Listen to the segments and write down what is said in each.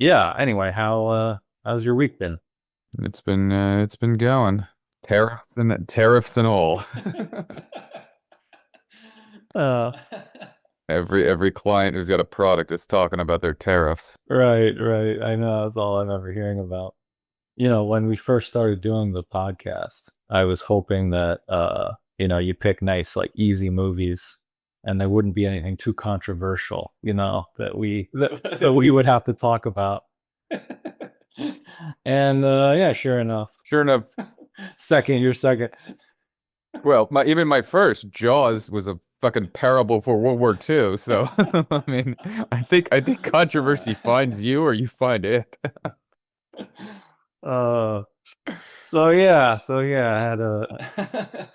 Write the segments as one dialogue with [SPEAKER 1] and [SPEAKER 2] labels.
[SPEAKER 1] yeah. Anyway, how's your week been?
[SPEAKER 2] It's been going. Tariffs and all.
[SPEAKER 1] Uh,
[SPEAKER 2] Every client who's got a product is talking about their tariffs.
[SPEAKER 1] right, right. I know that's all I'm ever hearing about. When we first started doing the podcast, I was hoping that you pick nice, like easy movies and there wouldn't be anything too controversial, that we would have to talk about. And yeah, sure enough.
[SPEAKER 2] Sure enough,
[SPEAKER 1] Your second.
[SPEAKER 2] well, my first Jaws was a fucking parable for World War II. So I mean, I think controversy finds you or you find it.
[SPEAKER 1] Uh so yeah, I had a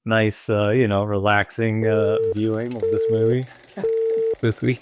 [SPEAKER 1] nice relaxing viewing of this movie this week.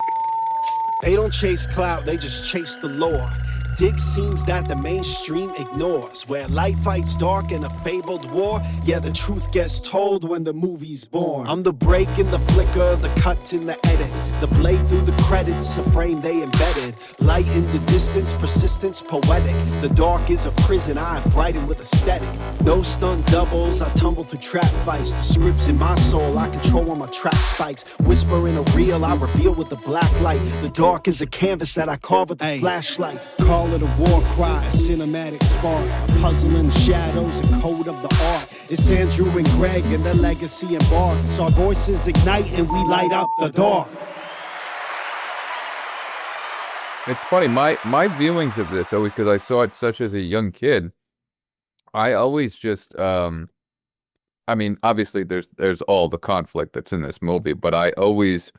[SPEAKER 3] They don't chase clout, they just chase the lore. Dig scenes that the mainstream ignores. Where light fights dark in a fabled war. Yeah, the truth gets told when the movie's born. I'm the break in the flicker, the cut in the edit. The blade through the credits, a frame they embedded. Light in the distance, persistence poetic. The dark is a prison, I brighten with aesthetic. No stunt doubles, I tumble through trap fights. The scripts in my soul, I control when my track spikes. Whisper in a reel, I reveal with the black light. The dark is a canvas that I carve with the flashlight. Call it a war cry, a cinematic spark. A puzzle in the shadows, a code of the art. It's Andrew and Greg and the legacy embarks. Our voices ignite and we light up the dark.
[SPEAKER 2] It's funny, my viewings of this always because I saw it such as a young kid. I always just I mean, obviously there's all the conflict that's in this movie, but I was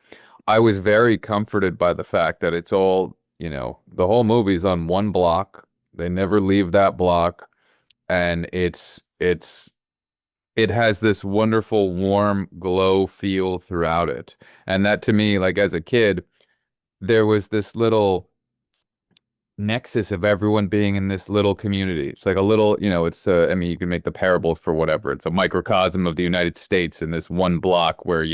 [SPEAKER 2] very comforted by the fact that it's all, the whole movie's on one block. They never leave that block, and it has this wonderful warm glow feel throughout it. And that to me, like as a kid, there was this little nexus of everyone being in this little community. It's like a little, it's I mean, you can make the parable for whatever. It's a microcosm of the United States in this one block where,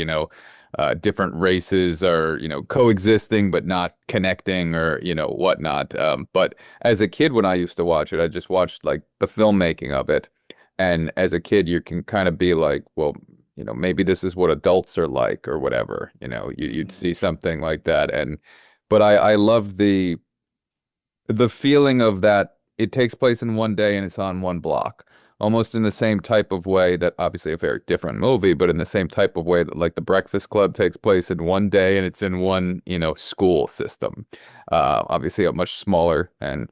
[SPEAKER 2] different races are, coexisting but not connecting or, whatnot. But as a kid, when I used to watch it, I just watched like the filmmaking of it. And as a kid, you can kind of be like, well, maybe this is what adults are like or whatever. You'd see something like that. But I love the feeling of that it takes place in one day and it's on one block. Almost in the same type of way that obviously a very different movie, but in the same type of way that like The Breakfast Club takes place in one day and it's in one, school system. Obviously a much smaller and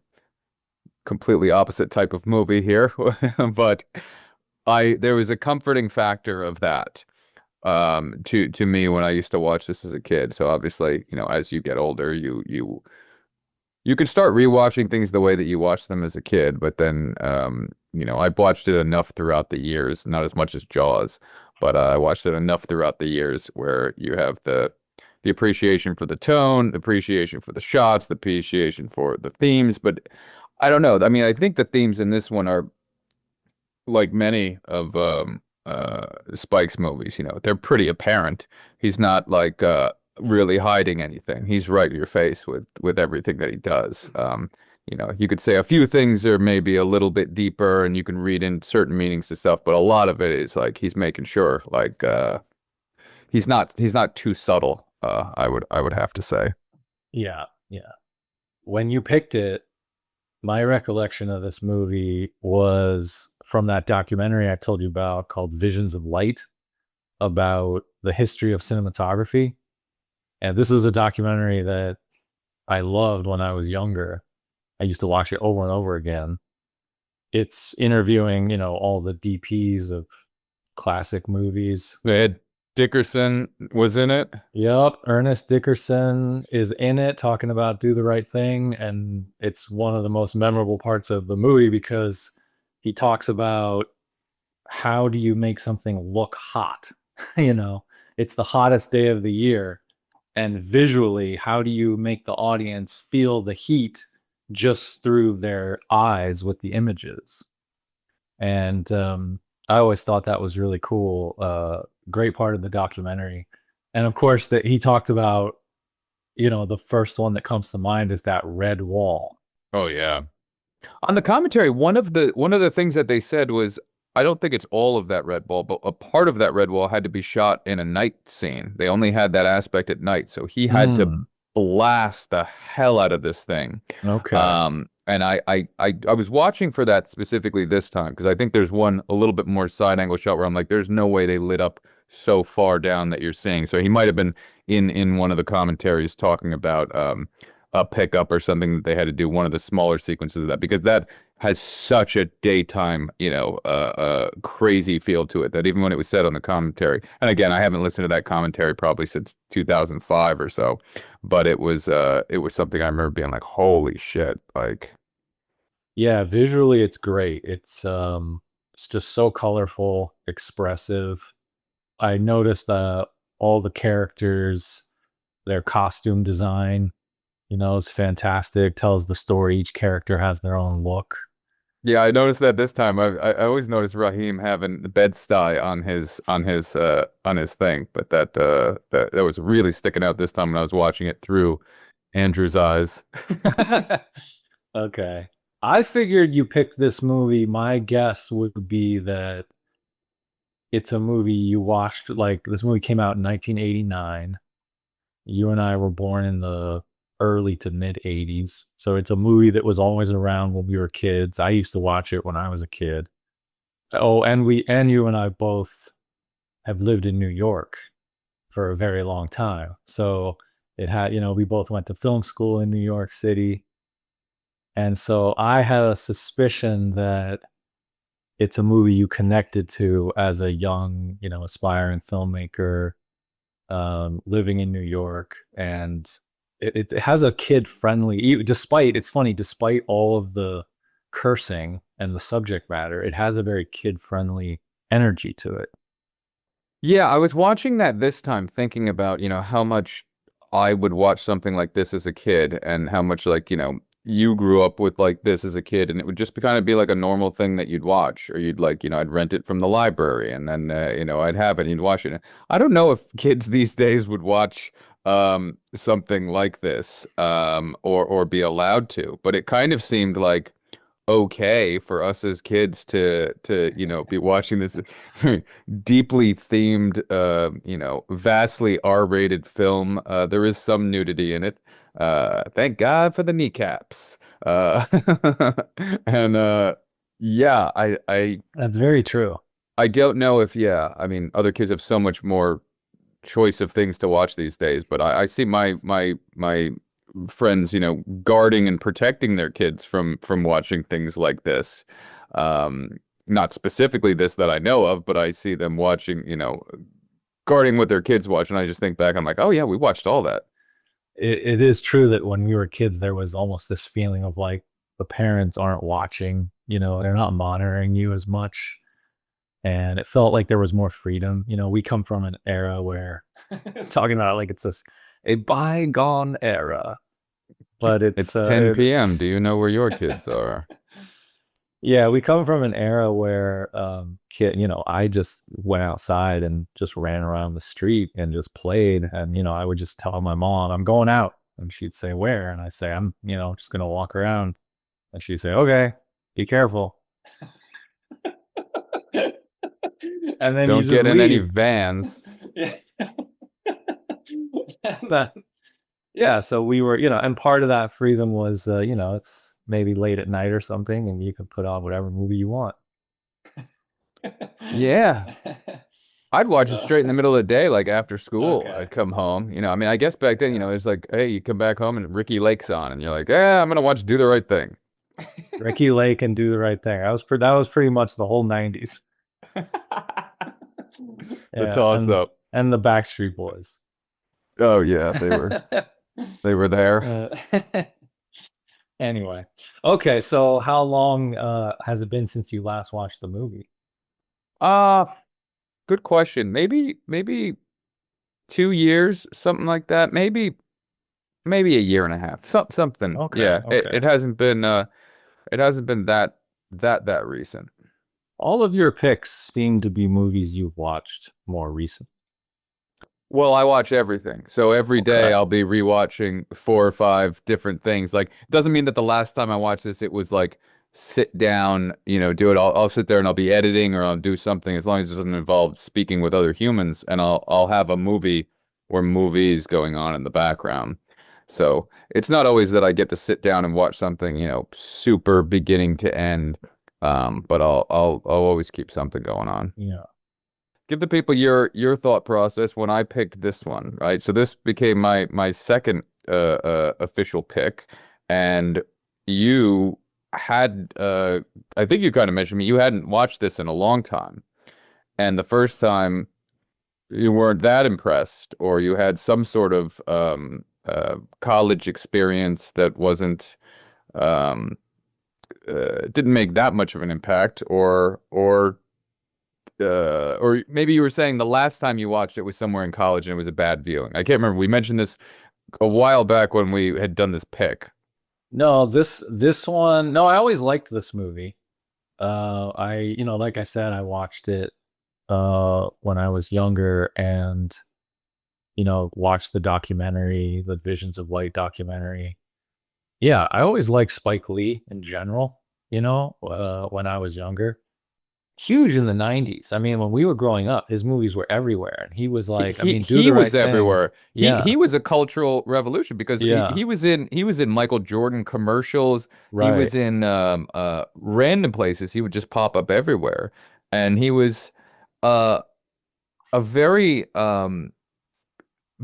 [SPEAKER 2] completely opposite type of movie here. But there was a comforting factor of that to me when I used to watch this as a kid. So obviously, as you get older, you can start rewatching things the way that you watched them as a kid, but then, I've watched it enough throughout the years, not as much as Jaws, but I watched it enough throughout the years where you have the appreciation for the tone, the appreciation for the shots, the appreciation for the themes. But I don't know. I mean, I think the themes in this one are like many of Spike's movies, they're pretty apparent. He's not like really hiding anything. He's right in your face with everything that he does. You could say a few things are maybe a little bit deeper and you can read in certain meanings to stuff, but a lot of it is like he's making sure like he's not too subtle, I would have to say.
[SPEAKER 1] Yeah, yeah. When you picked it, my recollection of this movie was from that documentary I told you about called Visions of Light about the history of cinematography. And this is a documentary that I loved when I was younger. I used to watch it over and over again. It's interviewing, all the DPs of classic movies.
[SPEAKER 2] They had Dickerson was in it.
[SPEAKER 1] Yep, Ernest Dickerson is in it talking about Do the Right Thing. And it's one of the most memorable parts of the movie because he talks about how do you make something look hot? It's the hottest day of the year. And visually, how do you make the audience feel the heat just through their eyes with the images? And I always thought that was really cool. Great part of the documentary. And of course, that he talked about, the first one that comes to mind is that red wall.
[SPEAKER 2] Oh yeah. On the commentary, one of the things that they said was, I don't think it's all of that red wall, but a part of that red wall had to be shot in a night scene. They only had that aspect at night, so he had to
[SPEAKER 1] Mm,
[SPEAKER 2] blast the hell out of this thing.
[SPEAKER 1] okay.
[SPEAKER 2] And I was watching for that specifically this time because I think there's one a little bit more side angle shot where I'm like, there's no way they lit up so far down that you're seeing. So he might have been in one of the commentaries talking about a pickup or something that they had to do one of the smaller sequences of that because that has such a daytime, crazy feel to it that even when it was said on the commentary, and again, I haven't listened to that commentary probably since 2005 or so, but it was something I remember being like, holy shit, like,
[SPEAKER 1] Yeah, visually it's great. It's just so colorful, expressive. I noticed all the characters, their costume design, is fantastic. Tells the story. Each character has their own look.
[SPEAKER 2] yeah, I noticed that this time. I always noticed Raheem having the Bed-Stuy on his thing, but that was really sticking out this time when I was watching it through Andrew's eyes.
[SPEAKER 1] Okay. I figured you picked this movie. My guess would be that it's a movie you watched, like this movie came out in 1989. You and I were born in the early to mid 80s. So it's a movie that was always around when we were kids. I used to watch it when I was a kid. Oh, and you and I both have lived in New York for a very long time. So it had, we both went to film school in New York City. And so I had a suspicion that it's a movie you connected to as a young, aspiring filmmaker, living in New York. And it has a kid friendly, despite, it's funny, despite all of the cursing and the subject matter, it has a very kid friendly energy to it.
[SPEAKER 2] Yeah, I was watching that this time thinking about, how much I would watch something like this as a kid and how much like, you grew up with like this as a kid and it would just be kind of be like a normal thing that you'd watch or you'd like, I'd rent it from the library and then, I'd have it and you'd watch it. I don't know if kids these days would watch something like this or be allowed to, but it kind of seemed like okay for us as kids to be watching this deeply themed vastly R-rated film. There is some nudity in it. Thank God for the kneecaps. And yeah,
[SPEAKER 1] That's very true.
[SPEAKER 2] I don't know if, yeah, I mean other kids have so much more choice of things to watch these days, but I see my friends, guarding and protecting their kids from watching things like this. Um, Not specifically this that I know of, but I see them watching, guarding what their kids watch, and I just think back, I'm like, oh yeah, we watched all that.
[SPEAKER 1] It is true that when we were kids, there was almost this feeling of like the parents aren't watching, they're not monitoring you as much. And it felt like there was more freedom. We come from an era where talking about it like it's a bygone era, but it's
[SPEAKER 2] It's 10 p.m. Do you know where your kids are?
[SPEAKER 1] yeah, we come from an era where I just went outside and just ran around the street and just played. And, I would just tell my mom, I'm going out. And she'd say, where? And I say, I'm, just gonna walk around. And she'd say, okay, be careful. And then you
[SPEAKER 2] Don't
[SPEAKER 1] just
[SPEAKER 2] get in any
[SPEAKER 1] leave.
[SPEAKER 2] vans.
[SPEAKER 1] But yeah, so we were, and part of that freedom was, it's maybe late at night or something, and you can put on whatever movie you want.
[SPEAKER 2] Yeah. I'd watch it straight in the middle of the day, like after school.
[SPEAKER 1] Okay.
[SPEAKER 2] I'd come home. I mean, I guess back then, it's like, hey, you come back home and Ricky Lake's on, and you're like, yeah, I'm gonna watch Do the Right Thing.
[SPEAKER 1] Ricky Lake and Do the Right Thing. That was pretty much the whole 90s.
[SPEAKER 2] The
[SPEAKER 1] Yeah,
[SPEAKER 2] toss
[SPEAKER 1] and
[SPEAKER 2] up.
[SPEAKER 1] the Backstreet Boys.
[SPEAKER 2] Oh yeah, they were there. Maybe a year and a half. Something.
[SPEAKER 1] Okay,
[SPEAKER 2] Yeah. It,
[SPEAKER 1] okay.
[SPEAKER 2] it hasn't been that recent.
[SPEAKER 1] All of your picks seem to be movies you've watched more recent.
[SPEAKER 2] Well, I watch everything. So every day
[SPEAKER 1] Okay.
[SPEAKER 2] I'll be rewatching 4 or 5 different things. Like, doesn't mean that the last time I watched this, it was like sit down, do it. I'll sit there and I'll be editing or I'll do something as long as it doesn't involve speaking with other humans. And I'll have a movie or movies going on in the background. So it's not always that I get to sit down and watch something, super beginning to end. But I'll always keep something going on.
[SPEAKER 1] Yeah.
[SPEAKER 2] Give the people your thought process when I picked this one, right? So this became my second official pick, and you had I think you kind of mentioned me you hadn't watched this in a long time, and the first time you weren't that impressed, or you had some sort of college experience that wasn't um, didn't make that much of an impact, or maybe you were saying the last time you watched it was somewhere in college and it was a bad viewing. I can't remember. We mentioned this a while back when we had done this pick.
[SPEAKER 1] No, this one, no, I always liked this movie. Like I said, I watched it when I was younger and watched the documentary, the Visions of Light documentary. Yeah, I always liked Spike Lee in general, when I was younger. Huge in the 90s. I mean, when we were growing up, his movies were everywhere. And he was
[SPEAKER 2] He
[SPEAKER 1] like, I
[SPEAKER 2] he,
[SPEAKER 1] mean, do
[SPEAKER 2] he
[SPEAKER 1] the right
[SPEAKER 2] was
[SPEAKER 1] thing.
[SPEAKER 2] everywhere. He
[SPEAKER 1] Yeah,
[SPEAKER 2] he was a cultural revolution because
[SPEAKER 1] yeah,
[SPEAKER 2] he was in Michael Jordan commercials. He
[SPEAKER 1] right.
[SPEAKER 2] was in random places. He would just pop up everywhere. And he was uh a very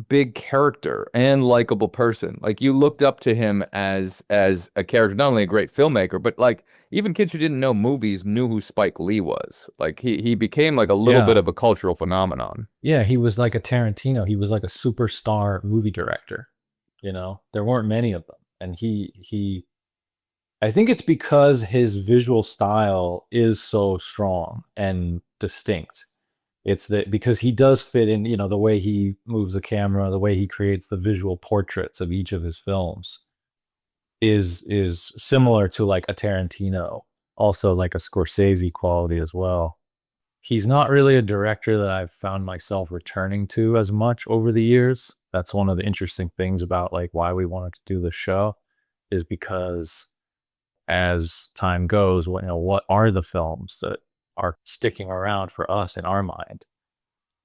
[SPEAKER 2] big character and likable person. Like you looked up to him as a character, not only a great filmmaker, but like even kids who didn't know movies knew who Spike Lee was. Like he became like a little bit
[SPEAKER 1] Yeah.
[SPEAKER 2] of a cultural phenomenon.
[SPEAKER 1] Yeah, he was like a Tarantino. He was like a superstar movie director. There weren't many of them. And I think it's because his visual style is so strong and distinct. It's that because he does fit in, the way he moves the camera, the way he creates the visual portraits of each of his films is similar to like a Tarantino, also like a Scorsese quality as well. He's not really a director that I've found myself returning to as much over the years. That's one of the interesting things about like why we wanted to do the show is because as time goes, what are the films that are sticking around for us in our mind?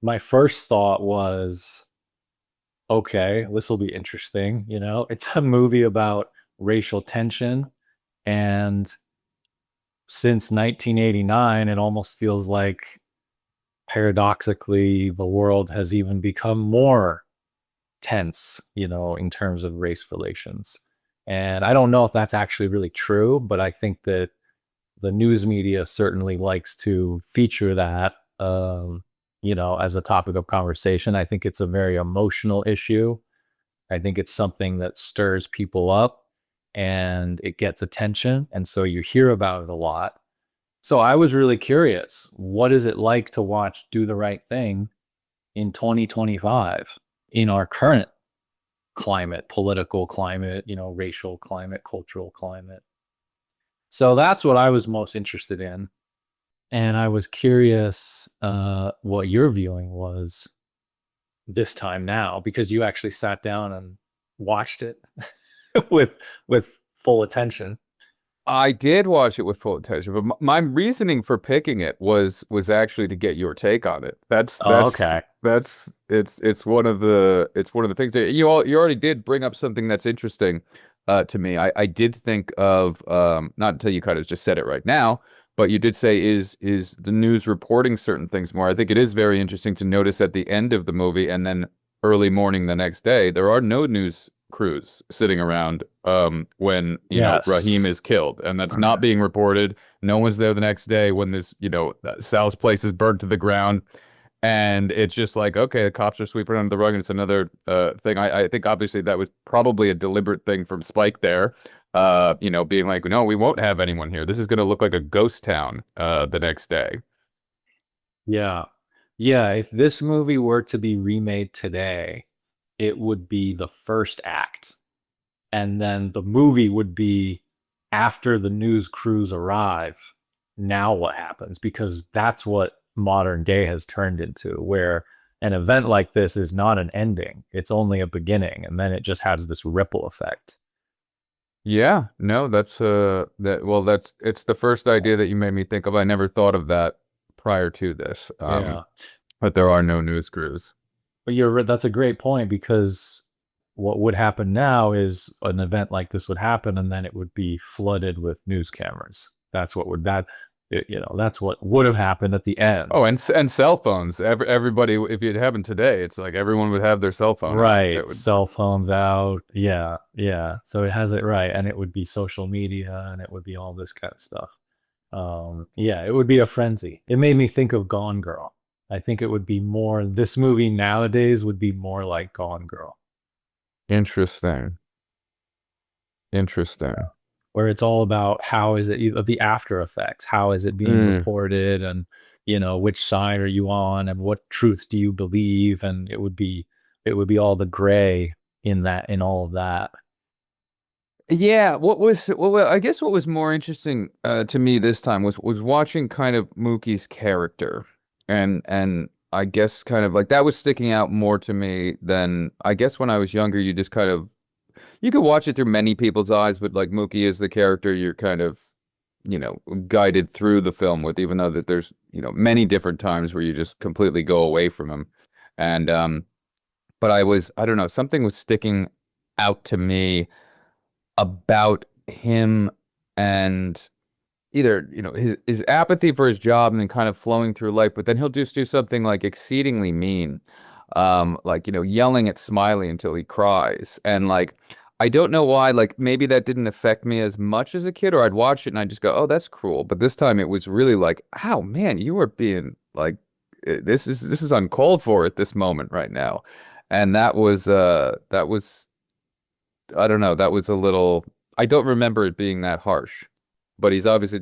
[SPEAKER 1] My first thought was, okay, this will be interesting. It's a movie about racial tension. And since 1989, it almost feels like paradoxically, the world has even become more tense, in terms of race relations. And I don't know if that's actually really true, but I think that the news media certainly likes to feature that, as a topic of conversation. I think it's a very emotional issue. I think it's something that stirs people up and it gets attention. And so you hear about it a lot. So I was really curious. What is it like to watch Do the Right Thing in 2025 in our current climate, political climate, racial climate, cultural climate? So that's what I was most interested in. And I was curious what your viewing was this time now because you actually sat down and watched it with with full attention.
[SPEAKER 2] I did watch it with full attention, but my reasoning for picking it was actually to get your take on it.
[SPEAKER 1] Oh, okay.
[SPEAKER 2] It's one of the things that you already did bring up something that's interesting to me. I did think of not until you kind of just said it right now, but you did say is the news reporting certain things more. I think it is very interesting to notice at the end of the movie and then early morning the next day, there are no news crews sitting around when Raheem
[SPEAKER 1] Yes.
[SPEAKER 2] is killed, and that's not being reported. No one's there the next day when this Sal's place is burnt to the ground, and it's just like, okay, the cops are sweeping under the rug, and it's another thing. I think obviously that was probably a deliberate thing from Spike there, being like, no, we won't have anyone here. This is going to look like a ghost town the next day.
[SPEAKER 1] Yeah. Yeah, if this movie were to be remade today, it would be the first act. And then the movie would be after the news crews arrive. Now what happens? Because that's what modern day has turned into, where an event like this is not an ending. It's only a beginning, and then it just has this ripple effect.
[SPEAKER 2] Yeah, no, that's it's the first idea that you made me think of. I never thought of that prior to this.
[SPEAKER 1] Yeah.
[SPEAKER 2] But there are no news crews.
[SPEAKER 1] But that's a great point, because what would happen now is an event like this would happen, and then it would be flooded with news cameras. That's what would have happened at the
[SPEAKER 2] Oh,
[SPEAKER 1] end.
[SPEAKER 2] and cell phones. Everybody, if it happened today, it's like everyone would have their cell phone out. That
[SPEAKER 1] Right,
[SPEAKER 2] would,
[SPEAKER 1] cell phones out. Yeah, yeah. So it has it right, and it would be social media, and it would be all this kind of stuff. Yeah, it would be a frenzy. It made me think of Gone Girl. I think it would be more. This movie nowadays would be more like Gone Girl,
[SPEAKER 2] interesting. Interesting.
[SPEAKER 1] where it's all about how is it the after effects, how is it being
[SPEAKER 2] Mm.
[SPEAKER 1] reported, and which side are you on, and what truth do you believe, and it would be all the gray in all of that.
[SPEAKER 2] Yeah, I guess what was more interesting to me this time was watching kind of Mookie's character, and I guess kind of like that was sticking out more to me than I guess when I was younger. You just kind of you could watch it through many people's eyes, but like Mookie is the character you're kind of guided through the film with, even though that there's many different times where you just completely go away from him, and but I don't know, something was sticking out to me about him and either his apathy for his job and then kind of flowing through life, but then he'll just do something like exceedingly mean, like yelling at Smiley until he cries, and like I don't know why, like maybe that didn't affect me as much as a kid, or I'd watch it and I'd just go, oh, that's cruel, but this time it was really like, oh man, you are being like this is uncalled for at this moment right now, and that was I don't know. That was a little, I don't remember it being that harsh, but he's obviously,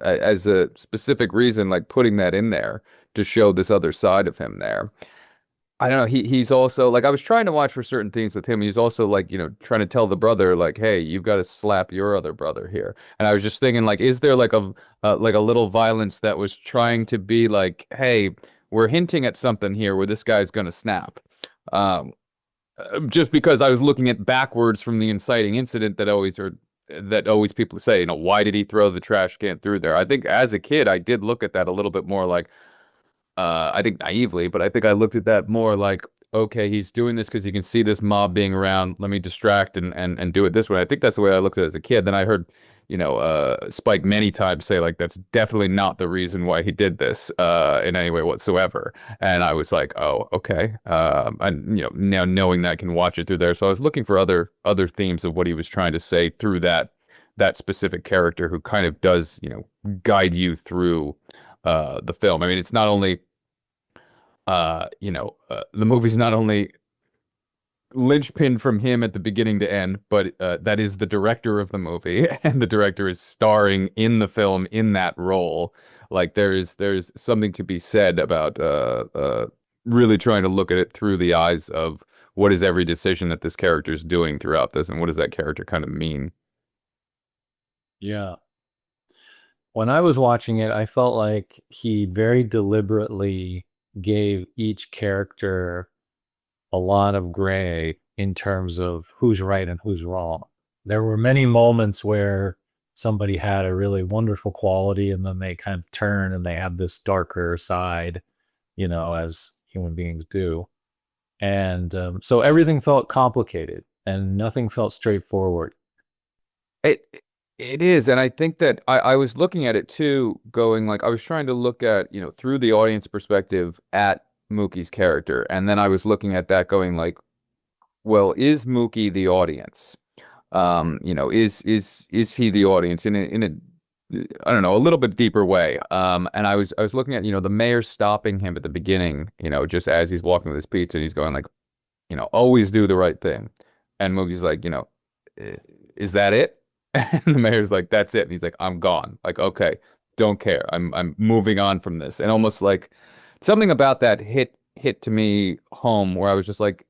[SPEAKER 2] as a specific reason, like putting that in there to show this other side of him there. I don't know. He's also like, I was trying to watch for certain things with him. He's also like, trying to tell the brother like, hey, you've got to slap your other brother here. And I was just thinking like, is there like a little violence that was trying to be like, hey, we're hinting at something here where this guy's gonna snap. Um, just because I was looking at backwards from the inciting incident that always people say, why did he throw the trash can through there? I think as a kid, I did look at that a little bit more like, I think naively, but I think I looked at that more like, okay, he's doing this because he can see this mob being around. Let me distract and do it this way. I think that's the way I looked at it as a kid. Then I heard, Spike many times say like that's definitely not the reason why he did this in any way whatsoever. And I was like, oh, okay. And now knowing that I can watch it through there, so I was looking for other themes of what he was trying to say through that specific character who kind of does guide you through the film. I mean, it's not only the movie's not only linchpin from him at the beginning to end, but that is the director of the movie, and the director is starring in the film in that role. Like there's something to be said about really trying to look at it through the eyes of what is every decision that this character is doing throughout this, and what does that character kind of mean.
[SPEAKER 1] Yeah. When I was watching it, I felt like he very deliberately gave each character a lot of gray in terms of who's right and who's wrong. There were many moments where somebody had a really wonderful quality, and then they kind of turn and they have this darker side, as human beings do. And so everything felt complicated and nothing felt straightforward.
[SPEAKER 2] It it is, and I think that I was looking at it too, going like I was trying to look at, through the audience perspective at Mookie's character, and then I was looking at that going like, well, is Mookie the audience? Is he the audience in a I don't know, a little bit deeper way. And I was looking at, the mayor stopping him at the beginning, just as he's walking with his pizza, and he's going like, always do the right thing. And Mookie's like, is that it? And the mayor's like, that's it. And he's like, I'm gone. Like, okay, don't care. I'm moving on from this. And almost like something about that hit to me home, where I was just like,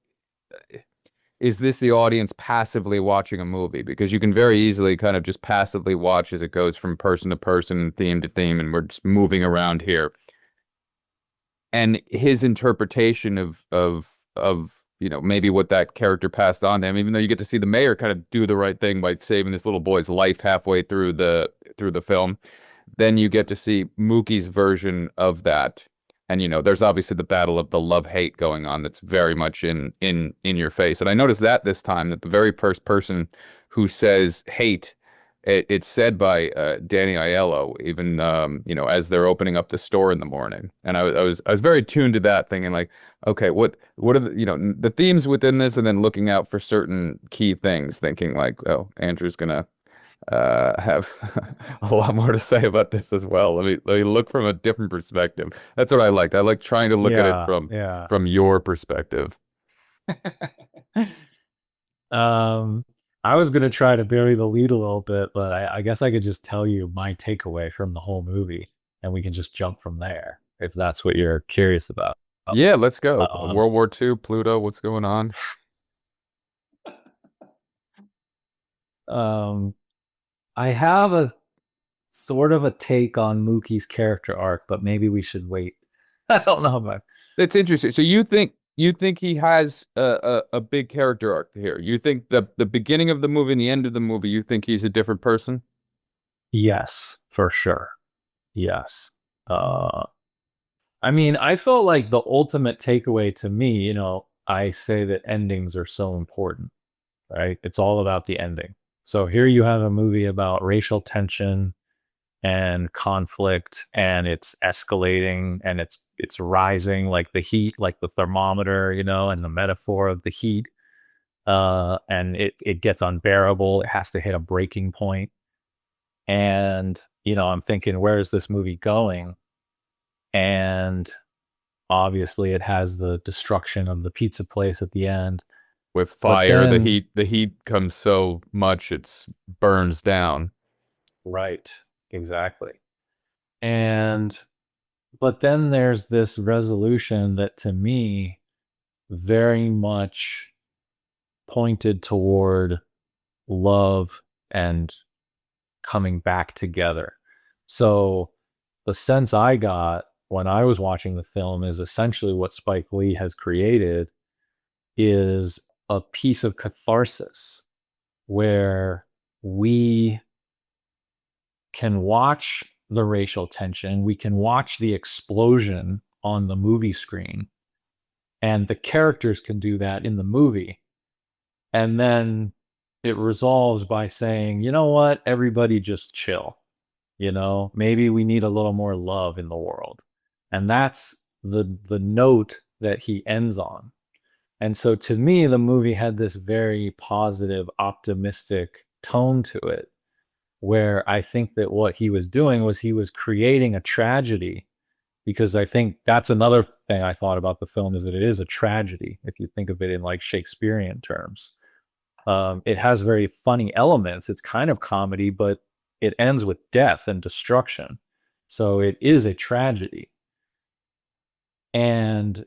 [SPEAKER 2] is this the audience passively watching a movie? Because you can very easily kind of just passively watch as it goes from person to person, theme to theme, and we're just moving around here. and his interpretation of maybe what that character passed on to him, even though you get to see the mayor kind of do the right thing by saving this little boy's life halfway through the film, then you get to see Mookie's version of that. And there's obviously the battle of the love-hate going on that's very much in your face. And I noticed that this time, that the very first person who says hate, it's said by Danny Aiello, even as they're opening up the store in the morning. And I was very tuned to that, thinking like, okay, what are the themes within this, and then looking out for certain key things, thinking like, oh, Andrew's gonna have a lot more to say about this as well. Let me look from a different perspective. That's what I liked. I like trying to look at it
[SPEAKER 1] Yeah,
[SPEAKER 2] from
[SPEAKER 1] yeah.
[SPEAKER 2] your perspective.
[SPEAKER 1] Um, I was gonna try to bury the lead a little bit, but I guess I could just tell you my takeaway from the whole movie, and we can just jump from there if that's what you're curious about.
[SPEAKER 2] Yeah, let's go.
[SPEAKER 1] Um,
[SPEAKER 2] World War II, Pluto, what's going on?
[SPEAKER 1] um, I have a sort of a take on Mookie's character arc, but maybe we should wait. I don't know about.
[SPEAKER 2] That's interesting. So you think he has a big character arc here? You think the beginning of the movie and the end of the movie, you think he's a different person?
[SPEAKER 1] Yes, for sure. Yes. Uh, I mean, I felt like the ultimate takeaway to me, I say that endings are so important, right? It's all about the ending. So here you have a movie about racial tension and conflict, and it's escalating, and it's rising like the heat, like the thermometer, and the metaphor of the heat. And it gets unbearable. It has to hit a breaking point. And, I'm thinking, where is this movie going? And obviously it has the destruction of the pizza place at the end.
[SPEAKER 2] With
[SPEAKER 1] But
[SPEAKER 2] fire, the
[SPEAKER 1] then,
[SPEAKER 2] heat comes so much it's burns down.
[SPEAKER 1] right, exactly. And but then there's this resolution that to me very much pointed toward love and coming back together. So the sense I got when I was watching the film is essentially what Spike Lee has created is a piece of catharsis where we can watch the racial tension, we can watch the explosion on the movie screen, and the characters can do that in the movie. And then it resolves by saying, you know what, everybody just chill. Maybe we need a little more love in the world. And that's the note that he ends on. And so to me, the movie had this very positive, optimistic tone to it, where I think that what he was doing was he was creating a tragedy, because I think that's another thing I thought about the film is that it is a tragedy if you think of it in like Shakespearean terms. It has very funny elements. It's kind of comedy, but it ends with death and destruction. So it is a tragedy. And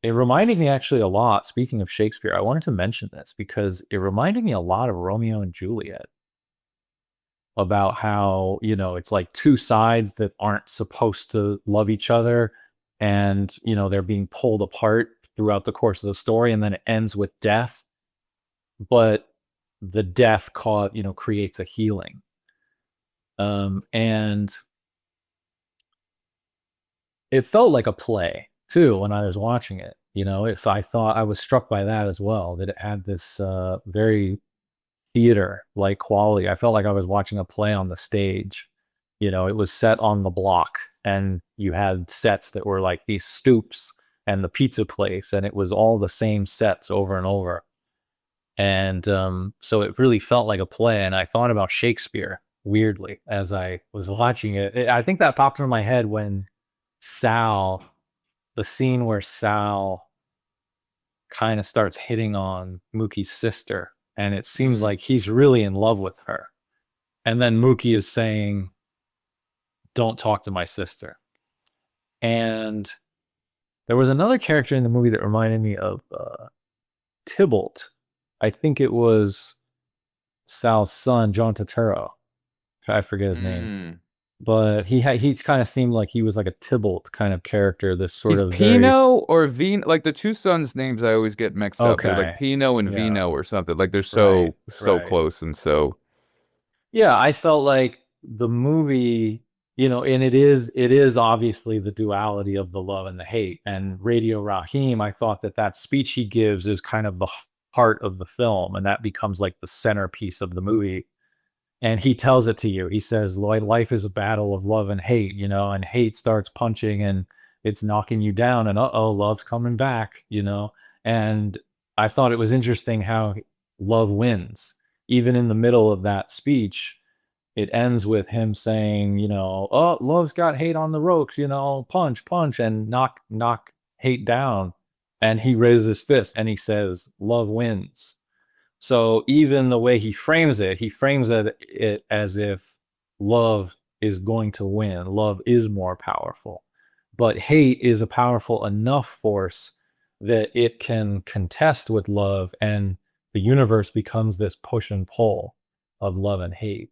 [SPEAKER 1] it reminded me actually a lot, speaking of Shakespeare, I wanted to mention this because it reminded me a lot of Romeo and Juliet, about how, it's like two sides that aren't supposed to love each other, and, they're being pulled apart throughout the course of the story, and then it ends with death. But the death creates a healing. And it felt like a play too when I was watching it. If I thought I was struck by that as well, that it had this very theater like quality. I felt like I was watching a play on the stage. It was set on the block, and you had sets that were like these stoops and the pizza place, and it was all the same sets over and over. And so it really felt like a play. And I thought about Shakespeare weirdly as I was watching it. I think that popped into my head when Sal, the scene where Sal kind of starts hitting on Mookie's sister, and it seems
[SPEAKER 2] Mm.
[SPEAKER 1] like he's really in love with her. And then Mookie is saying, "Don't talk to my sister." And there was another character in the movie that reminded me of Tybalt. I think it was Sal's son, John Turturro. I forget his name.
[SPEAKER 2] Mm.
[SPEAKER 1] but he kind of seemed like he was like a Tybalt kind of character, this sort
[SPEAKER 2] He's
[SPEAKER 1] of very
[SPEAKER 2] Pino or Vino. Like the two sons' names I always get mixed up. They're like
[SPEAKER 1] okay.
[SPEAKER 2] Pino and
[SPEAKER 1] Yeah,
[SPEAKER 2] Vino or something. Like they're
[SPEAKER 1] right,
[SPEAKER 2] so
[SPEAKER 1] right.
[SPEAKER 2] close and so
[SPEAKER 1] Yeah, I felt like the movie, and it is obviously the duality of the love and the hate. And Radio Raheem, I thought that speech he gives is kind of the heart of the film, and that becomes like the centerpiece of the movie. And he tells it to you. He says, "Lloyd, life is a battle of love and hate, and hate starts punching and it's knocking you down, and uh-oh, love's coming back, And I thought it was interesting how love wins. Even in the middle of that speech, it ends with him saying, "Oh, love's got hate on the ropes, punch, punch, and knock hate down." And he raises his fist and he says, "Love wins." So even the way he frames it as if love is going to win. Love is more powerful. But hate is a powerful enough force that it can contest with love, and the universe becomes this push and pull of love and hate.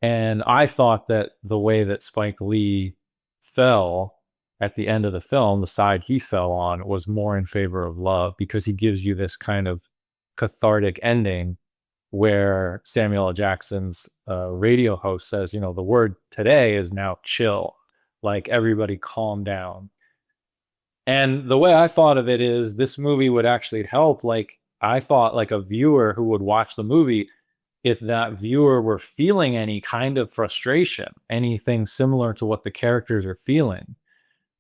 [SPEAKER 1] And I thought that the way that Spike Lee fell at the end of the film, the side he fell on, was more in favor of love because he gives you this kind of cathartic ending where Samuel L. Jackson's radio host says, the word today is now chill. Like everybody calm down. And the way I thought of it is this movie would actually help. Like I thought like a viewer who would watch the movie, if that viewer were feeling any kind of frustration, anything similar to what the characters are feeling,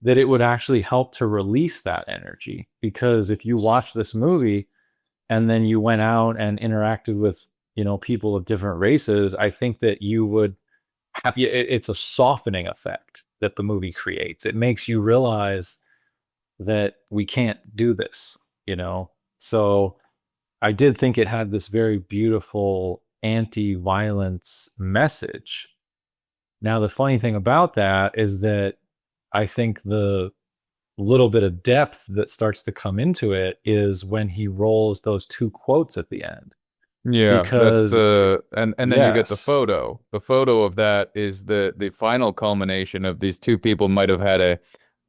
[SPEAKER 1] that it would actually help to release that energy. Because if you watch this movie and then you went out and interacted with, people of different races, I think that you would have, it's a softening effect that the movie creates. It makes you realize that we can't do this. So I did think it had this very beautiful anti-violence message. Now, the funny thing about that is that I think the little bit of depth that starts to come into it is when he rolls those two quotes at the end.
[SPEAKER 2] yeah, that's
[SPEAKER 1] Because,
[SPEAKER 2] the and then you get the
[SPEAKER 1] yes,
[SPEAKER 2] photo. The photo of that is the final culmination of these two people might have had a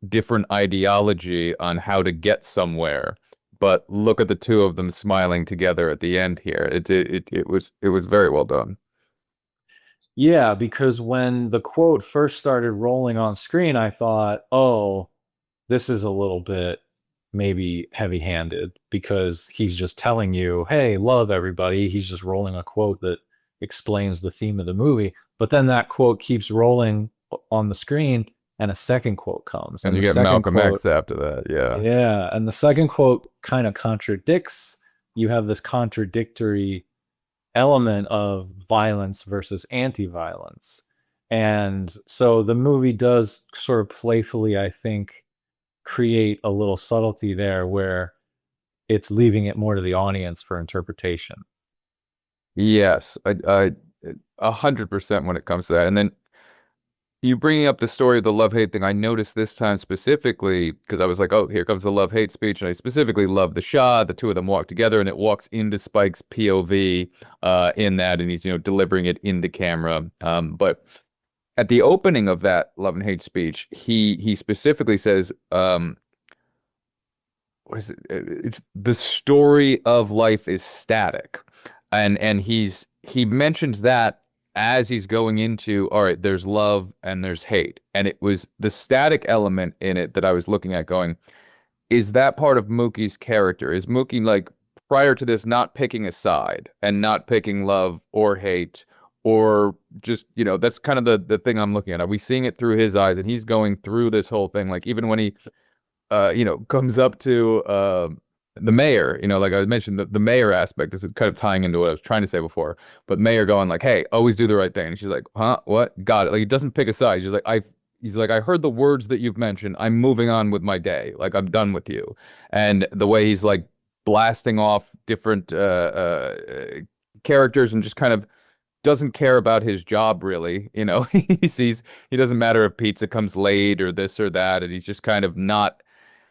[SPEAKER 2] different ideology on how to get somewhere, but look at the two of them smiling together at the end here. It was very well done.
[SPEAKER 1] yeah, because when the quote first started rolling on screen, I thought, oh, this is a little bit maybe heavy-handed because he's just telling you, "Hey, love everybody." He's just rolling a quote that explains the theme of the movie. But then that quote keeps rolling on the screen and a second quote comes.
[SPEAKER 2] And
[SPEAKER 1] And
[SPEAKER 2] you
[SPEAKER 1] the
[SPEAKER 2] get
[SPEAKER 1] second
[SPEAKER 2] Malcolm
[SPEAKER 1] quote,
[SPEAKER 2] X after that. Yeah.
[SPEAKER 1] yeah, and the second quote kind of contradicts. You have this contradictory element of violence versus anti-violence. And so the movie does sort of playfully, I think, create a little subtlety there where it's leaving it more to the audience for interpretation.
[SPEAKER 2] Yes, 100% when it comes to that. And then you bringing up the story of the love-hate thing, I noticed this time specifically because I was like, oh, here comes the love-hate speech. And I specifically love the shot. The two of them walk together and it walks into Spike's POV in that. And he's, delivering it into camera. But at the opening of that love and hate speech, he specifically says, what is it? It's the story of life is static. And he mentions that as he's going into, all right, there's love and there's hate. And it was the static element in it that I was looking at going, is that part of Mookie's character? Is Mookie like prior to this not picking a side and not picking love or hate or just, that's kind of the thing I'm looking at. Are we seeing it through his eyes and he's going through this whole thing? Like even when he comes up to the mayor, like I mentioned, the mayor aspect. This is kind of tying into what I was trying to say before. But mayor going like, "Hey, always do the right thing." And she's like, "Huh? What? Got it." Like he doesn't pick a side. He's like, "I heard the words that you've mentioned. I'm moving on with my day. Like I'm done with you." And the way he's like blasting off different characters and just kind of doesn't care about his job really. He doesn't matter if pizza comes late or this or that, and he's just kind of not.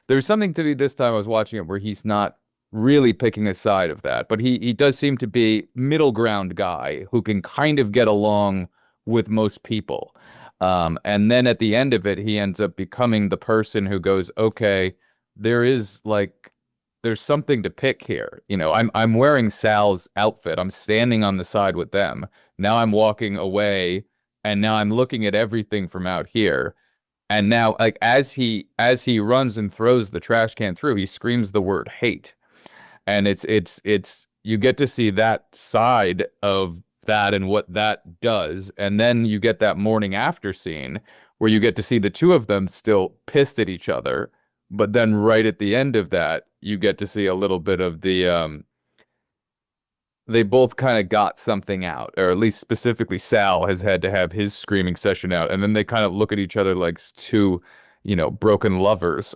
[SPEAKER 2] There's something to me this time I was watching it where he's not really picking a side of that, but he does seem to be middle ground guy who can kind of get along with most people. And then at the end of it, he ends up becoming the person who goes, okay, there is like there's something to pick here. You know, I'm wearing Sal's outfit. I'm standing on the side with them. Now I'm walking away and now I'm looking at everything from out here. And now like as he runs and throws the trash can through, he screams the word hate. And it's you get to see that side of that and what that does. And then you get that morning after scene where you get to see the two of them still pissed at each other. But then right at the end of that, you get to see a little bit of the they both kind of got something out, or at least specifically Sal has had to have his screaming session out, and then they kind of look at each other like two, broken lovers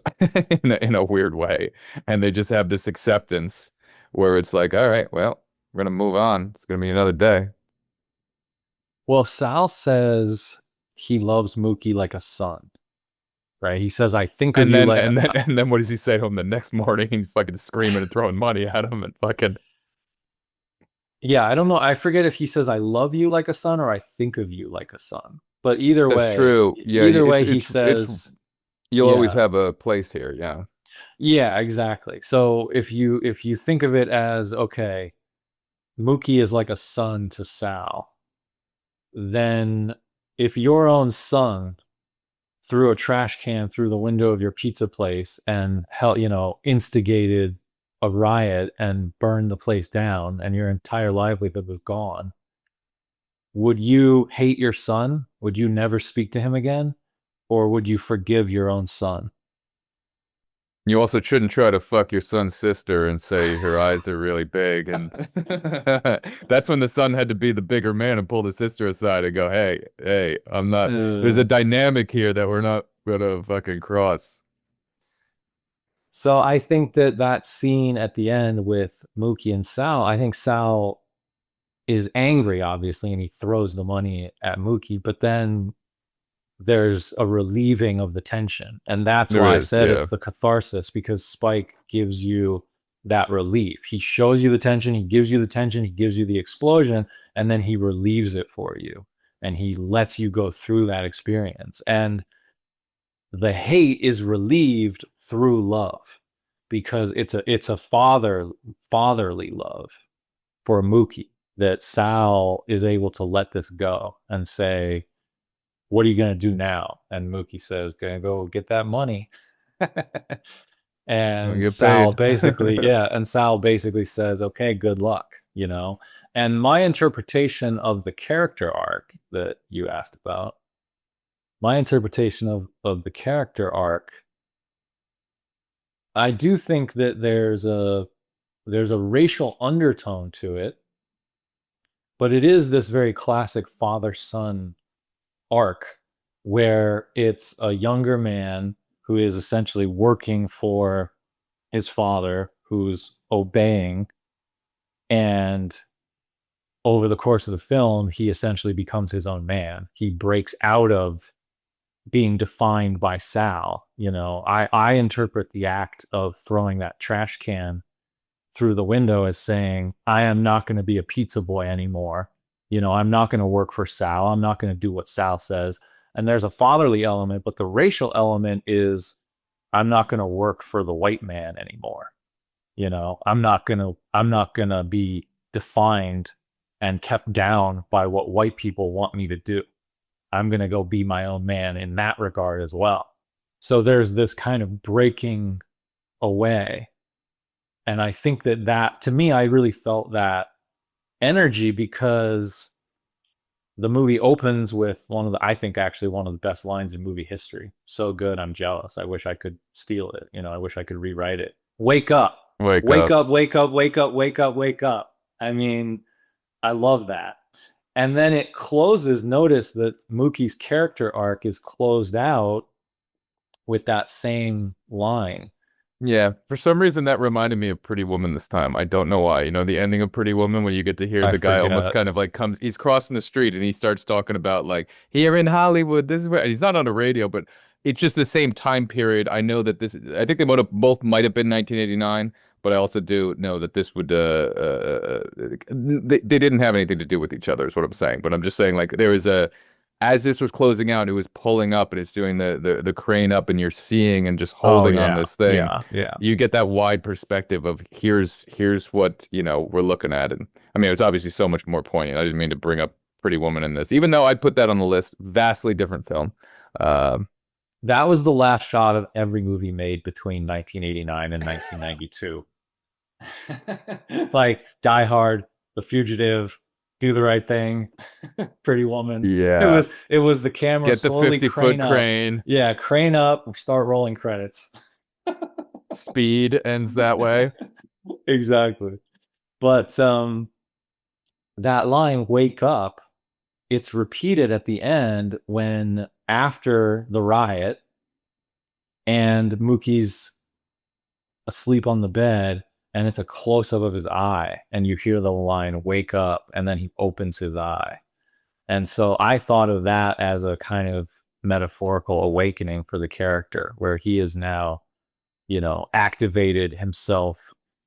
[SPEAKER 2] in a weird way, and they just have this acceptance where it's like, all right, well, we're gonna move on. It's gonna be another day.
[SPEAKER 1] Well, Sal says he loves Mookie like a son, right? He says, "I think of
[SPEAKER 2] And
[SPEAKER 1] you
[SPEAKER 2] then
[SPEAKER 1] like."
[SPEAKER 2] and then what does he say to him the next morning? He's fucking screaming and throwing money at him and fucking.
[SPEAKER 1] Yeah, I don't know. I forget if he says, "I love you like a son" or "I think of you like a son." But
[SPEAKER 2] That's true. Yeah,
[SPEAKER 1] either
[SPEAKER 2] it's
[SPEAKER 1] way, he
[SPEAKER 2] it's
[SPEAKER 1] says,
[SPEAKER 2] you'll always
[SPEAKER 1] "Yeah,
[SPEAKER 2] have a place here. Yeah.
[SPEAKER 1] yeah, exactly." So if you think of it as okay, Mookie is like a son to Sal, then if your own son threw a trash can through the window of your pizza place and instigated a riot and burned the place down and your entire livelihood was gone, would you hate your son? Would you never speak to him again? Or would you forgive your own son?
[SPEAKER 2] You also shouldn't try to fuck your son's sister and say her eyes are really big. And that's when the son had to be the bigger man and pull the sister aside and go, hey, hey, I'm not, there's a
[SPEAKER 1] Uh,
[SPEAKER 2] dynamic here that we're not gonna fucking cross.
[SPEAKER 1] so I think that scene at the end with Mookie and Sal, I think Sal is angry, obviously, and he throws the money at Mookie, but then there's a relieving of the tension. And that's
[SPEAKER 2] There
[SPEAKER 1] why I
[SPEAKER 2] is,
[SPEAKER 1] said
[SPEAKER 2] yeah.
[SPEAKER 1] it's the catharsis because Spike gives you that relief. He shows you the tension, he gives you the tension, he gives you the explosion, and then he relieves it for you. And he lets you go through that experience. And the hate is relieved through love because it's a fatherly love for Mookie that Sal is able to let this go and say, what are you going to do now? And Mookie says, going to go get that money.
[SPEAKER 2] Gonna
[SPEAKER 1] And
[SPEAKER 2] get
[SPEAKER 1] Sal
[SPEAKER 2] paid.
[SPEAKER 1] basically, yeah, and Sal basically says, okay, good luck. And my interpretation of the character arc that you asked about, my interpretation of the character arc, I do think that there's a racial undertone to it, but it is this very classic father son arc where it's a younger man who is essentially working for his father who's obeying, and over the course of the film he essentially becomes his own man. He breaks out of being defined by Sal. I interpret the act of throwing that trash can through the window as saying, I am not going to be a pizza boy anymore. I'm not going to work for Sal. I'm not going to do what Sal says. And there's a fatherly element, but the racial element is I'm not going to work for the white man anymore. I'm not going to be defined and kept down by what white people want me to do. I'm going to go be my own man in that regard as well. So there's this kind of breaking away. And I think that to me, I really felt that energy because the movie opens with I think actually one of the best lines in movie history. So good, I'm jealous. I wish I could steal it. I wish I could rewrite it. Wake up,
[SPEAKER 2] Wake
[SPEAKER 1] wake
[SPEAKER 2] up.
[SPEAKER 1] up, wake up, wake up, wake up, wake up. I mean, I love that. And then it closes. Notice that Mookie's character arc is closed out with that same line.
[SPEAKER 2] Yeah, for some reason that reminded me of Pretty Woman this time. I don't know why. You know, the ending of Pretty Woman when you get to hear
[SPEAKER 1] I
[SPEAKER 2] the guy almost
[SPEAKER 1] forget.
[SPEAKER 2] kind of like he's crossing the street and he starts talking about like here in Hollywood, this is where and he's not on the radio, but it's just the same time period. I know that I think they both might have been 1989, but I also do know that this would they didn't have anything to do with each other is what I'm saying. But I'm just saying like there was a as this was closing out, it was pulling up and it's doing the crane up and you're seeing and just
[SPEAKER 1] Oh
[SPEAKER 2] holding on
[SPEAKER 1] yeah,
[SPEAKER 2] this thing.
[SPEAKER 1] yeah, yeah.
[SPEAKER 2] You get that wide perspective of here's what, you know, we're looking at. And I mean, it was obviously so much more poignant. I didn't mean to bring up Pretty Woman in this, even though I'd put that on the list. Vastly different film. Um,
[SPEAKER 1] That was the last shot of every movie made between 1989 and 1992. Like Die Hard, The Fugitive, Do the Right Thing, Pretty Woman.
[SPEAKER 2] yeah.
[SPEAKER 1] It was the camera
[SPEAKER 2] Get the
[SPEAKER 1] slowly
[SPEAKER 2] 50-foot
[SPEAKER 1] crane up.
[SPEAKER 2] crane.
[SPEAKER 1] Yeah, crane up, we start rolling credits.
[SPEAKER 2] Speed ends that way.
[SPEAKER 1] Exactly. But that line, wake up, it's repeated at the end when after the riot and Mookie's asleep on the bed and it's a close up of his eye and you hear the line wake up and then he opens his eye. And so I thought of that as a kind of metaphorical awakening for the character where he is now, you know, activated himself.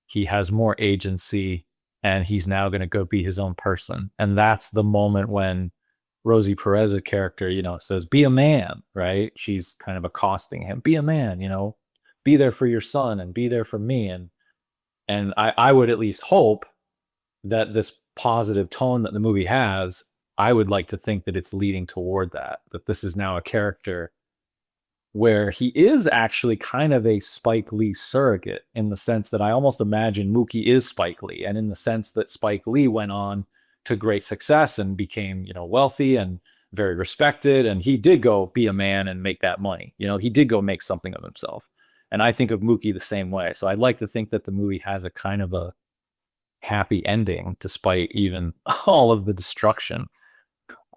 [SPEAKER 1] He has more agency and he's now going to go be his own person. And that's the moment when Rosie Perez's character, you know, says, be a man, right? She's kind of accosting him, be a man, you know, be there for your son and be there for me. And I would at least hope that this positive tone that the movie has, I would like to think that it's leading toward that, that this is now a character where he is actually kind of a Spike Lee surrogate in the sense that I almost imagine Mookie is Spike Lee, and in the sense that Spike Lee went on to great success and became, you know, wealthy and very respected, and he did go be a man and make that money. You know, he did go make something of himself. And I think of Mookie the same way. So I'd like to think that the movie has a kind of a happy ending despite even all of the destruction.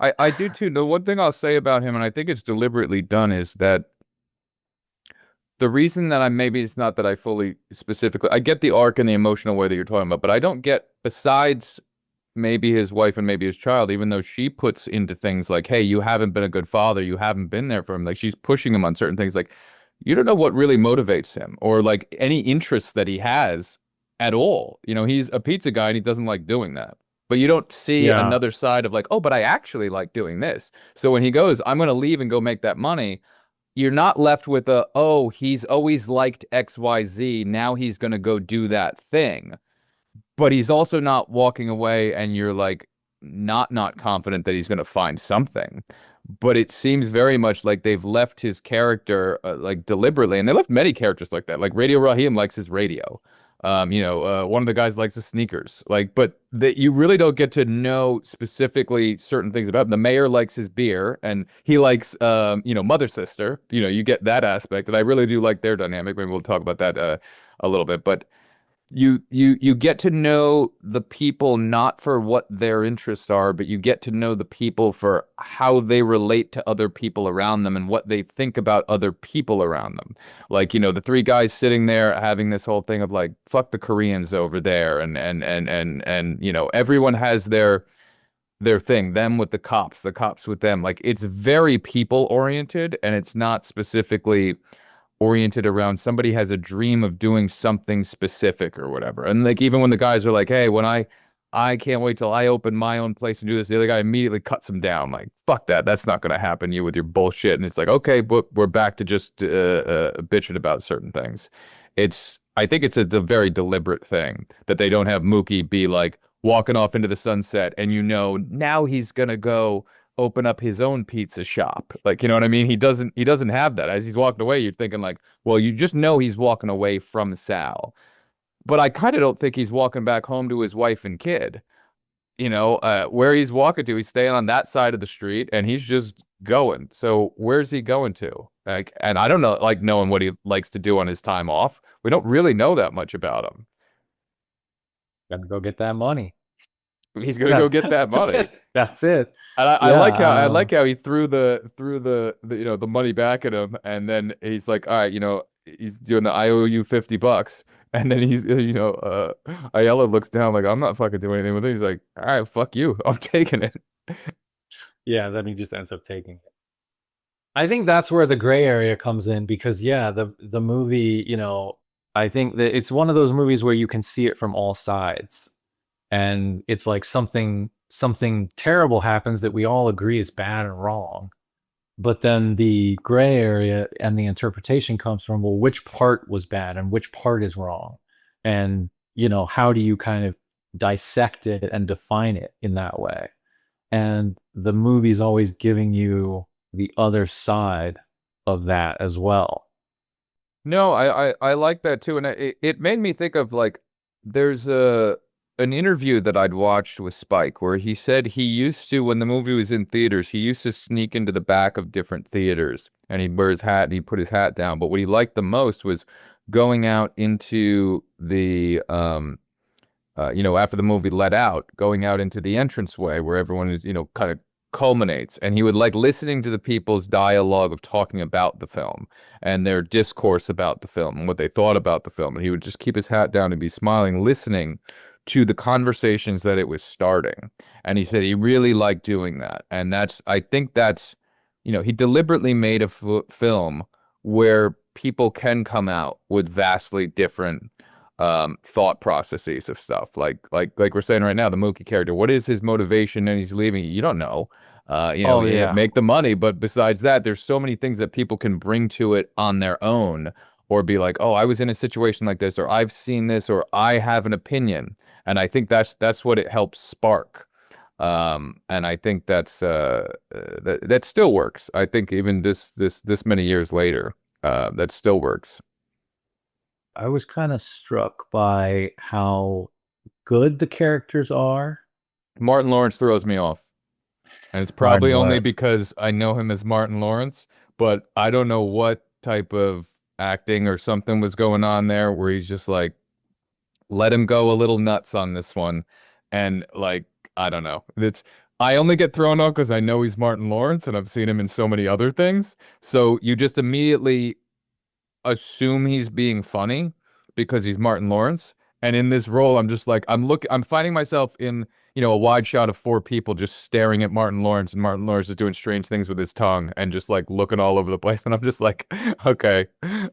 [SPEAKER 2] I do too. The one thing I'll say about him, and I think it's deliberately done, is that the reason that maybe it's not that I fully specifically, I get the arc and the emotional way that you're talking about, but I don't get, besides maybe his wife and maybe his child, even though she puts into things like, hey, you haven't been a good father, you haven't been there for him. Like she's pushing him on certain things. Like you don't know what really motivates him or like any interests that he has at all. You know, he's a pizza guy and he doesn't like doing that. But you don't see
[SPEAKER 1] Yeah.
[SPEAKER 2] another side of like, oh, but I actually like doing this. So when he goes, I'm going to leave and go make that money, you're not left with a, oh, he's always liked XYZ. Now he's going to go do that thing. But he's also not walking away and you're like not confident that he's going to find something. But it seems very much like they've left his character like deliberately, and they left many characters like that. Like Radio Raheem likes his radio. One of the guys likes his sneakers. Like, but that you really don't get to know specifically certain things about him. The mayor likes his beer, and he likes, Mother Sister. You know, you get that aspect, and I really do like their dynamic. Maybe we'll talk about that a little bit, but you get to know the people not for what their interests are, but you get to know the people for how they relate to other people around them and what they think about other people around them. Like, you know, the three guys sitting there having this whole thing of like, fuck the Koreans over there, and you know, everyone has their thing, them with the cops with them. Like it's very people oriented and it's not specifically oriented around somebody has a dream of doing something specific or whatever. And like even when the guys are like, hey, when I can't wait till I open my own place and do this, the other guy immediately cuts him down. Like, fuck that. That's not going to happen, you with your bullshit. And it's like, okay, but we're back to just bitching about certain things. I think it's a very deliberate thing that they don't have Mookie be like walking off into the sunset and you know now he's going to go open up his own pizza shop. Like, you know what I mean? He doesn't have that. As he's walking away, you're thinking like, well, you just know he's walking away from Sal. But I kind of don't think he's walking back home to his wife and kid. You know, where he's walking to, he's staying on that side of the street and he's just going. So where's he going to? Like, and I don't know, like knowing what he likes to do on his time off. We don't really know that much about him.
[SPEAKER 1] Gotta go get that money.
[SPEAKER 2] He's gonna go get that money.
[SPEAKER 1] That's it.
[SPEAKER 2] And I
[SPEAKER 1] Yeah,
[SPEAKER 2] like how he threw the money back at him, and then he's like, all right, you know, he's doing the I owe you $50, and then he's Ayala looks down like I'm not fucking doing anything with it. He's like, all right, fuck you, I'm taking it.
[SPEAKER 1] yeah, then he just ends up taking it. I think that's where the gray area comes in because yeah, the movie, you know, I think that it's one of those movies where you can see it from all sides, and it's like something terrible happens that we all agree is bad and wrong. But then the gray area and the interpretation comes from, well, which part was bad and which part is wrong? And, how do you kind of dissect it and define it in that way? And the movie's always giving you the other side of that as well.
[SPEAKER 2] No, I like that too, and it made me think of like there's a an interview that I'd watched with Spike where he said he used to, when the movie was in theaters, he used to sneak into the back of different theaters and he'd wear his hat and he'd put his hat down. But what he liked the most was going out into the after the movie let out, going out into the entranceway where everyone is, kind of culminates. And he would like listening to the people's dialogue of talking about the film and their discourse about the film and what they thought about the film. And he would just keep his hat down and be smiling, listening to the conversations that it was starting. And he said he really liked doing that. And I think that's, he deliberately made a film where people can come out with vastly different thought processes of stuff. Like we're saying right now, the Mookie character, what is his motivation and he's leaving? You don't know.
[SPEAKER 1] Oh, yeah.
[SPEAKER 2] Make the money, but besides that, there's so many things that people can bring to it on their own or be like, "Oh, I was in a situation like this," or "I've seen this," or "I have an opinion." And I think that's what it helps spark. And I think that still works. I think even this many years later, that still works.
[SPEAKER 1] I was kind of struck by how good the characters are.
[SPEAKER 2] Martin Lawrence throws me off. And it's
[SPEAKER 1] Martin
[SPEAKER 2] probably only
[SPEAKER 1] Lawrence.
[SPEAKER 2] because I know him as Martin Lawrence, but I don't know what type of acting or something was going on there where he's just like, let him go a little nuts on this one. And like, I don't know. I only get thrown off because I know he's Martin Lawrence and I've seen him in so many other things. So you just immediately assume he's being funny because he's Martin Lawrence. And in this role, I'm just like, I'm finding myself in, a wide shot of four people just staring at Martin Lawrence, and Martin Lawrence is doing strange things with his tongue and just like looking all over the place. And I'm just like, okay.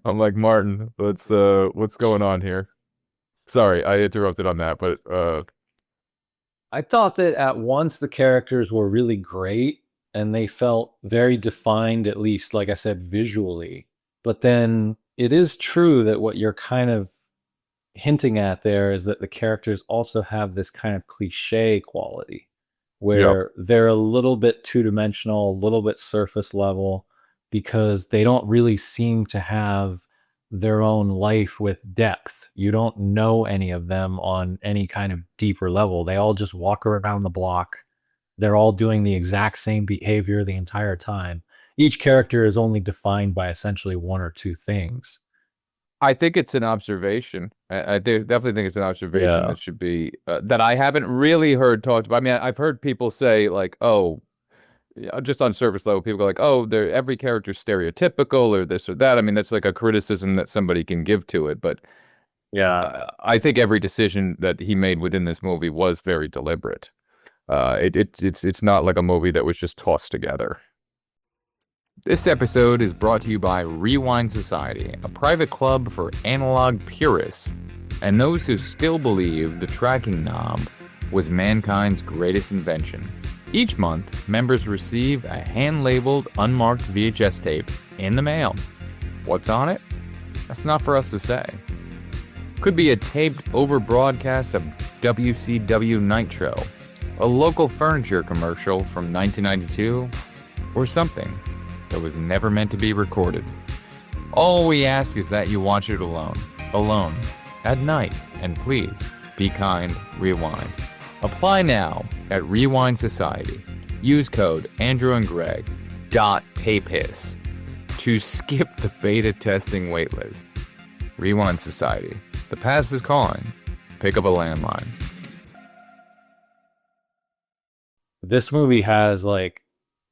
[SPEAKER 2] I'm like, Martin, what's going on here? Sorry, I interrupted on that, but
[SPEAKER 1] I thought that at once the characters were really great and they felt very defined, at least, like I said, visually. But then it is true that what you're kind of hinting at there is that the characters also have this kind of cliche quality
[SPEAKER 2] yep.
[SPEAKER 1] where they're a little bit two-dimensional, a little bit surface level, because they don't really seem to have their own life with depth. You don't know any of them on any kind of deeper level. They all just walk around the block. They're all doing the exact same behavior the entire time. Each character is only defined by essentially one or two things.
[SPEAKER 2] I think it's an observation. Definitely think it's an observation
[SPEAKER 1] Yeah.
[SPEAKER 2] that should be that I haven't really heard talked about. I mean, I've heard people say like, "Oh, yeah," just on surface level, people go like, "Oh, every character's stereotypical or this or that." I mean, that's like a criticism that somebody can give to it, but
[SPEAKER 1] Yeah.
[SPEAKER 2] I think every decision that he made within this movie was very deliberate. It's not like a movie that was just tossed together. This episode is brought to you by Rewind Society, a private club for analog purists and those who still believe the tracking knob was mankind's greatest invention. Each month, members receive a hand-labeled, unmarked VHS tape in the mail. What's on it? That's not for us to say. Could be a taped over broadcast of WCW Nitro, a local furniture commercial from 1992, or something that was never meant to be recorded. All we ask is that you watch it alone, at night, and please, be kind, rewind. Apply now at Rewind Society. Use code Andrew and Greg .tapehiss to skip the beta testing waitlist. Rewind Society. The past is calling. Pick up a landline.
[SPEAKER 1] This movie has like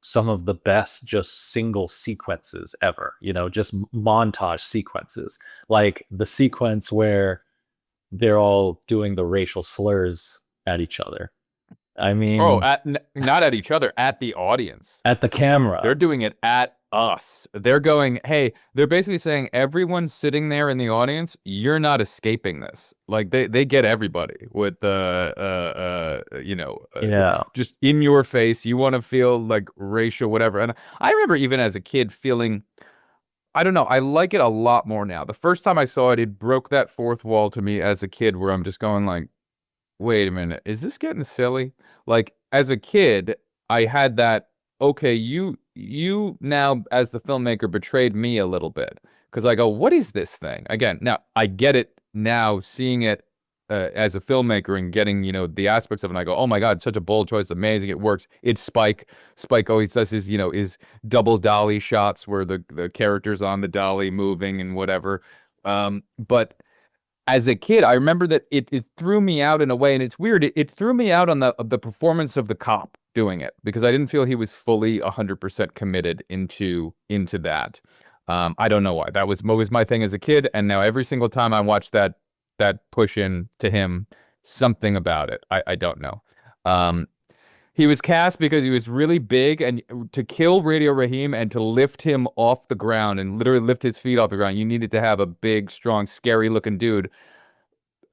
[SPEAKER 1] some of the best just single sequences ever, just montage sequences. Like the sequence where they're all doing the racial slurs at each other. I
[SPEAKER 2] Oh,
[SPEAKER 1] mean,
[SPEAKER 2] not at each other, at the audience.
[SPEAKER 1] at the
[SPEAKER 2] They're
[SPEAKER 1] camera.
[SPEAKER 2] doing it at us. They're going, hey, they're basically saying everyone sitting there in the audience, you're not escaping this. Like they get everybody with
[SPEAKER 1] Yeah.
[SPEAKER 2] just in your face. You want to feel like racial, whatever. And I remember even as a kid feeling, I don't know, I like it a lot more now. The first time I saw it, it broke that fourth wall to me as a kid where I'm just going like, wait a minute, is this getting silly? Like as a kid, I had that, okay, you now as the filmmaker betrayed me a little bit because I go, what is this thing? Again, now I get it now seeing it as a filmmaker and getting, the aspects of it, and I go, oh my God, such a bold choice, amazing, it works. It's Spike. Spike always does his double dolly shots where the character's on the dolly moving and whatever. But as a kid, I remember that it threw me out in a way, and it's weird. It threw me out on the performance of the cop doing it because I didn't feel he was fully 100% committed into that. I don't know why. That was always my thing as a kid, and now every single time I watch that push in to him, something about it. I don't know. Um, he was cast because he was really big, and to kill Radio Raheem and to lift him off the ground and literally lift his feet off the ground, you needed to have a big, strong, scary-looking dude.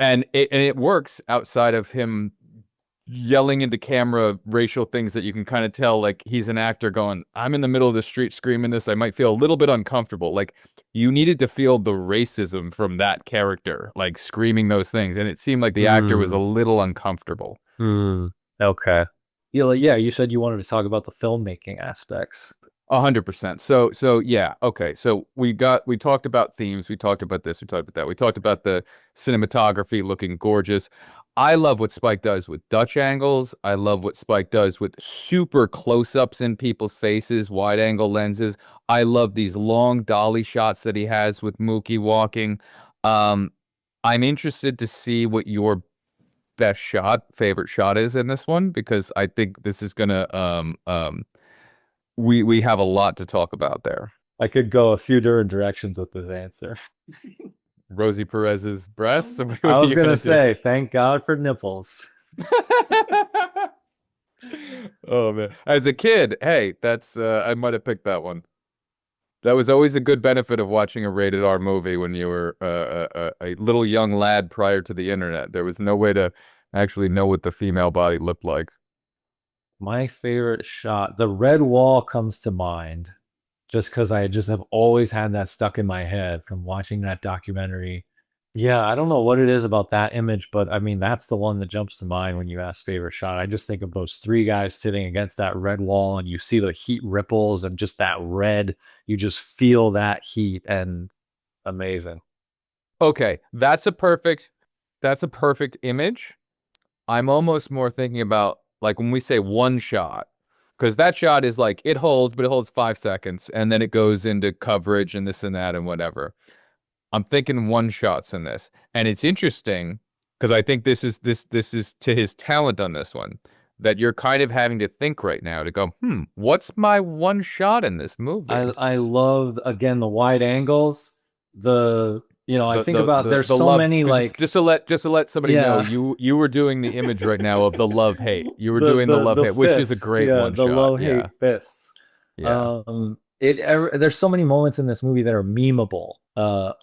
[SPEAKER 2] And it works outside of him yelling into camera racial things that you can kind of tell, like he's an actor going, I'm in the middle of the street screaming this. I might feel a little bit uncomfortable. Like you needed to feel the racism from that character, like screaming those things. And it seemed like the actor was a little uncomfortable.
[SPEAKER 1] Okay. Yeah, you said you wanted to talk about the filmmaking aspects.
[SPEAKER 2] 100%. So yeah. Okay. So we talked about themes. We talked about this. We talked about that. We talked about the cinematography looking gorgeous. I love what Spike does with Dutch angles. I love what Spike does with super close-ups in people's faces, wide angle lenses. I love these long dolly shots that he has with Mookie walking. I'm interested to see what your favorite shot is in this one, because I think this is gonna we have a lot to talk about there.
[SPEAKER 1] I could go a few different directions with this answer.
[SPEAKER 2] Rosie Perez's breasts. What
[SPEAKER 1] I
[SPEAKER 2] are
[SPEAKER 1] was
[SPEAKER 2] you
[SPEAKER 1] gonna
[SPEAKER 2] do?
[SPEAKER 1] say, thank God for nipples.
[SPEAKER 2] Oh man. As a kid, hey, that's I might have picked that one. That was always a good benefit of watching a rated R movie when you were a little young lad prior to the internet. There was no way to actually know what the female body looked like.
[SPEAKER 1] My favorite shot, the red wall comes to mind just because I just have always had that stuck in my head from watching that documentary. Yeah, I don't know what it is about that image, but I mean, that's the one that jumps to mind when you ask favorite shot. I just think of those three guys sitting against that red wall, and you see the heat ripples and just that red. You just feel that heat, and amazing.
[SPEAKER 2] Okay, that's a perfect image. I'm almost more thinking about like when we say one shot, because that shot is like it holds, but it holds 5 seconds, and then it goes into coverage and this and that and whatever. I'm thinking one shots in this, and it's interesting because I think this is to his talent on this one, that you're kind of having to think right now to go, what's my one shot in this movie?
[SPEAKER 1] I loved again the wide angles. I think about there's
[SPEAKER 2] the
[SPEAKER 1] so
[SPEAKER 2] love,
[SPEAKER 1] many like
[SPEAKER 2] just to let somebody know,
[SPEAKER 1] yeah.
[SPEAKER 2] you were doing the image right now of the love hate. You were
[SPEAKER 1] the
[SPEAKER 2] doing the love
[SPEAKER 1] the
[SPEAKER 2] hate, which is a
[SPEAKER 1] fists,
[SPEAKER 2] great
[SPEAKER 1] yeah,
[SPEAKER 2] one
[SPEAKER 1] the
[SPEAKER 2] shot.
[SPEAKER 1] love hate
[SPEAKER 2] Yeah,
[SPEAKER 1] fists.
[SPEAKER 2] yeah.
[SPEAKER 1] There's so many moments in this movie that are memeable,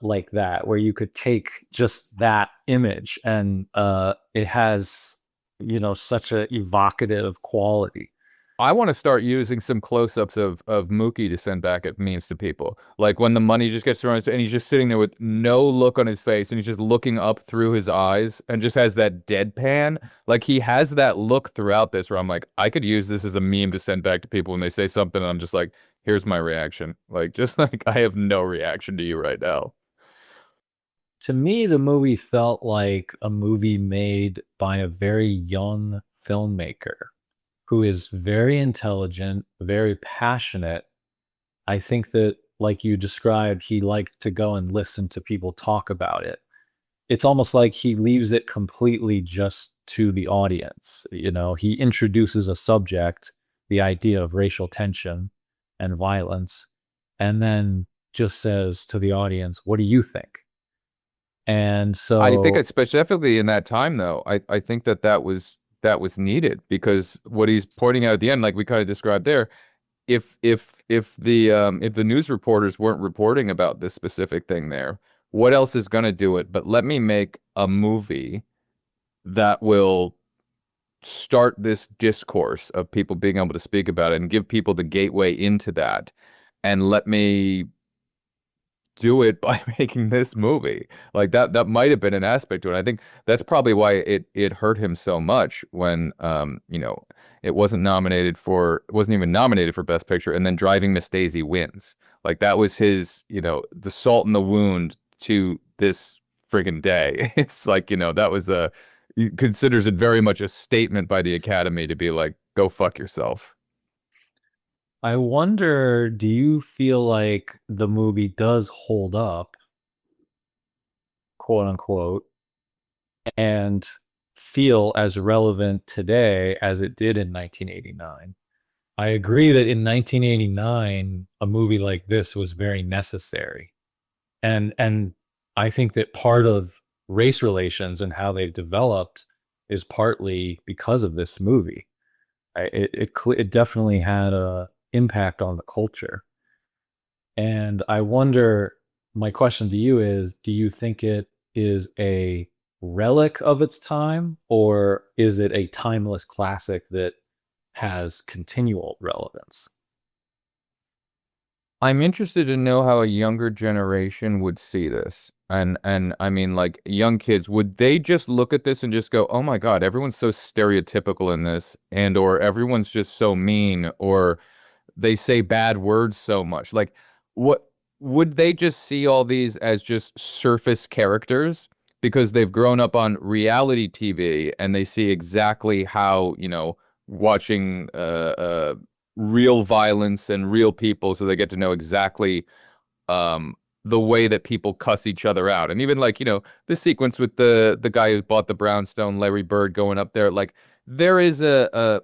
[SPEAKER 1] like that, where you could take just that image and it has, such a evocative quality.
[SPEAKER 2] I want to start using some close-ups of Mookie to send back at memes to people. Like when the money just gets thrown, and he's just sitting there with no look on his face, and he's just looking up through his eyes, and just has that deadpan. Like he has that look throughout this, where I'm like, I could use this as a meme to send back to people when they say something, and I'm just like, here's my reaction. Like just like I have no reaction to you right now.
[SPEAKER 1] To me, the movie felt like a movie made by a very young filmmaker who is very intelligent, very passionate. I think that, like you described, he liked to go and listen to people talk about it. It's almost like he leaves it completely just to the audience. He introduces a subject, the idea of racial tension and violence, and then just says to the audience, what do you think? And
[SPEAKER 2] I think
[SPEAKER 1] so,
[SPEAKER 2] specifically in that time, though, I think that was needed because what he's pointing out at the end, like we kind of described there, if the news reporters weren't reporting about this specific thing there, what else is going to do it? But let me make a movie that will start this discourse of people being able to speak about it and give people the gateway into that, and let me do it by making this movie. Like that might have been an aspect to it. I think that's probably why it hurt him so much when it it wasn't even nominated for Best Picture, and then Driving Miss Daisy wins. Like that was his, the salt in the wound to this friggin' day. It's like, that was he considers it very much a statement by the Academy to be like, go fuck yourself.
[SPEAKER 1] I wonder, do you feel like the movie does hold up, quote unquote, and feel as relevant today as it did in 1989? I agree that in 1989, a movie like this was very necessary. And I think that part of race relations and how they've developed is partly because of this movie. It definitely had a impact on the culture. And I wonder, my question to you is, do you think it is a relic of its time, or is it a timeless classic that has continual relevance?
[SPEAKER 2] I'm interested to know how a younger generation would see this. And I mean, like young kids, would they just look at this and just go, "Oh my God, everyone's so stereotypical in this," and or everyone's just so mean, or they say bad words so much. Like, what would they just see all these as just surface characters because they've grown up on reality TV and they see exactly how, watching real violence and real people, so they get to know exactly the way that people cuss each other out. And even like, the sequence with the guy who bought the brownstone, Larry Bird, going up there, like there is a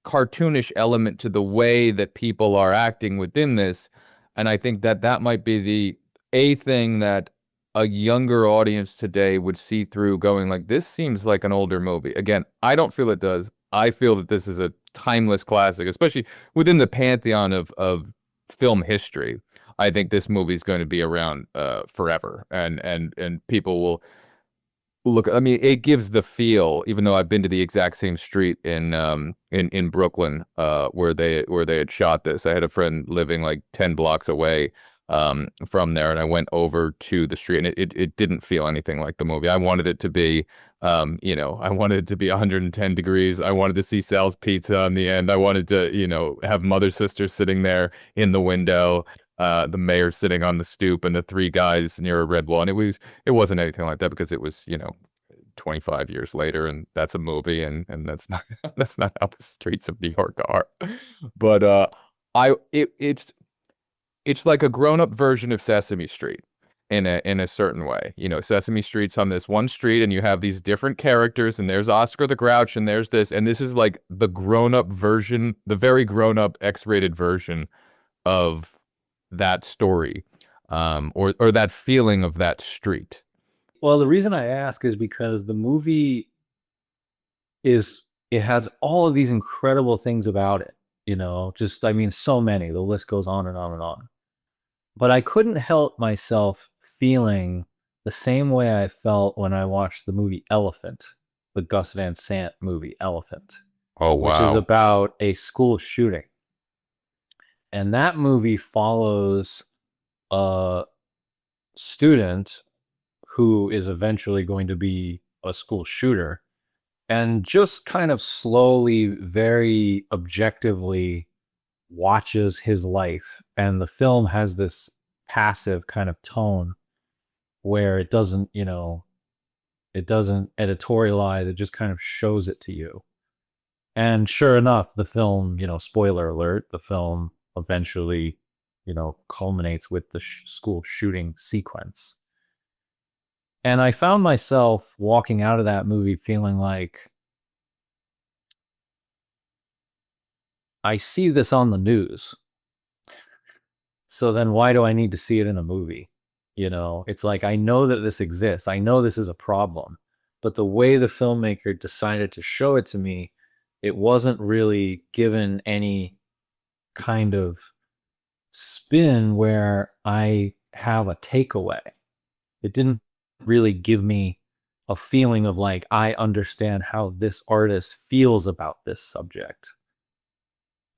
[SPEAKER 2] cartoonish element to the way that people are acting within this. And I think that that might be the a thing that a younger audience today would see through, going like, this seems like an older movie. Again, I don't feel it does. I feel that this is a timeless classic, especially within the pantheon of film history. I think this movie is going to be around forever, and people will look. I mean, it gives the feel, even though I've been to the exact same street in Brooklyn, where they had shot this. I had a friend living like 10 blocks away from there, and I went over to the street, and it didn't feel anything like the movie. I wanted it to be I wanted it to be 110 degrees. I wanted to see Sal's Pizza on the end. I wanted to, have Mother Sister sitting there in the window, the mayor sitting on the stoop, and the three guys near a red wall. And it wasn't anything like that because it was, 25 years later, and that's a movie, and that's not that's not how the streets of New York are. But it's like a grown-up version of Sesame Street in a certain way. Sesame Street's on this one street, and you have these different characters, and there's Oscar the Grouch, and there's this, and this is like the grown-up version, the very grown-up X-rated version of that story, or that feeling of that street.
[SPEAKER 1] Well, the reason I ask is because the movie it has all of these incredible things about it, just, I mean, so many. The list goes on and on and on. But I couldn't help myself feeling the same way I felt when I watched the movie Elephant, the Gus Van Sant movie Elephant,
[SPEAKER 2] Oh,
[SPEAKER 1] which is
[SPEAKER 2] wow.
[SPEAKER 1] about a school shooting. And that movie follows a student who is eventually going to be a school shooter, and just kind of slowly, very objectively watches his life. And the film has this passive kind of tone where it doesn't editorialize, it just kind of shows it to you. And sure enough, the film, spoiler alert, the film eventually, culminates with the school shooting sequence. And I found myself walking out of that movie feeling like, I see this on the news. So then why do I need to see it in a movie? It's like, I know that this exists. I know this is a problem. But the way the filmmaker decided to show it to me, it wasn't really given any kind of spin where I have a takeaway. It didn't really give me a feeling of like, I understand how this artist feels about this subject.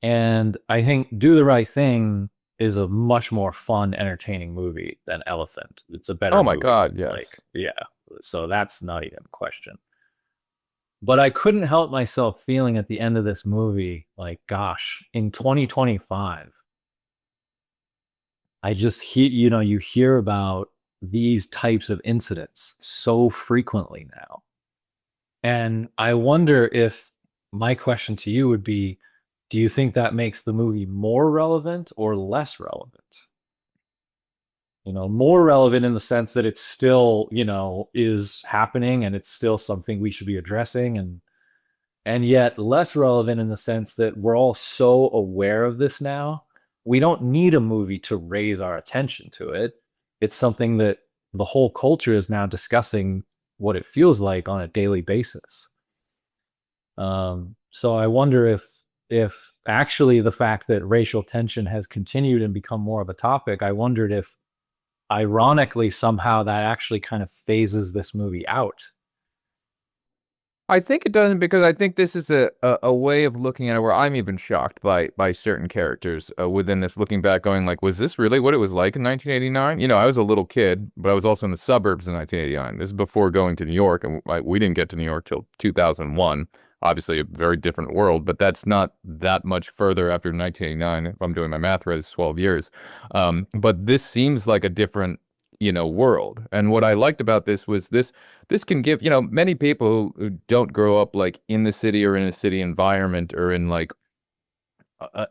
[SPEAKER 1] And I think Do the Right Thing is a much more fun, entertaining movie than Elephant. It's a better
[SPEAKER 2] Oh my
[SPEAKER 1] movie.
[SPEAKER 2] God,
[SPEAKER 1] Like,
[SPEAKER 2] yes.
[SPEAKER 1] yeah. So that's not even a question. But I couldn't help myself feeling at the end of this movie, like, gosh, in 2025, I just hear, you hear about these types of incidents so frequently now. And I wonder if my question to you would be, do you think that makes the movie more relevant or less relevant? More relevant in the sense that it's still, is happening and it's still something we should be addressing, and yet less relevant in the sense that we're all so aware of this now. We don't need a movie to raise our attention to it. It's something that the whole culture is now discussing what it feels like on a daily basis. So I wonder if actually the fact that racial tension has continued and become more of a topic, I wondered if ironically somehow that actually kind of phases this movie out.
[SPEAKER 2] I think it doesn't because I think this is a way of looking at it where I'm even shocked by certain characters within this, looking back, going like, was this really what it was like in 1989? I was a little kid, but I was also in the suburbs in 1989. This is before going to New York, and we didn't get to New York till 2001. Obviously, a very different world, but that's not that much further after 1989. If I'm doing my math right, it's 12 years. But this seems like a different, world. And what I liked about this was this can give, many people who don't grow up like in the city or in a city environment or in like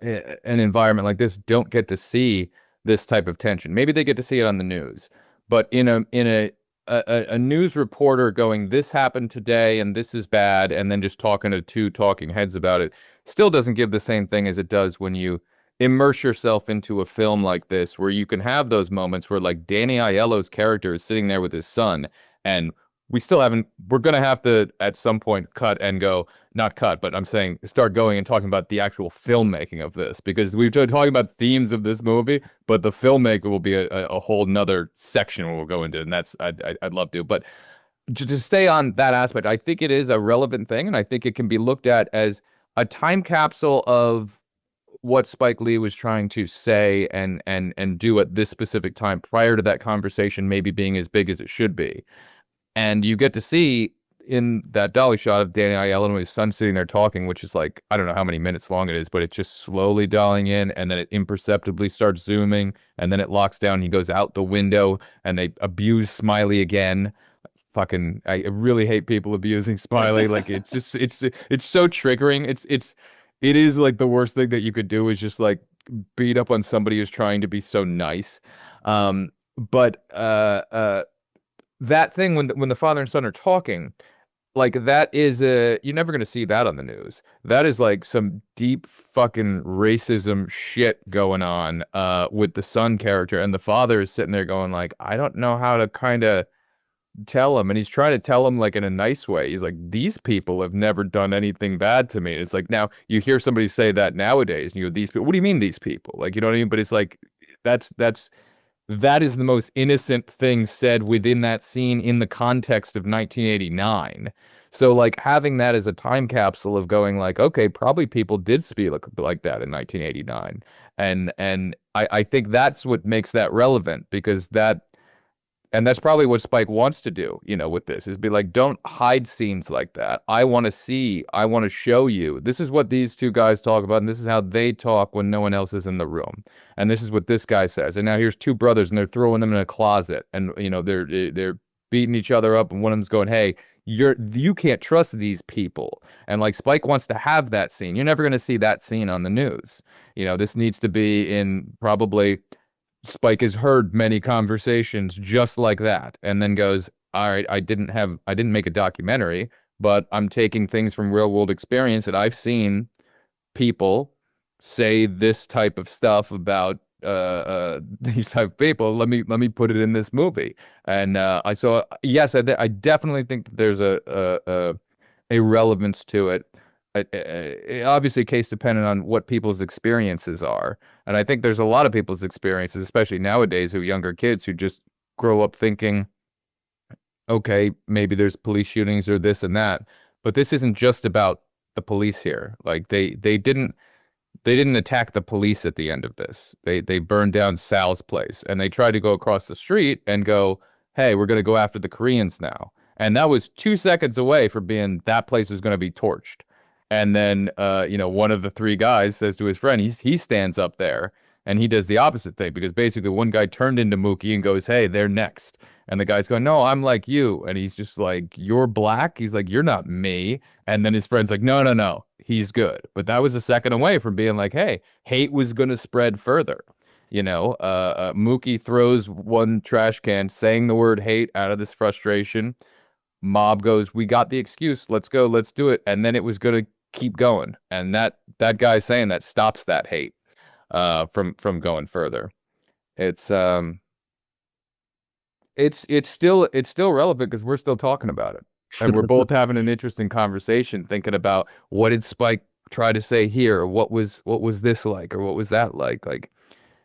[SPEAKER 2] an environment like this don't get to see this type of tension. Maybe they get to see it on the news, but in a news reporter going, this happened today and this is bad, and then just talking to two talking heads about it still doesn't give the same thing as it does when you immerse yourself into a film like this, where you can have those moments where like Danny Aiello's character is sitting there with his son, and we're gonna have to at some point cut and go, not cut, but I'm saying start going and talking about the actual filmmaking of this, because we've been talking about themes of this movie, but the filmmaker will be a whole nother section we'll go into, and I'd love to. But to stay on that aspect, I think it is a relevant thing, and I think it can be looked at as a time capsule of what Spike Lee was trying to say and do at this specific time prior to that conversation maybe being as big as it should be. And you get to see in that dolly shot of Danny Aiello and his son sitting there talking, which is like, I don't know how many minutes long it is, but it's just slowly dollying in, and then it imperceptibly starts zooming, and then it locks down, and he goes out the window, and they abuse Smiley again. Fucking, I really hate people abusing Smiley. Like, it's just, it's so triggering. It is like the worst thing that you could do is just like beat up on somebody who's trying to be so nice. But that thing when the father and son are talking, like that is you're never gonna see that on the news. That is like some deep fucking racism shit going on with the son character, and the father is sitting there going like, I don't know how to kind of tell him, and he's trying to tell him like in a nice way. He's like, these people have never done anything bad to me. It's like, now you hear somebody say that nowadays, and you go, these people, what do you mean these people? Like, you know what I mean? But it's like that is the most innocent thing said within that scene in the context of 1989. So like having that as a time capsule of going like, okay, probably people did speak like that in 1989. And I think that's what makes that relevant, because and that's probably what Spike wants to do, with this, is be like, don't hide scenes like that. I want to show you. This is what these two guys talk about, and this is how they talk when no one else is in the room. And this is what this guy says. And now here's two brothers, and they're throwing them in a closet, and they're beating each other up, and one of them's going, "Hey, you can't trust these people." And like Spike wants to have that scene. You're never going to see that scene on the news. This needs to be in probably. Spike has heard many conversations just like that, and then goes, all right, I didn't make a documentary, but I'm taking things from real world experience that I've seen people say this type of stuff about these type of people. Let me put it in this movie. And I saw, yes, I definitely think that there's a relevance to it. obviously case dependent on what people's experiences are. And I think there's a lot of people's experiences, especially nowadays, who younger kids who just grow up thinking, okay, maybe there's police shootings or this and that, but this isn't just about the police here. Like they didn't attack the police at the end of this. They burned down Sal's place and they tried to go across the street and go, "Hey, we're going to go after the Koreans now." And that was 2 seconds away from being that place was going to be torched. And then one of the three guys says to his friend, he stands up there and he does the opposite thing because basically one guy turned into Mookie and goes, "Hey, they're next." And the guy's going, "No, I'm like you." And he's just like, "You're black?" He's like, "You're not me." And then his friend's like, "No, no, no, he's good." But that was a second away from being like, hey, hate was going to spread further. Mookie throws one trash can saying the word hate out of this frustration. Mob goes, "We got the excuse. Let's go. Let's do it." And then it was going to keep going. And that guy saying that stops that hate from going further. It's still relevant because we're still talking about it. And we're both having an interesting conversation thinking about what did Spike try to say here, or what was this like, or what was that like? Like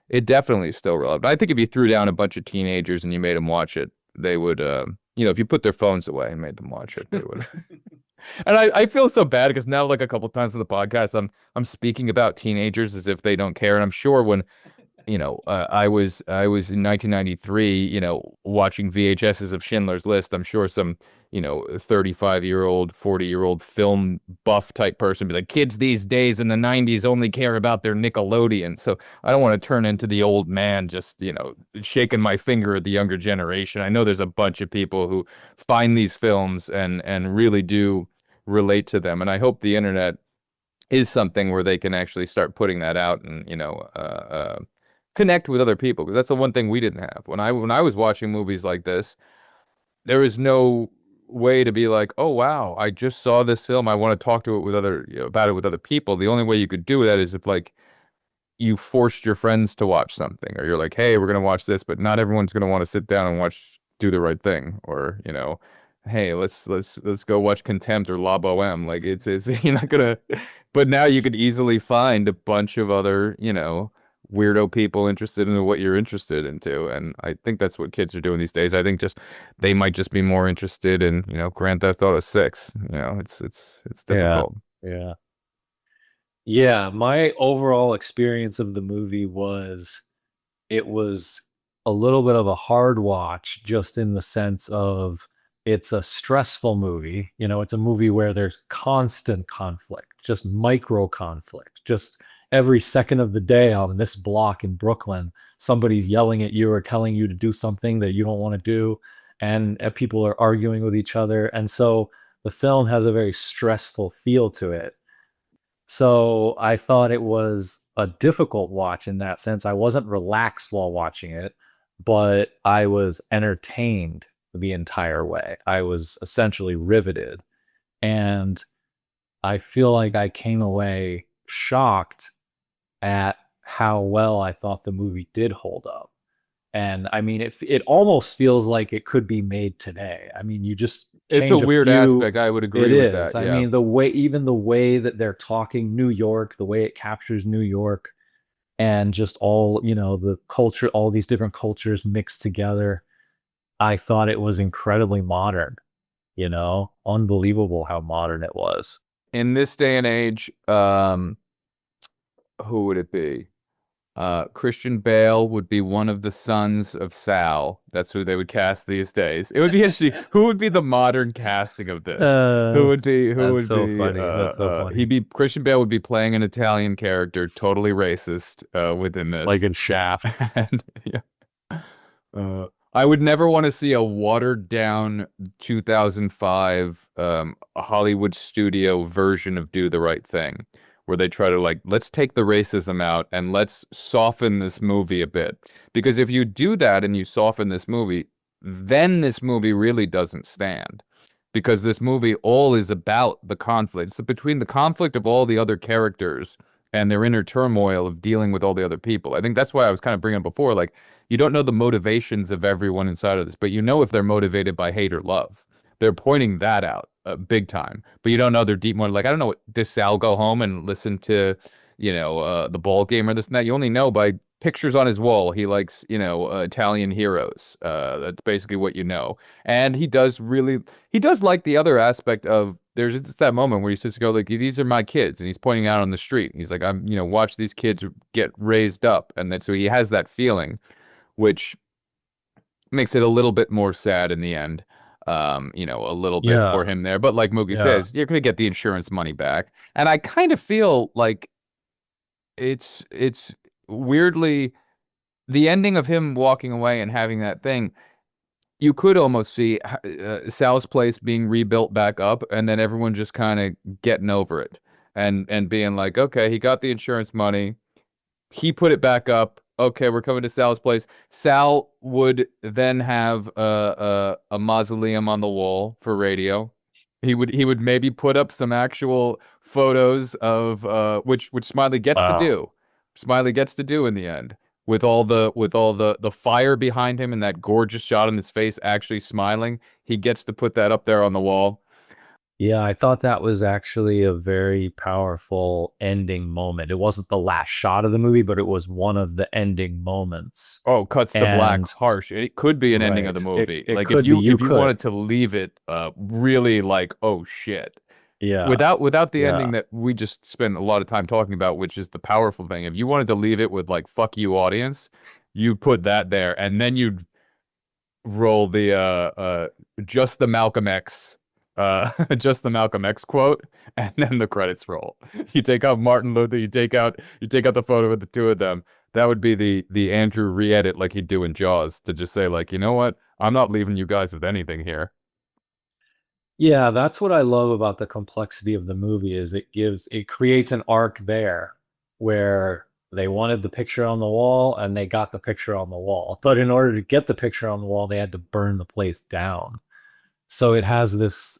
[SPEAKER 2] it definitely is still relevant. I think if you threw down a bunch of teenagers and you made them watch it, they would if you put their phones away and made them watch it, they would. And I feel so bad because now like a couple times on the podcast I'm speaking about teenagers as if they don't care. And I'm sure when I was in 1993, watching VHSs of Schindler's List. I'm sure some, 35-year-old, 40-year-old film buff type person be like, kids these days in the 90s only care about their Nickelodeon. So I don't want to turn into the old man just, shaking my finger at the younger generation. I know there's a bunch of people who find these films and really do relate to them. And I hope the internet is something where they can actually start putting that out and, connect with other people, because that's the one thing we didn't have when I was watching movies like this. There was no way to be like, "Oh wow, I just saw this film. I want to talk to it with about it with other people." The only way you could do that is if like you forced your friends to watch something, or you're like, "Hey, we're gonna watch this," but not everyone's gonna want to sit down and watch Do the Right Thing, or "Hey, let's go watch Contempt or La Boheme." Like it's you're not gonna. But now you could easily find a bunch of other weirdo people interested in what you're interested into. And I think that's what kids are doing these days. I think they might just be more interested in, Grand Theft Auto 6. It's difficult.
[SPEAKER 1] Yeah. Yeah, my overall experience of the movie was it was a little bit of a hard watch, just in the sense of it's a stressful movie. It's a movie where there's constant conflict, just micro conflict, just every second of the day on this block in Brooklyn, somebody's yelling at you or telling you to do something that you don't want to do, and people are arguing with each other. And so the film has a very stressful feel to it. So I thought it was a difficult watch in that sense. I wasn't relaxed while watching it, but I was entertained the entire way. I was essentially riveted. And I feel like I came away shocked at how well I thought the movie did hold up. And I mean, it almost feels like it could be made today. I mean, you just
[SPEAKER 2] It's a weird aspect. I would agree with that.
[SPEAKER 1] I mean, even the way that they're talking New York, the way it captures New York, and just all, the culture, all these different cultures mixed together. I thought it was incredibly modern, unbelievable how modern it was.
[SPEAKER 2] In this day and age, who would it be? Christian Bale would be one of the sons of Sal. That's who they would cast these days. It would be interesting. Who would be the modern casting of this? Who would be? Who would
[SPEAKER 1] so
[SPEAKER 2] be?
[SPEAKER 1] Funny. That's so funny.
[SPEAKER 2] Christian Bale would be playing an Italian character, totally racist within this,
[SPEAKER 1] like in Shaft.
[SPEAKER 2] And, yeah. I would never want to see a watered down 2005 Hollywood studio version of Do the Right Thing, where they try to let's take the racism out and let's soften this movie a bit. Because if you do that and you soften this movie, then this movie really doesn't stand. Because this movie all is about the conflict. It's between the conflict of all the other characters and their inner turmoil of dealing with all the other people. I think that's why I was kind of bringing up before, you don't know the motivations of everyone inside of this, but if they're motivated by hate or love. They're pointing that out. big time, but you don't know their deep motive. Like, I don't know, does Sal go home and listen to, the ball game or this and that? You only know by pictures on his wall. He likes, Italian heroes. That's basically what you know. And he does like the other aspect of, there's just that moment where he says to go like, these are my kids, and he's pointing out on the street. He's like, watch these kids get raised up, and so he has that feeling, which makes it a little bit more sad in the end. A little bit for
[SPEAKER 1] Yeah,
[SPEAKER 2] him there. But like Mookie
[SPEAKER 1] yeah,
[SPEAKER 2] says, you're gonna get the insurance money back. And I kind of feel like it's weirdly the ending of him walking away and having that thing. You could almost see Sal's place being rebuilt back up, and then everyone just kind of getting over it and being like, okay, he got the insurance money. He put it back up. Okay, we're coming to Sal's place. Sal would then have a mausoleum on the wall for radio. He would maybe put up some actual photos of which Smiley gets to
[SPEAKER 1] wow.
[SPEAKER 2] do. Smiley gets to do in the end with all the fire behind him and that gorgeous shot on his face actually smiling. He gets to put that up there on the wall.
[SPEAKER 1] Yeah, I thought that was actually a very powerful ending moment. It wasn't the last shot of the movie, but it was one of the ending moments.
[SPEAKER 2] Oh, cuts to black,
[SPEAKER 1] And
[SPEAKER 2] harsh. It could be an ending of the
[SPEAKER 1] right,
[SPEAKER 2] movie.
[SPEAKER 1] it
[SPEAKER 2] Like if
[SPEAKER 1] could be,
[SPEAKER 2] you
[SPEAKER 1] you
[SPEAKER 2] if you
[SPEAKER 1] could.
[SPEAKER 2] wanted to leave it really like, oh shit.
[SPEAKER 1] Yeah,
[SPEAKER 2] Without the
[SPEAKER 1] yeah.
[SPEAKER 2] ending that we just spent a lot of time talking about, which is the powerful thing. If you wanted to leave it with like fuck you audience, you put that there and then you'd roll the just the Malcolm X just the Malcolm X quote, and then the credits roll. You take out Martin Luther, you take out the photo of the two of them. That would be the Andrew re-edit like he'd do in Jaws, to just say like, you know what? I'm not leaving you guys with anything here.
[SPEAKER 1] Yeah, that's what I love about the complexity of the movie is it creates an arc there where they wanted the picture on the wall and they got the picture on the wall. But in order to get the picture on the wall, they had to burn the place down. So it has this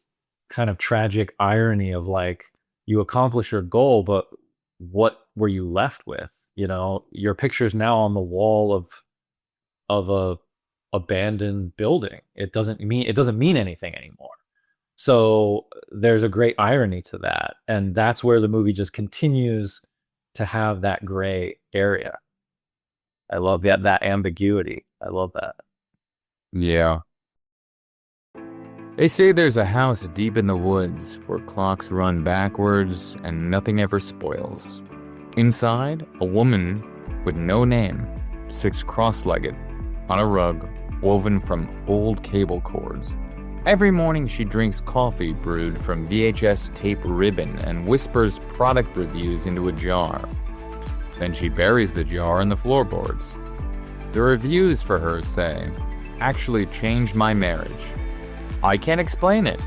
[SPEAKER 1] kind of tragic irony of like you accomplish your goal, but what were you left with? Your picture's now on the wall of a abandoned building. It doesn't mean anything anymore. So there's a great irony to that. And that's where the movie just continues to have that gray area. I love that ambiguity. I love that.
[SPEAKER 2] Yeah. They say there's a house deep in the woods where clocks run backwards and nothing ever spoils. Inside, a woman with no name sits cross-legged on a rug woven from old cable cords. Every morning she drinks coffee brewed from VHS tape ribbon and whispers product reviews into a jar. Then she buries the jar in the floorboards. The reviews for her say, "Actually changed my marriage. I can't explain it,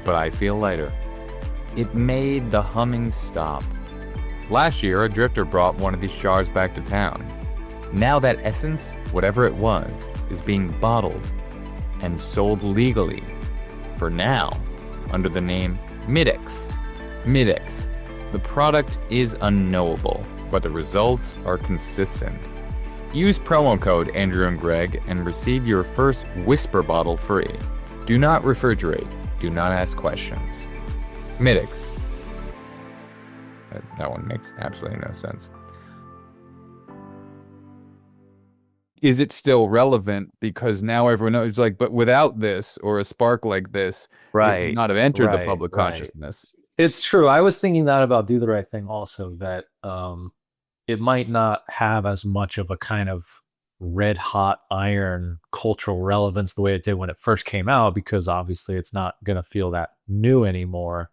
[SPEAKER 2] but I feel lighter. It made the humming stop." Last year, a drifter brought one of these jars back to town. Now that essence, whatever it was, is being bottled and sold legally, for now, under the name Midix. Midix. The product is unknowable, but the results are consistent. Use promo code Andrew and Greg and receive your first Whisper bottle free. Do not refrigerate. Do not ask questions. Midix. That one makes absolutely no sense. Is it still relevant? Because now everyone knows, like, but without this or a spark like this, it would
[SPEAKER 1] Right,
[SPEAKER 2] not have entered the
[SPEAKER 1] right,
[SPEAKER 2] public
[SPEAKER 1] right.
[SPEAKER 2] consciousness.
[SPEAKER 1] It's true. I was thinking that about Do the Right Thing also, that it might not have as much of a kind of red hot iron cultural relevance the way it did when it first came out, because obviously it's not going to feel that new anymore.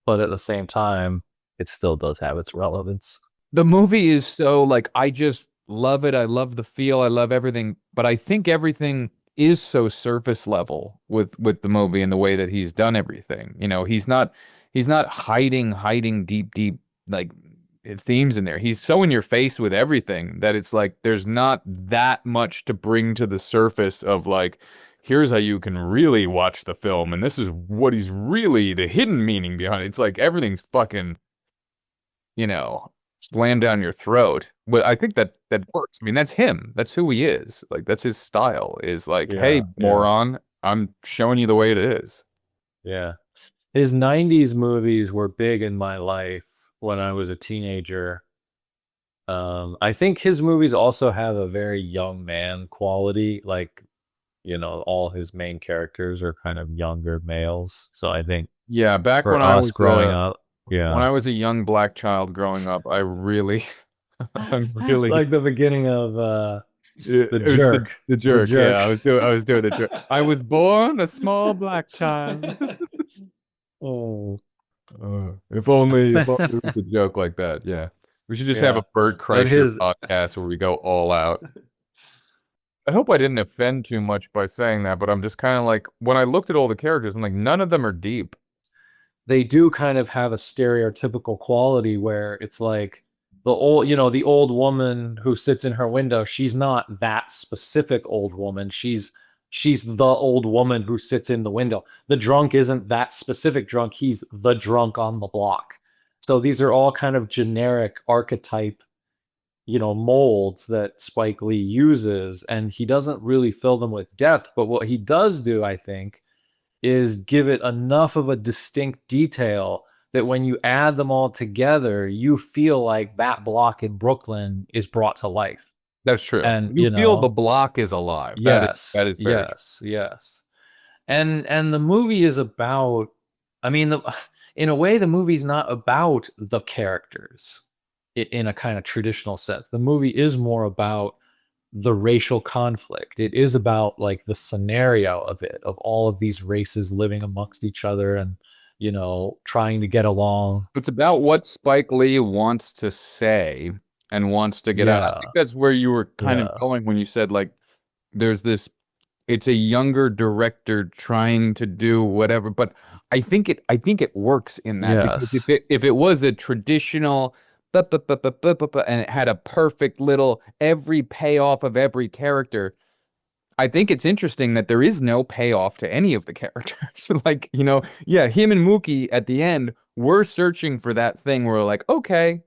[SPEAKER 1] But at the same time, it still does have its relevance.
[SPEAKER 2] The movie is so like, I just love it. I love the feel. I love everything. But I think everything is so surface level with the movie and the way that he's done everything. He's not hiding deep like themes in there. He's so in your face with everything that it's like there's not that much to bring to the surface of like, here's how you can really watch the film, and this is what he's really the hidden meaning behind it. It's like everything's fucking, slammed down your throat. But I think that works. I mean, that's him. That's who he is. Like that's his style. Is like, hey,
[SPEAKER 1] Yeah, yeah,
[SPEAKER 2] moron, I'm showing you the way it is.
[SPEAKER 1] yeah. his 90s movies were big in my life when I was a teenager. I think his movies also have a very young man quality. Like, all his main characters are kind of younger males. So I think
[SPEAKER 2] Yeah, back
[SPEAKER 1] for
[SPEAKER 2] when I
[SPEAKER 1] us
[SPEAKER 2] was
[SPEAKER 1] growing up,
[SPEAKER 2] when
[SPEAKER 1] yeah.
[SPEAKER 2] I was a young black child growing up, I really I really
[SPEAKER 1] Like the beginning of the
[SPEAKER 2] it was
[SPEAKER 1] jerk.
[SPEAKER 2] the
[SPEAKER 1] The
[SPEAKER 2] jerk. Yeah,
[SPEAKER 1] jerk.
[SPEAKER 2] I was doing the jerk. I was born a small black child.
[SPEAKER 1] Oh.
[SPEAKER 2] If only it was a joke like that. Yeah. We should just have a
[SPEAKER 1] Yeah.
[SPEAKER 2] Bert
[SPEAKER 1] But
[SPEAKER 2] Kreischer
[SPEAKER 1] his
[SPEAKER 2] podcast where we go all out. I hope I didn't offend too much by saying that, but I'm just kind of like, when I looked at all the characters, I'm like, none of them are deep.
[SPEAKER 1] they do kind of have a stereotypical quality where it's like the old woman who sits in her window, she's not that specific old woman. She's the old woman who sits in the window. The drunk isn't that specific drunk, he's the drunk on the block. So these are all kind of generic archetype, molds that Spike Lee uses, and he doesn't really fill them with depth. But what he does do, I think, is give it enough of a distinct detail that when you add them all together, you feel like that block in Brooklyn is brought to life.
[SPEAKER 2] That's true.
[SPEAKER 1] And,
[SPEAKER 2] You feel the block is alive. That
[SPEAKER 1] yes,
[SPEAKER 2] is very true.
[SPEAKER 1] yes, yes. And the movie is about, I mean, in a way, the movie's not about the characters in a kind of traditional sense. The movie is more about the racial conflict. It is about like the scenario of it, of all of these races living amongst each other and, trying to get along.
[SPEAKER 2] It's about what Spike Lee wants to say and wants to get out. I
[SPEAKER 1] Yeah,
[SPEAKER 2] think that's where you were kind of
[SPEAKER 1] yeah,
[SPEAKER 2] going when you said, like, there's this, it's a younger director trying to do whatever, but I think it works in that, because
[SPEAKER 1] yes,
[SPEAKER 2] if it was a traditional and it had a perfect little every payoff of every character, I think it's interesting that there is no payoff to any of the characters. Like, yeah, him and Mookie at the end, we're searching for that thing where we're like, okay,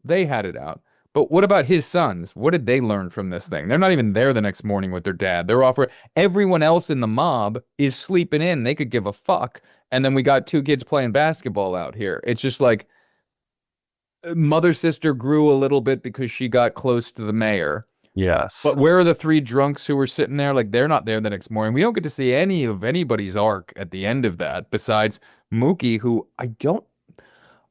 [SPEAKER 2] they had it out. But what about his sons? What did they learn from this thing? They're not even there the next morning with their dad. They're off. Everyone else in the mob is sleeping in. They could give a fuck. And then we got two kids playing basketball out here. It's just like mother sister grew a little bit because she got close to the mayor. But
[SPEAKER 1] yes,
[SPEAKER 2] where are the three drunks who were sitting there? Like, they're not there the next morning. We don't get to see any of anybody's arc at the end of that, besides Mookie, who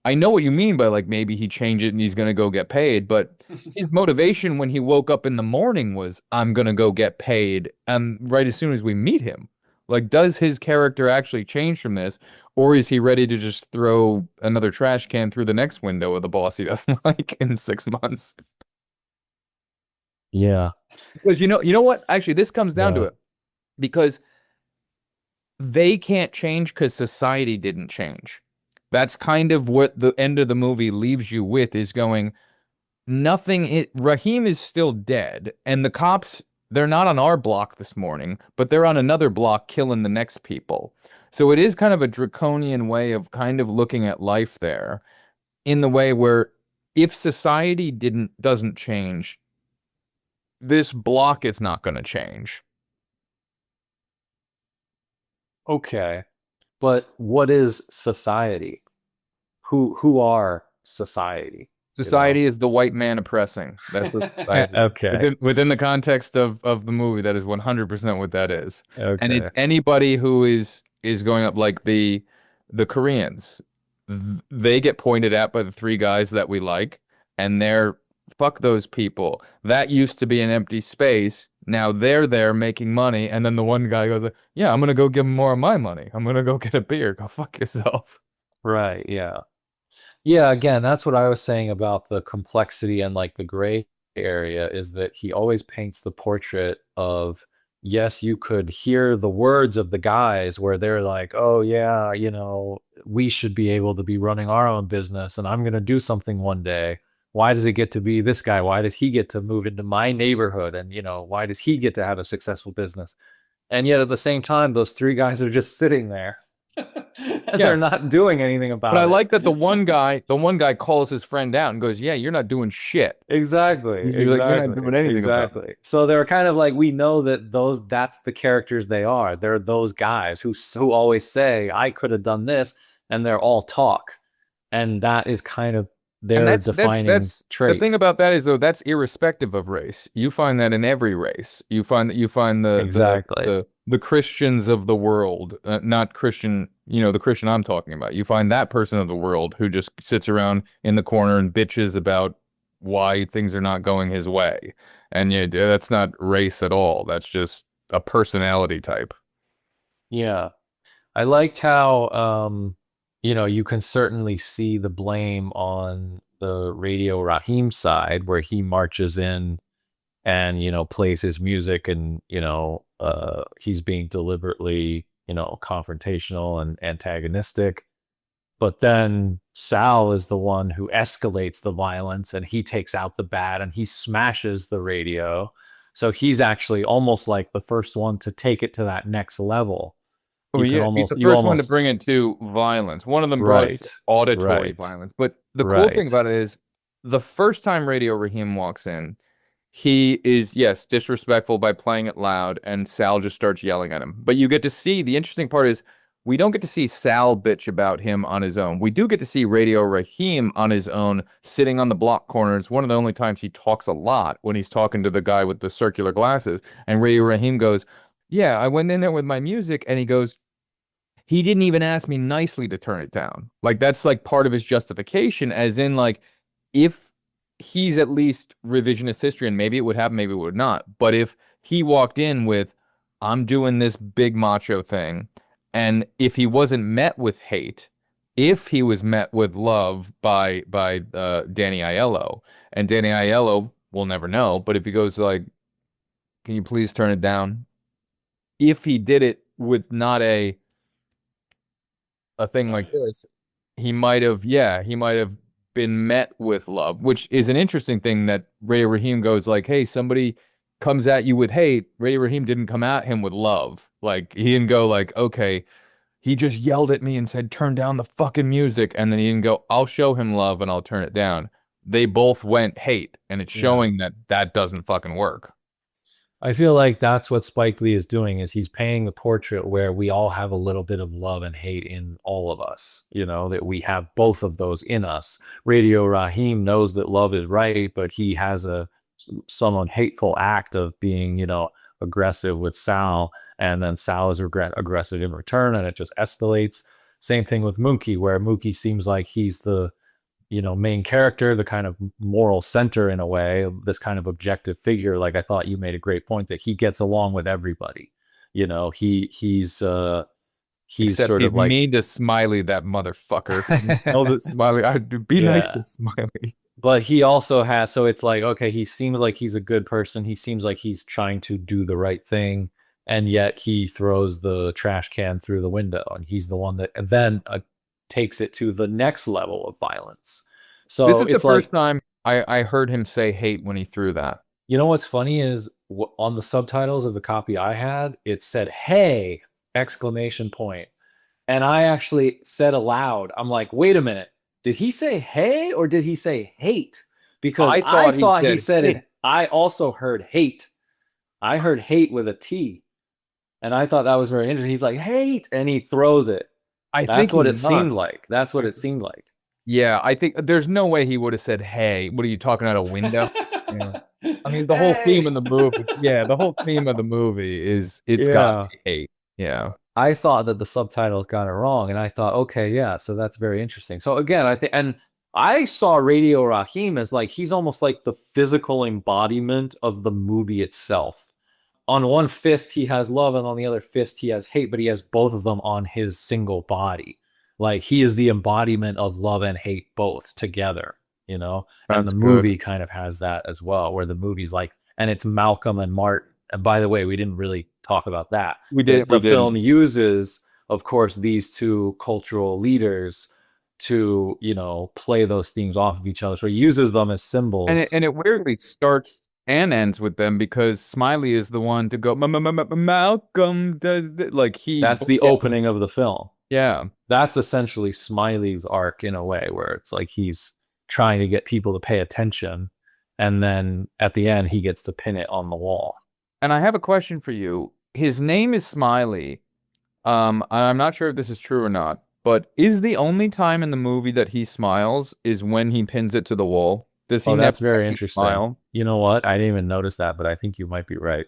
[SPEAKER 2] I know what you mean by, like, maybe he changed it and he's gonna go get paid, but his motivation when he woke up in the morning was, I'm gonna go get paid. And right as soon as we meet him, like, does his character actually change from this? Or is he ready to just throw another trash can through the next window of the boss he doesn't like in 6 months?
[SPEAKER 1] yeah,
[SPEAKER 2] Because you know what? Actually, this comes down to
[SPEAKER 1] yeah.
[SPEAKER 2] it. Because they can't change because society didn't change. That's kind of what the end of the movie leaves you with, is going, Raheem is still dead, and the cops, they're not on our block this morning, but they're on another block killing the next people. So it is kind of a draconian way of kind of looking at life there, in the way where if society doesn't change, this block is not going to change.
[SPEAKER 1] Okay. But what is society? Who are society? You know?
[SPEAKER 2] Society is the white man oppressing. That's what society is.
[SPEAKER 1] Okay.
[SPEAKER 2] Within the context of the movie, that is 100% what that is. And
[SPEAKER 1] Okay.
[SPEAKER 2] it's anybody who is going up, like the Koreans. They get pointed at by the three guys that we like, and they're, fuck those people. That used to be an empty space. Now they're there making money, and then the one guy goes, yeah, I'm gonna go give them more of my money. I'm gonna go get a beer. Go fuck yourself.
[SPEAKER 1] Right, yeah. Yeah, again, that's what I was saying about the complexity and like the gray area is that he always paints the portrait of, yes, you could hear the words of the guys where they're like, oh, yeah, we should be able to be running our own business and I'm going to do something one day. Why does it get to be this guy? Why does he get to move into my neighborhood? And, why does he get to have a successful business? And yet at the same time, those three guys are just sitting there and
[SPEAKER 2] Yeah.
[SPEAKER 1] they're not doing anything
[SPEAKER 2] But I
[SPEAKER 1] about it.
[SPEAKER 2] like that the one guy calls his friend out and goes, yeah, you're not doing shit.
[SPEAKER 1] Exactly,
[SPEAKER 2] He's like, you're not
[SPEAKER 1] exactly,
[SPEAKER 2] doing anything about it.
[SPEAKER 1] exactly. So they're kind of like, we know that that's the characters they are. They're those guys who always say, I could have done this. and they're all talk, and that is kind of
[SPEAKER 2] And
[SPEAKER 1] their defining
[SPEAKER 2] that's the thing
[SPEAKER 1] trait.
[SPEAKER 2] about that is though that's irrespective of race. You find that in every race. You find
[SPEAKER 1] Exactly.
[SPEAKER 2] the Christians of the world, not Christian, the Christian I'm talking about. You find that person of the world who just sits around in the corner and bitches about why things are not going his way. And yeah, that's not race at all. That's just a personality type.
[SPEAKER 1] Yeah. I liked how you can certainly see the blame on the Radio Raheem side where he marches in and plays his music, and he's being deliberately confrontational and antagonistic. But then Sal is the one who escalates the violence, and he takes out the bat and he smashes the radio. So he's actually almost like the first one to take it to that next level.
[SPEAKER 2] Oh
[SPEAKER 1] You can
[SPEAKER 2] yeah, he's
[SPEAKER 1] almost
[SPEAKER 2] the
[SPEAKER 1] you
[SPEAKER 2] first one to
[SPEAKER 1] almost
[SPEAKER 2] bring it to violence. One of them brought it to
[SPEAKER 1] Right.
[SPEAKER 2] auditory
[SPEAKER 1] Right.
[SPEAKER 2] violence. But the cool thing
[SPEAKER 1] Right.
[SPEAKER 2] about it is the first time Radio Raheem walks in, he is, yes, disrespectful by playing it loud, and Sal just starts yelling at him. But you get to see the interesting part is we don't get to see Sal bitch about him on his own. We do get to see Radio Raheem on his own, sitting on the block corner. It's one of the only times he talks a lot when he's talking to the guy with the circular glasses. And Radio Raheem goes, yeah, I went in there with my music, and he goes, he didn't even ask me nicely to turn it down. Like that's like part of his justification, as in like if he's at least revisionist history, and maybe it would happen, maybe it would not. But if he walked in with, I'm doing this big macho thing, and if he wasn't met with hate, if he was met with love by Danny Aiello, and Danny Aiello will never know, but if he goes like, can you please turn it down? If he did it with not a thing like this, he might have been met with love, which is an interesting thing that Ray Raheem goes like, hey, somebody comes at you with hate. Ray Raheem didn't come at him with love. Like he didn't go like, okay, he just yelled at me and said, turn down the fucking music. And then he didn't go, I'll show him love and I'll turn it down. They both went hate, and it's
[SPEAKER 1] Yeah.
[SPEAKER 2] showing that that doesn't fucking work.
[SPEAKER 1] I feel like that's what Spike Lee is doing is he's painting the portrait where we all have a little bit of love and hate in all of us, that we have both of those in us. Radio Raheem knows that love is right, but he has a somewhat hateful act of being, aggressive with Sal, and then Sal is aggressive in return, and it just escalates. Same thing with Mookie, where Mookie seems like he's the main character, the kind of moral center in a way, this kind of objective figure. Like I thought you made a great point that he gets along with everybody. He's
[SPEAKER 2] Except
[SPEAKER 1] sort
[SPEAKER 2] he's
[SPEAKER 1] of like
[SPEAKER 2] mean to Smiley, that motherfucker. He yells at Smiley. I'd be nice
[SPEAKER 1] yeah.
[SPEAKER 2] to Smiley.
[SPEAKER 1] But he also has, so it's like, okay, he seems like he's a good person. He seems like he's trying to do the right thing. And yet he throws the trash can through the window. And he's the one that then takes it to the next level of violence.
[SPEAKER 2] This
[SPEAKER 1] So
[SPEAKER 2] is the
[SPEAKER 1] it's
[SPEAKER 2] first
[SPEAKER 1] like,
[SPEAKER 2] time I heard him say hate when he threw that.
[SPEAKER 1] what's funny is on the subtitles of the copy I had, it said, hey, exclamation point. And I actually said aloud, I'm like, wait a minute. Did he say hey or did he say hate? Because
[SPEAKER 2] I
[SPEAKER 1] I
[SPEAKER 2] thought he
[SPEAKER 1] thought he
[SPEAKER 2] said
[SPEAKER 1] said
[SPEAKER 2] hate.
[SPEAKER 1] it. I also heard hate. I heard hate with a T. And I thought that was very interesting. He's like, hate. And he throws it.
[SPEAKER 2] I think
[SPEAKER 1] That's
[SPEAKER 2] he
[SPEAKER 1] what it
[SPEAKER 2] must.
[SPEAKER 1] seemed like. That's what it seemed like.
[SPEAKER 2] Yeah, I think there's no way he would have said hey. What are you talking out a window? Yeah. I mean, the whole theme
[SPEAKER 1] Hey.
[SPEAKER 2] of the movie. Yeah, the whole theme of the movie is it's got to
[SPEAKER 1] Yeah.
[SPEAKER 2] be hate. Yeah.
[SPEAKER 1] I thought that the subtitles got it wrong, and I thought, okay, yeah, so that's very interesting. So again, I think, and I saw Radio Raheem as like he's almost like the physical embodiment of the movie itself. On one fist he has love, and on the other fist he has hate, but he has both of them on his single body. Like he is the embodiment of love and hate both together. And the
[SPEAKER 2] That's good.
[SPEAKER 1] movie kind of has that as well, where the movie's like, and it's Malcolm and Martin. And by the way, we didn't really talk about that.
[SPEAKER 2] We
[SPEAKER 1] The,
[SPEAKER 2] did. We
[SPEAKER 1] the film
[SPEAKER 2] didn't.
[SPEAKER 1] uses, of course, these two cultural leaders to, play those themes off of each other. So he uses them as symbols.
[SPEAKER 2] And it weirdly starts and ends with them because Smiley is the one to go Malcolm like he
[SPEAKER 1] That's the
[SPEAKER 2] yeah
[SPEAKER 1] opening of the film.
[SPEAKER 2] yeah.
[SPEAKER 1] That's essentially Smiley's arc in a way, where it's like he's trying to get people to pay attention. And then at the end, he gets to pin it on the wall.
[SPEAKER 2] And I have a question for you. His name is Smiley. And I'm not sure if this is true or not, but is the only time in the movie that he smiles is when he pins it to the wall. Does he
[SPEAKER 1] Oh,
[SPEAKER 2] never
[SPEAKER 1] that's very
[SPEAKER 2] actually
[SPEAKER 1] interesting.
[SPEAKER 2] smile?
[SPEAKER 1] You know what? I didn't even notice that, but I think you might be right.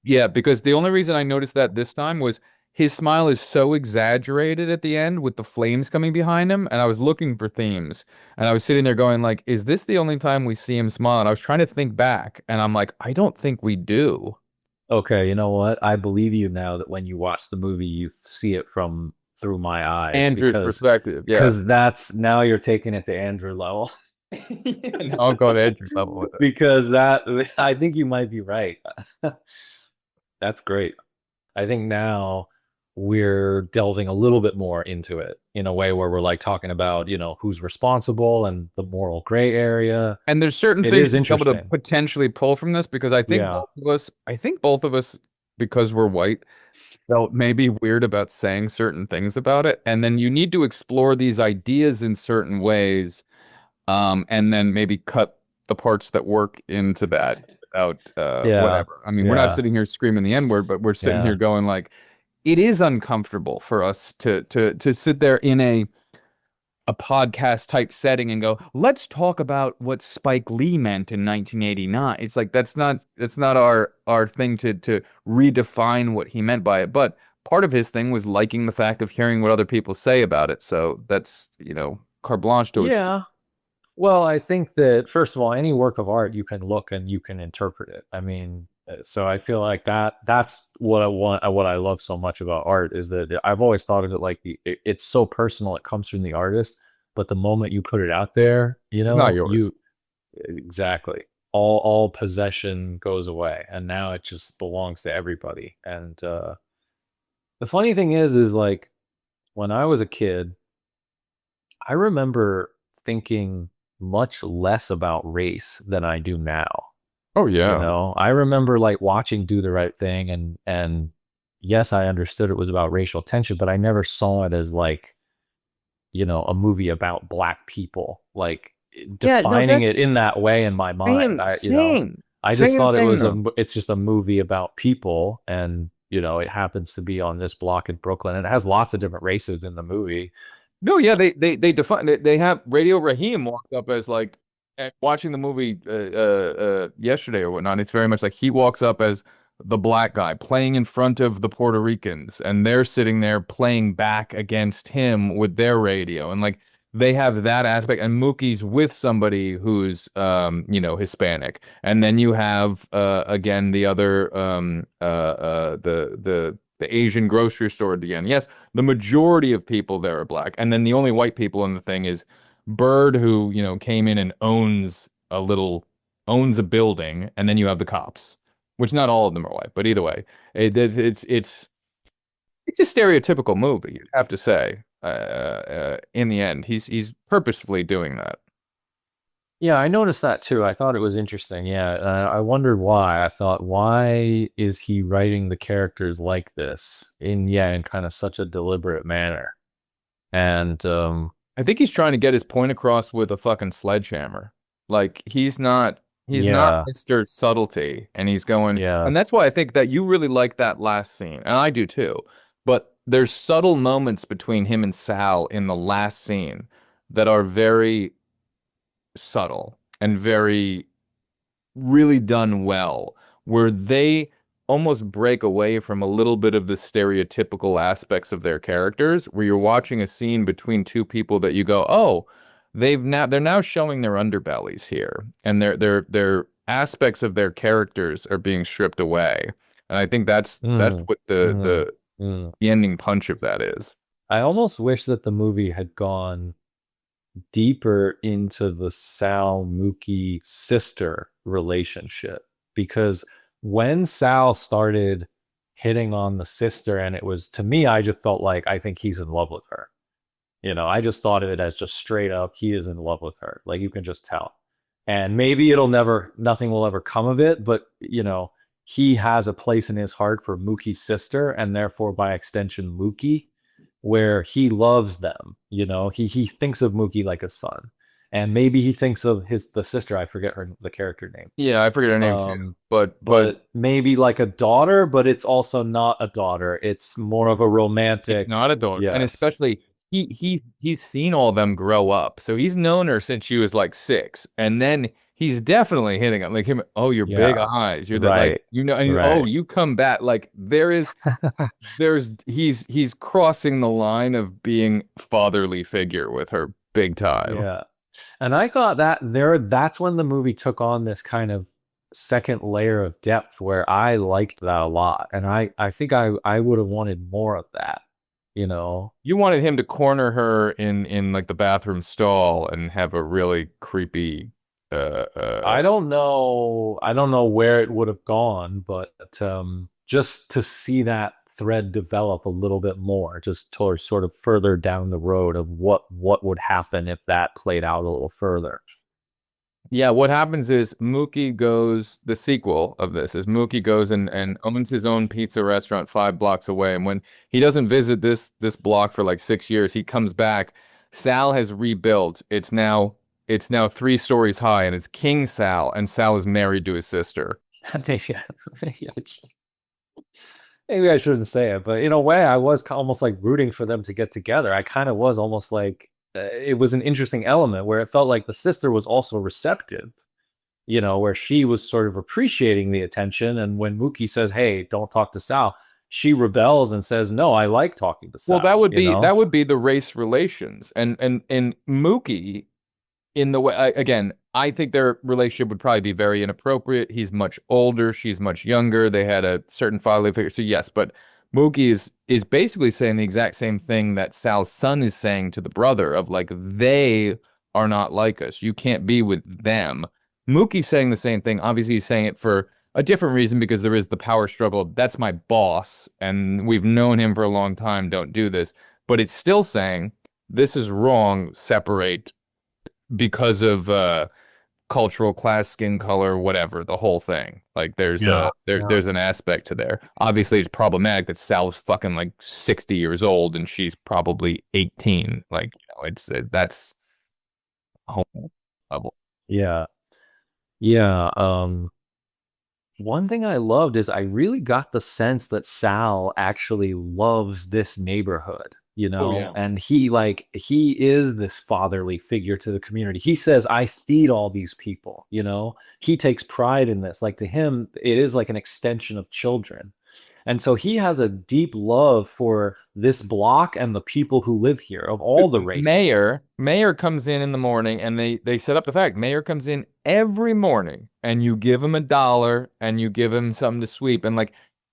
[SPEAKER 2] Yeah, because the only reason I noticed that this time was his smile is so exaggerated at the end with the flames coming behind him, and I was looking for themes, and I was sitting there going like, is this the only time we see him smile? And I was trying to think back, and I'm like, I don't think we do.
[SPEAKER 1] Okay, you know what? I believe you now that when you watch the movie, you see it from through my eyes
[SPEAKER 2] Andrew's perspective, yeah.
[SPEAKER 1] because that's now you're taking it to Andrew level.
[SPEAKER 2] Now I'll go to Andrew level with it.
[SPEAKER 1] Because that I think you might be right. That's great. I think now we're delving a little bit more into it in a way where we're like talking about, who's responsible and the moral gray area.
[SPEAKER 2] And there's certain
[SPEAKER 1] It
[SPEAKER 2] things
[SPEAKER 1] is
[SPEAKER 2] to be able to
[SPEAKER 1] interesting.
[SPEAKER 2] potentially pull from this because
[SPEAKER 1] Yeah.
[SPEAKER 2] I think both of us, because we're white, felt maybe weird about saying certain things about it. And then you need to explore these ideas in certain ways, and then maybe cut the parts that work into that without
[SPEAKER 1] Yeah.
[SPEAKER 2] whatever. I mean, we're not
[SPEAKER 1] Yeah.
[SPEAKER 2] sitting here screaming the N-word, but we're sitting
[SPEAKER 1] Yeah.
[SPEAKER 2] here going like, it is uncomfortable for us to sit there in a podcast type setting and go, let's talk about what Spike Lee meant in 1989. It's like that's not our thing to redefine what he meant by it. But part of his thing was liking the fact of hearing what other people say about it. So that's, carte blanche to explore.
[SPEAKER 1] Yeah. Well, I think that first of all, any work of art you can look and you can interpret it. I mean, so I feel like that's what I want, what I love so much about art is that I've always thought of it like it's so personal, it comes from the artist, but the moment you put it out there,
[SPEAKER 2] It's not yours.
[SPEAKER 1] you exactly all possession goes away and now it just belongs to everybody. And the funny thing is like when I was a kid, I remember thinking much less about race than I do now.
[SPEAKER 2] Oh yeah.
[SPEAKER 1] I remember like watching Do the Right Thing and yes, I understood it was about racial tension, but I never saw it as like, a movie about black people, like
[SPEAKER 2] Yeah, no,
[SPEAKER 1] defining it
[SPEAKER 2] that's
[SPEAKER 1] in that way in my mind.
[SPEAKER 2] same, same,
[SPEAKER 1] I just
[SPEAKER 2] same
[SPEAKER 1] thought
[SPEAKER 2] thing though.
[SPEAKER 1] it's just a movie about people and it happens to be on this block in Brooklyn and it has lots of different races in the movie.
[SPEAKER 2] No, yeah, they define they have Radio Raheem walked up as like watching the movie yesterday or whatnot. It's very much like he walks up as the black guy playing in front of the Puerto Ricans, and they're sitting there playing back against him with their radio, and like they have that aspect. And Mookie's with somebody who's Hispanic, and then you have again the other the Asian grocery store at the end. Yes, the majority of people there are black. And then the only white people in the thing is Bird, who, came in and owns a building, and then you have the cops, which not all of them are white, but either way, it's a stereotypical movie, you'd have to say. In the end, he's purposefully doing that.
[SPEAKER 1] Yeah, I noticed that too. I thought it was interesting. Yeah, I wondered why. I thought, why is he writing the characters like this in kind of such a deliberate manner? And
[SPEAKER 2] I think he's trying to get his point across with a fucking sledgehammer. Like he's not
[SPEAKER 1] yeah,
[SPEAKER 2] Mr. Subtlety, and he's going,
[SPEAKER 1] yeah,
[SPEAKER 2] and that's why I think that you really like that last scene, and I do too. But there's subtle moments between him and Sal in the last scene that are very subtle and very really done well, where they almost break away from a little bit of the stereotypical aspects of their characters, where you're watching a scene between two people that you go, oh, they're now showing their underbellies here, and their aspects of their characters are being stripped away. And I think that's
[SPEAKER 1] mm,
[SPEAKER 2] what
[SPEAKER 1] mm, mm.
[SPEAKER 2] the ending punch of that is.
[SPEAKER 1] I almost wish that the movie had gone deeper into the Sal Mookie sister relationship because when Sal started hitting on the sister, and it was to me, I just felt like I think he's in love with her. I just thought of it as just straight up, he is in love with her. Like you can just tell. And maybe nothing will ever come of it, but he has a place in his heart for Mookie's sister, and therefore by extension Mookie, where he loves them. He thinks of Mookie like a son. And maybe he thinks of the sister, I forget the character name.
[SPEAKER 2] Yeah, I forget her name too,
[SPEAKER 1] Um,
[SPEAKER 2] but
[SPEAKER 1] but maybe like a daughter, but it's also not a daughter. It's more of a
[SPEAKER 2] it's
[SPEAKER 1] romantic.
[SPEAKER 2] not a daughter, and
[SPEAKER 1] Yes.
[SPEAKER 2] especially he's seen all of them grow up. So he's known her since she was like 6. And then he's definitely hitting on like him, oh, your big
[SPEAKER 1] Yeah.
[SPEAKER 2] eyes. You're that like
[SPEAKER 1] Right.
[SPEAKER 2] and oh,
[SPEAKER 1] Right.
[SPEAKER 2] you come back. Like he's crossing the line of being fatherly figure with her big time.
[SPEAKER 1] Yeah. And I got that's when the movie took on this kind of second layer of depth where I liked that a lot. And I think I would have wanted more of that, you know.
[SPEAKER 2] You wanted him to corner her in like the bathroom stall and have a really creepy
[SPEAKER 1] I don't know where it would have gone, but just to see that thread develop a little bit more, just towards sort of further down the road of what would happen if that played out a little further.
[SPEAKER 2] Yeah, what happens is Mookie goes, the sequel of this is Mookie goes and owns his own pizza restaurant 5 blocks away. And when he doesn't visit this block for like 6 years, he comes back. Sal has rebuilt. It's now 3 stories high, and it's King Sal, and Sal is married to his sister.
[SPEAKER 1] maybe, maybe maybe I shouldn't say it, but in a way, I was almost like rooting for them to get together. I kind of was almost like it was an interesting element where it felt like the sister was also receptive, you know, where she was sort of appreciating the attention. And when Mookie says, "Hey, don't talk to Sal," she rebels and says, "No, I like talking to
[SPEAKER 2] Well, that
[SPEAKER 1] Sal,"
[SPEAKER 2] would
[SPEAKER 1] you
[SPEAKER 2] be
[SPEAKER 1] know?
[SPEAKER 2] that would be the race relations, and Mookie in the way again, I think their relationship would probably be very inappropriate. He's much older, she's much younger. They had a certain fatherly figure. So yes, but Mookie is basically saying the exact same thing that Sal's son is saying to the brother of like they are not like us. You can't be with them. Mookie's saying the same thing. Obviously, he's saying it for a different reason because there is the power struggle. That's my boss, and we've known him for a long time. Don't do this. But it's still saying this is wrong. Separate because of cultural class, skin color, whatever, the whole thing. Like
[SPEAKER 1] Yeah. Yeah.
[SPEAKER 2] there's an aspect to there. Obviously, it's problematic that Sal's fucking like 60 years old and she's probably 18. Like, it's that's a whole level.
[SPEAKER 1] Yeah. Yeah. One thing I loved is I really got the sense that Sal actually loves this neighborhood, you
[SPEAKER 2] Oh
[SPEAKER 1] know,
[SPEAKER 2] yeah.
[SPEAKER 1] and he is this fatherly figure to the community. He says, "I feed all these people," you know. He takes pride in this. Like to him, it is like an extension of children. And so he has a deep love for this block and the people who live here of all the races.
[SPEAKER 2] Mayor comes in the morning and they set up the fact. Mayor comes in every morning and you give him $1 and you give him something to sweep. And like,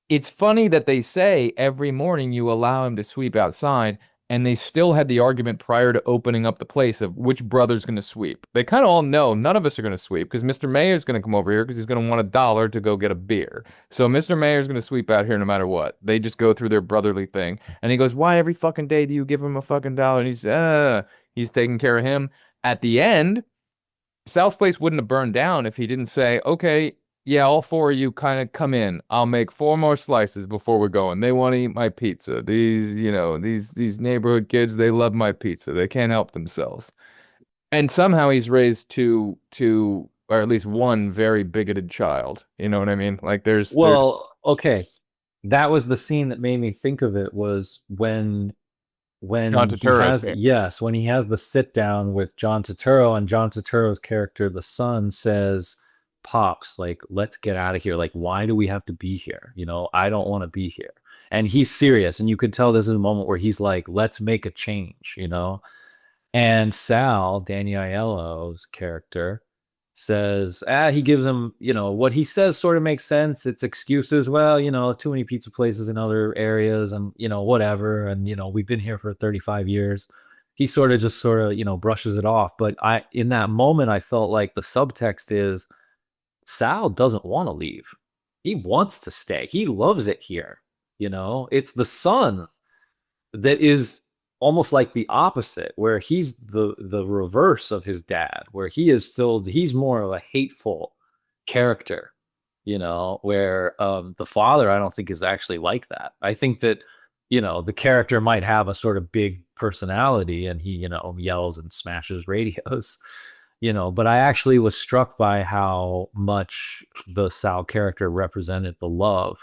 [SPEAKER 2] it's funny that they say every morning you allow him to sweep outside, and they still had the argument prior to opening up the place of which brother's going to sweep. They kind of all know none of us are going to sweep because Mr. Mayor's going to come over here because he's going to want $1 to go get a beer. So Mr. Mayor's going to sweep out here no matter what. They just go through their brotherly thing. And he goes, "Why every fucking day do you give him a fucking dollar?" And he's taking care of him. At the end, South Place wouldn't have burned down if he didn't say, "Okay, yeah, all 4 of you kind of come in. I'll make 4 more slices before we're going. They want to eat my pizza. These neighborhood kids, they love my pizza. They can't help themselves." And somehow he's raised two or at least one very bigoted child. You know what I mean? Like there's
[SPEAKER 1] Well, okay. That was the scene that made me think of it was
[SPEAKER 2] John Turturro's character.
[SPEAKER 1] when he has the sit down with John Turturro and John Turturro's character, the son says, "Pops, like, let's get out of here. Like, why do we have to be here? You know, I don't want to be here." And he's serious. And you could tell this is a moment where he's like, "Let's make a change," you know? And Sal, Danny Aiello's character, says, he gives him, you know, what he says sort of makes sense. It's excuses. Well, you know, too many pizza places in other areas and, you know, whatever. And, you know, we've been here for 35 years. He sort of, you know, brushes it off. But in that moment, I felt like the subtext is Sal doesn't want to leave. He wants to stay. He loves it here. You know, it's the son that is almost like the opposite, where he's the reverse of his dad, where he's more of a hateful character, you know, where the father I don't think is actually like that. I think that, you know, the character might have a sort of big personality and he, you know, yells and smashes radios, you know, but I actually was struck by how much the Sal character represented the love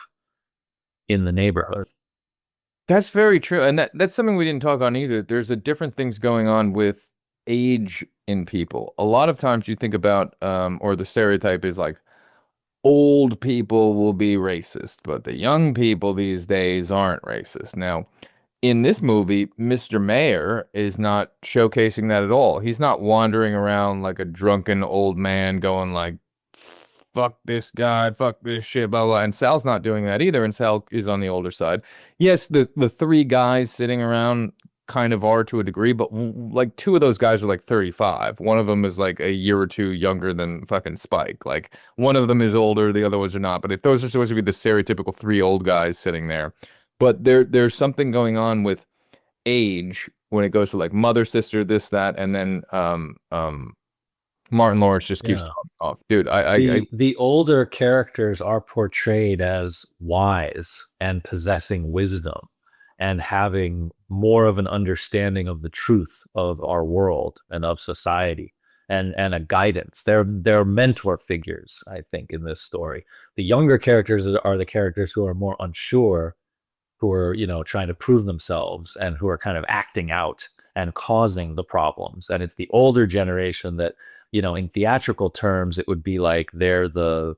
[SPEAKER 1] in the neighborhood.
[SPEAKER 2] That's very true. And that's something we didn't talk on either. There's a different things going on with age in people. A lot of times you think about, or the stereotype is like old people will be racist, but the young people these days aren't racist. Now, in this movie, Mr. Mayor is not showcasing that at all. He's not wandering around like a drunken old man going like, fuck this guy, fuck this shit, blah, blah. And Sal's not doing that either. And Sal is on the older side. Yes, the three guys sitting around kind of are to a degree, but like two of those guys are like 35. One of them is like a year or two younger than fucking Spike. Like one of them is older, the other ones are not. But if those are supposed to be the stereotypical three old guys sitting there, but there's something going on with age when it goes to like mother, sister, this, that, and then Martin Lawrence just keeps
[SPEAKER 1] Yeah.
[SPEAKER 2] talking off. Dude,
[SPEAKER 1] The older characters are portrayed as wise and possessing wisdom and having more of an understanding of the truth of our world and of society and a guidance. They're mentor figures, I think, in this story. The younger characters are the characters who are more unsure, who are, trying to prove themselves and who are kind of acting out and causing the problems. And it's the older generation that, in theatrical terms, it would be like they're
[SPEAKER 2] that's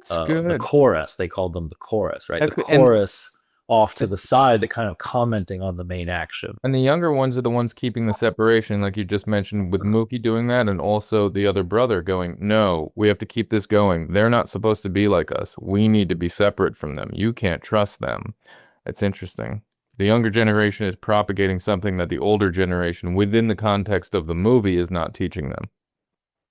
[SPEAKER 1] the
[SPEAKER 2] good.
[SPEAKER 1] chorus. They called them the chorus, right? The
[SPEAKER 2] And
[SPEAKER 1] chorus off to the side that kind of commenting on the main action.
[SPEAKER 2] and the younger ones are the ones keeping the separation, like you just mentioned, with Mookie doing that, and also the other brother going, no, we have to keep this going. They're not supposed to be like us. We need to be separate from them. You can't trust them. It's interesting. The younger generation is propagating something that the older generation, within the context of the movie, is not teaching them.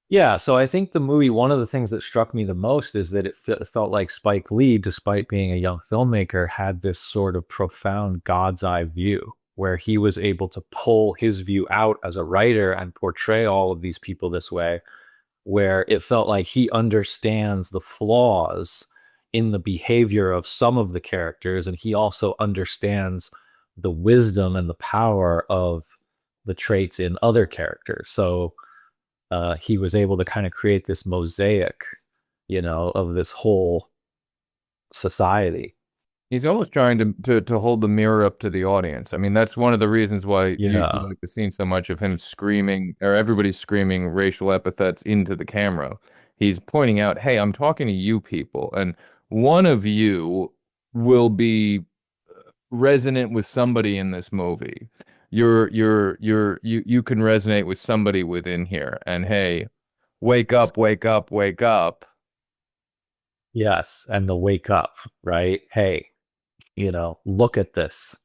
[SPEAKER 1] Yeah, so I think the movie, one of the things that struck me the most is that it felt like Spike Lee, despite being a young filmmaker, had this sort of profound God's eye view where he was able to pull his view out as a writer and portray all of these people this way, where it felt like he understands the flaws in the behavior of some of the characters, and he also understands the wisdom and the power of the traits in other characters. So he was able to kind of create this mosaic, of this whole society.
[SPEAKER 2] He's almost trying to hold the mirror up to the audience. I mean, that's one of the reasons why you
[SPEAKER 1] Yeah.
[SPEAKER 2] like the scene so much of him screaming, or everybody's screaming racial epithets into the camera. He's pointing out, hey, I'm talking to you people, and one of you will be resonant with somebody in this movie. You can resonate with somebody within here. And hey, wake up, wake up, wake up.
[SPEAKER 1] Yes. And the wake up, right? Hey, look at this.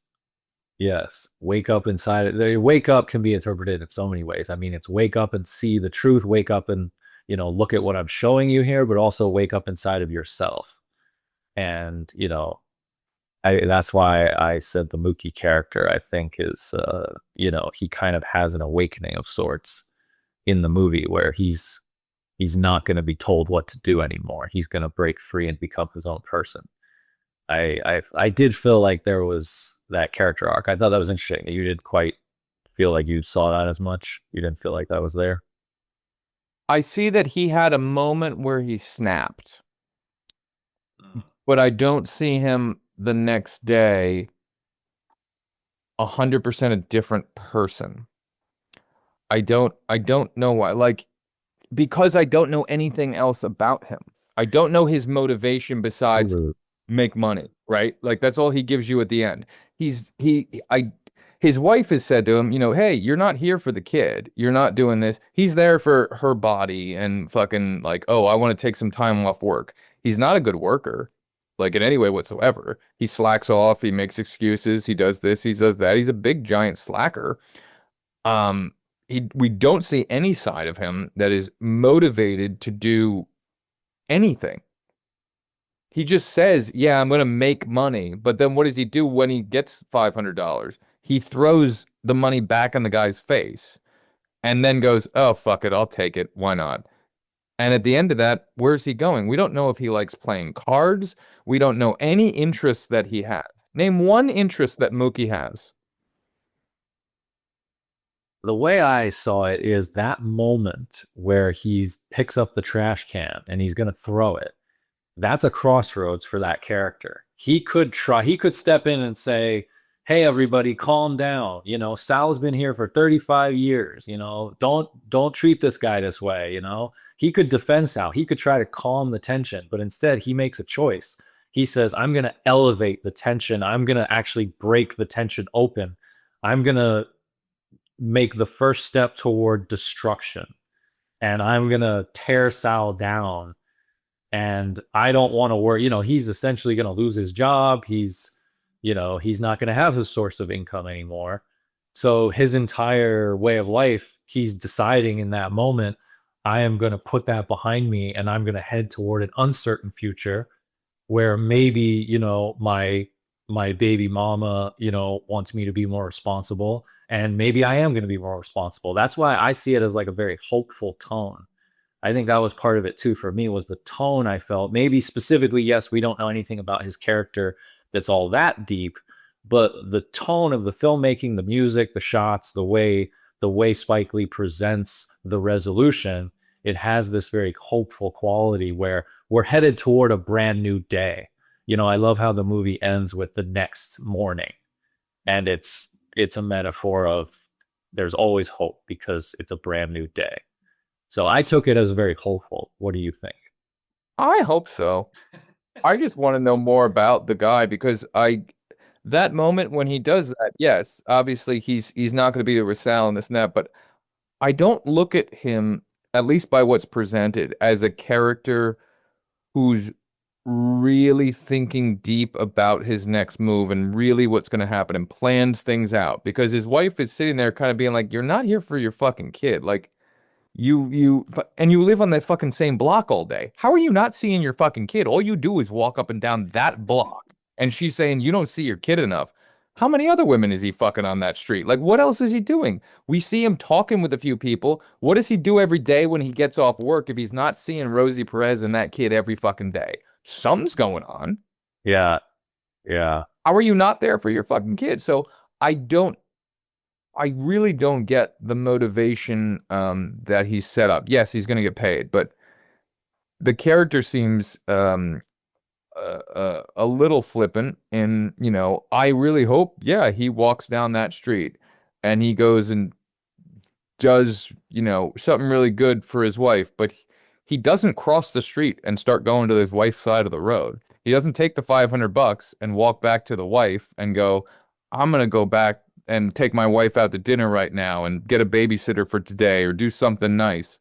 [SPEAKER 1] Yes. Wake up inside it. The wake up can be interpreted in so many ways. I mean, it's wake up and see the truth, wake up and, look at what I'm showing you here, but also wake up inside of yourself. And, that's why I said the Mookie character, I think, is, he kind of has an awakening of sorts in the movie where he's not going to be told what to do anymore. He's going to break free and become his own person. I did feel like there was that character arc. I thought that was interesting. You didn't quite feel like you saw that as much. You didn't feel like that was there.
[SPEAKER 2] I see that he had a moment where he snapped, but I don't see him the next day 100% a different person. I don't know why. Like, because I don't know anything else about him. I don't know his motivation besides
[SPEAKER 1] Ooh.
[SPEAKER 2] make money, right? Like that's all he gives you at the end. His wife has said to him, hey, you're not here for the kid. You're not doing this. He's there for her body and fucking like, oh, I want to take some time off work. He's not a good worker, like in any way whatsoever. He slacks off, he makes excuses, he does this, he does that. He's a big giant slacker. We don't see any side of him that is motivated to do anything. He just says, yeah, I'm going to make money. But then what does he do when he gets $500? He throws the money back in the guy's face and then goes, oh, fuck it. I'll take it. Why not? And at the end of that, where's he going? We don't know if he likes playing cards. We don't know any interests that he has. Name one interest that Mookie has.
[SPEAKER 1] The way I saw it is that moment where he picks up the trash can and he's going to throw it. That's a crossroads for that character. He could step in and say, "Hey everybody, calm down. You know, Sal's been here for 35 years, you know. Don't treat this guy this way, you know." He could defend Sal. He could try to calm the tension, but instead he makes a choice. He says, "I'm going to elevate the tension. I'm going to actually break the tension open. I'm going to make the first step toward destruction, and I'm going to tear Sal down, and I don't want to work." You know, he's essentially going to lose his job. He's not going to have his source of income anymore. So his entire way of life, he's deciding in that moment, I am going to put that behind me and I'm going to head toward an uncertain future where maybe, my baby mama, wants me to be more responsible, and maybe I am going to be more responsible. That's why I see it as like a very hopeful tone. I think that was part of it too for me, was the tone I felt. Maybe specifically, yes, we don't know anything about his character that's all that deep, but the tone of the filmmaking, the music, the shots, the way Spike Lee presents the resolution, it has this very hopeful quality where we're headed toward a brand new day. I love how the movie ends with the next morning, and it's a metaphor of there's always hope because it's a brand new day. So I took it as very hopeful. What do you think?
[SPEAKER 2] I hope so. I just want to know more about the guy because that moment when he does that, yes, obviously he's not going to be the Rasal and this and that, but I don't look at him, at least by what's presented, as a character who's really thinking deep about his next move and really what's going to happen and plans things out because his wife is sitting there kind of being like, "You're not here for your fucking kid. Like, and you live on that fucking same block all day. How are you not seeing your fucking kid? All you do is walk up and down that block." And she's saying, "You don't see your kid enough." How many other women is he fucking on that street? Like, what else is he doing? We see him talking with a few people. What does he do every day when he gets off work if he's not seeing Rosie Perez and that kid every fucking day? Something's going on.
[SPEAKER 1] Yeah, yeah.
[SPEAKER 2] How are you not there for your fucking kid? So I don't I really don't get the motivation that he's set up. Yes, he's going to get paid, but the character seems a little flippant. And, I really hope, yeah, he walks down that street and he goes and does, something really good for his wife, but he doesn't cross the street and start going to his wife's side of the road. He doesn't take the $500 and walk back to the wife and go, "I'm going to go back and take my wife out to dinner right now and get a babysitter for today or do something nice."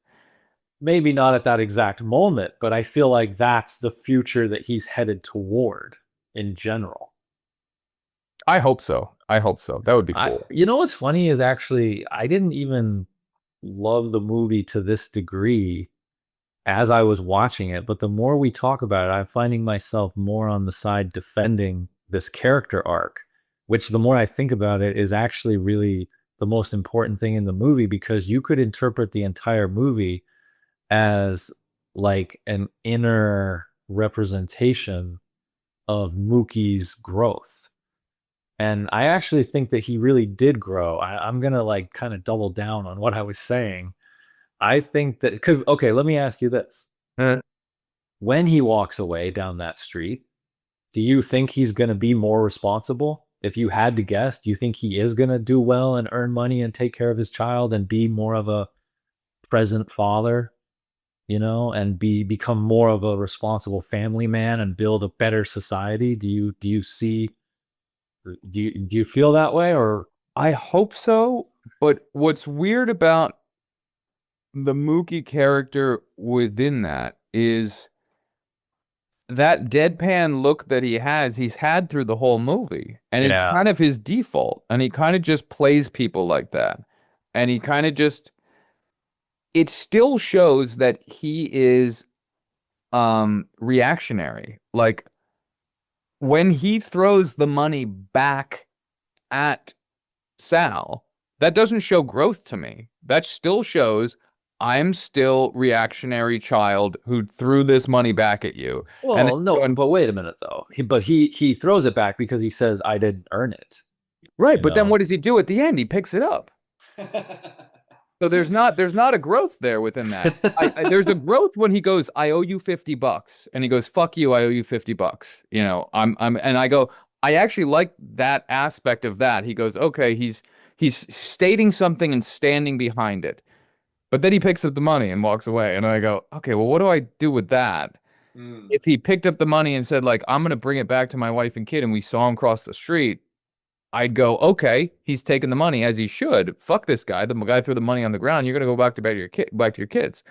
[SPEAKER 1] Maybe not at that exact moment, but I feel like that's the future that he's headed toward in general.
[SPEAKER 2] I hope so. I hope so. That would be cool.
[SPEAKER 1] What's funny is actually I didn't even love the movie to this degree as I was watching it, but the more we talk about it, I'm finding myself more on the side defending this character arc, which the more I think about it is actually really the most important thing in the movie, because you could interpret the entire movie as like an inner representation of Mookie's growth. And I actually think that he really did grow. I'm gonna like kind of double down on what I was saying. I think that okay, let me ask you this.
[SPEAKER 2] Uh,
[SPEAKER 1] When he walks away down that street, do you think he's gonna be more responsible? If you had to guess, do you think he is gonna do well and earn money and take care of his child and be more of a present father, and become more of a responsible family man and build a better society? Do you feel that way, or
[SPEAKER 2] I hope so. But what's weird about the Mookie character within that is that deadpan look that he's had through the whole movie. And it's
[SPEAKER 1] yeah,
[SPEAKER 2] kind of his default. And he kind of just plays people like that. And he kind of just, it still shows that he is reactionary. Like when he throws the money back at Sal, that doesn't show growth to me. That still shows I'm still reactionary child who threw this money back at you. And
[SPEAKER 1] well, no, but wait a minute though. He throws it back because he says I didn't earn it.
[SPEAKER 2] right,
[SPEAKER 1] You
[SPEAKER 2] but then
[SPEAKER 1] know,
[SPEAKER 2] what does he do at the end? He picks it up. So there's not a growth there within that. There's a growth when he goes, I owe you $50, and he goes, fuck you, I owe you $50. And I go, I actually like that aspect of that. He goes, okay, he's stating something and standing behind it. But then he picks up the money and walks away. And I go, okay, well, what do I do with that? If he picked up the money and said, like, I'm gonna bring it back to my wife and kid, and we saw him cross the street, I'd go, okay, he's taking the money as he should. Fuck this guy. The guy threw the money on the ground. You're gonna go back to your kids.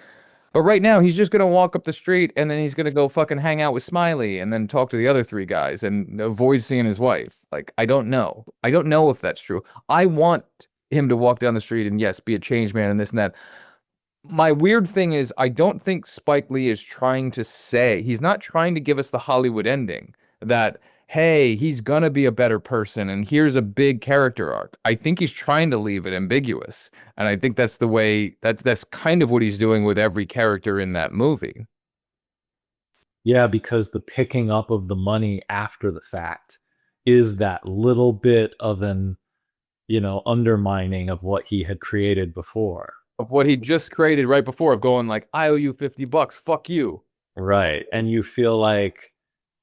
[SPEAKER 2] But right now, he's just gonna walk up the street and then he's gonna go fucking hang out with Smiley and then talk to the other three guys and avoid seeing his wife. Like, I don't know. I don't know if that's true. I want him to walk down the street and yes, be a changed man and this and that. My weird thing is, I don't think Spike Lee is trying to say, he's not trying to give us the Hollywood ending that, hey, he's gonna be a better person and here's a big character arc. I think he's trying to leave it ambiguous. And I think that's the way, that's kind of what he's doing with every character in that movie.
[SPEAKER 1] Yeah, because the picking up of the money after the fact is that little bit of an, undermining of what he had created before.
[SPEAKER 2] Of what he just created right before, of going like, I owe you $50, fuck you.
[SPEAKER 1] Right. And you feel like,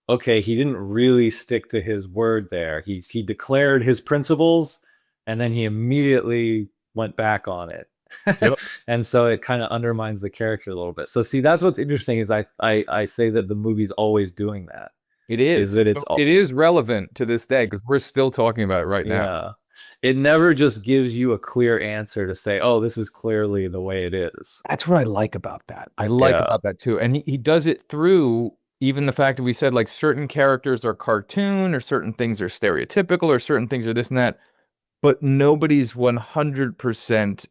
[SPEAKER 1] okay, he didn't really stick to his word there. He declared his principles and then he immediately went back on it.
[SPEAKER 2] Yep.
[SPEAKER 1] And so it kind of undermines the character a little bit. So see, that's what's interesting is I say that the movie's always doing that.
[SPEAKER 2] It is.
[SPEAKER 1] That
[SPEAKER 2] It is relevant to this day because we're still talking about it right now.
[SPEAKER 1] Yeah. It never just gives you a clear answer to say, oh, this is clearly the way it is.
[SPEAKER 2] That's what I like about that. I like about that too. And he does it through even the fact that we said like certain characters are cartoon or certain things are stereotypical or certain things are this and that, but nobody's 100%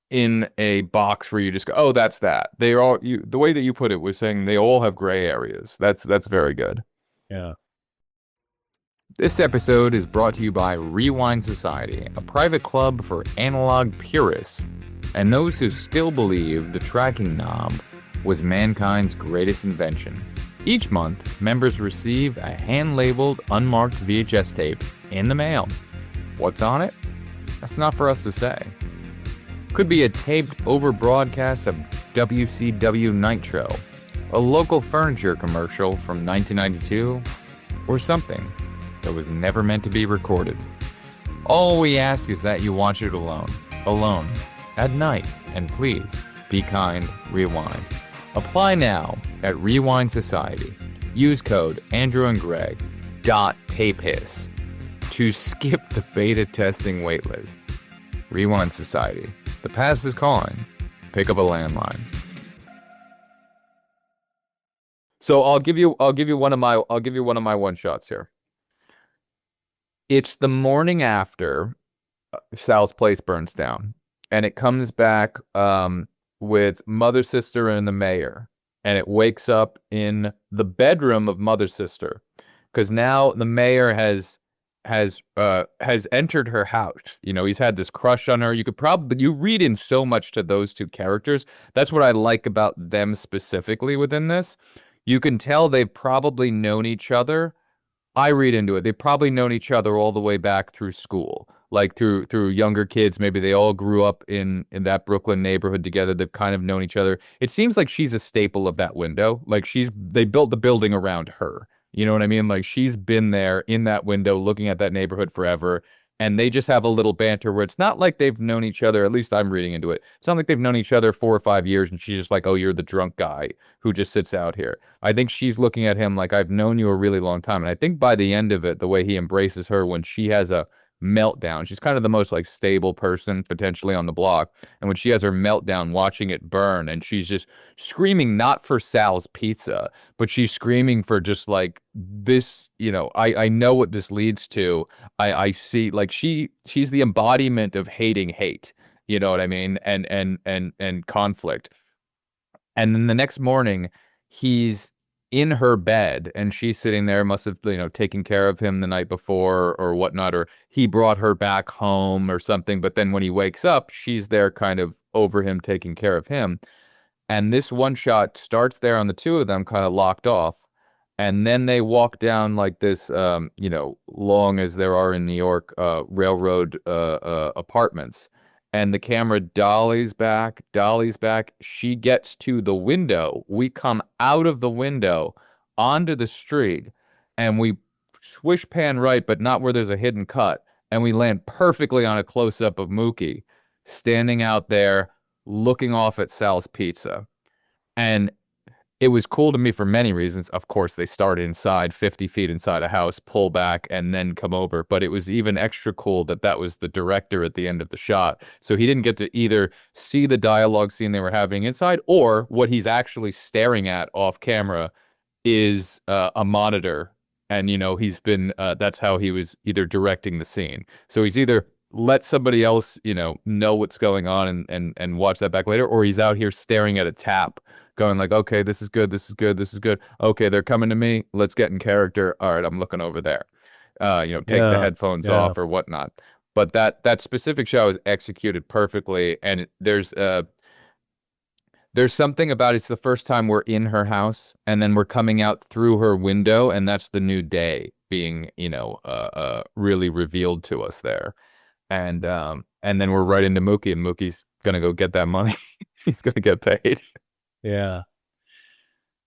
[SPEAKER 2] in a box where you just go, oh, that's that. They're all the way that you put it was saying they all have gray areas. That's very good.
[SPEAKER 1] Yeah.
[SPEAKER 2] This episode is brought to you by Rewind Society, a private club for analog purists and those who still believe the tracking knob was mankind's greatest invention. Each month, members receive a hand-labeled, unmarked VHS tape in the mail. What's on it? That's not for us to say. Could be a taped over broadcast of WCW Nitro, a local furniture commercial from 1992, or something that was never meant to be recorded. All we ask is that you watch it alone, at night, and please, be kind, rewind. Apply now at Rewind Society. Use code Andrew and Greg .tapehiss to skip the beta testing waitlist. Rewind Society. The past is calling. Pick up a landline. So I'll give you one of my one shots here. It's the morning after Sal's place burns down, and it comes back with Mother, Sister, and the mayor, and it wakes up in the bedroom of Mother, Sister, because now the mayor has entered her house. He's had this crush on her. You read in so much to those two characters. That's what I like about them specifically within this. You can tell they've probably known each other. I read into it. They've probably known each other all the way back through school, like through younger kids. Maybe they all grew up in that Brooklyn neighborhood together. They've kind of known each other. It seems like she's a staple of that window. Like they built the building around her. You know what I mean? Like she's been there in that window looking at that neighborhood forever. And they just have a little banter where it's not like they've known each other. At least I'm reading into it. It's not like they've known each other 4 or 5 years and she's just like, oh, you're the drunk guy who just sits out here. I think she's looking at him like, I've known you a really long time. And I think by the end of it, the way he embraces her when she has a meltdown, she's kind of the most like stable person potentially on the block. And when she has her meltdown watching it burn and she's just screaming not for Sal's pizza, but she's screaming for just like this, I know what this leads to. I see like she's the embodiment of hating hate, you know what I mean? And conflict. And then the next morning he's in her bed and she's sitting there, must have, taken care of him the night before or whatnot, or he brought her back home or something. But then when he wakes up, she's there kind of over him, taking care of him. And this one shot starts there on the two of them kind of locked off. And then they walk down like this, long as there are in New York, railroad apartments. and the camera dollies back. She gets to the window. We come out of the window onto the street, and we swish pan right, but not where there's a hidden cut. And we land perfectly on a close up of Mookie standing out there looking off at Sal's Pizza. And it was cool to me for many reasons. Of course, they start inside, 50 feet inside a house, pull back, and then come over. But it was even extra cool that that was the director at the end of the shot. So he didn't get to either see the dialogue scene they were having inside, or what he's actually staring at off camera is a monitor. And, you know, he's been, that's how he was either directing the scene. So he's either let somebody else, you know what's going on and watch that back later, or he's out here staring at a tap going like, okay, this is good, this is good, this is good. Okay, they're coming to me. Let's get in character. All right, I'm looking over there. Take the
[SPEAKER 1] Yeah,
[SPEAKER 2] headphones
[SPEAKER 1] yeah,
[SPEAKER 2] off or whatnot. But that specific show is executed perfectly, and there's something about it's the first time we're in her house, and then we're coming out through her window, and that's the new day being, really revealed to us there. And then we're right into Mookie, and Mookie's gonna go get that money. He's gonna get paid.
[SPEAKER 1] yeah.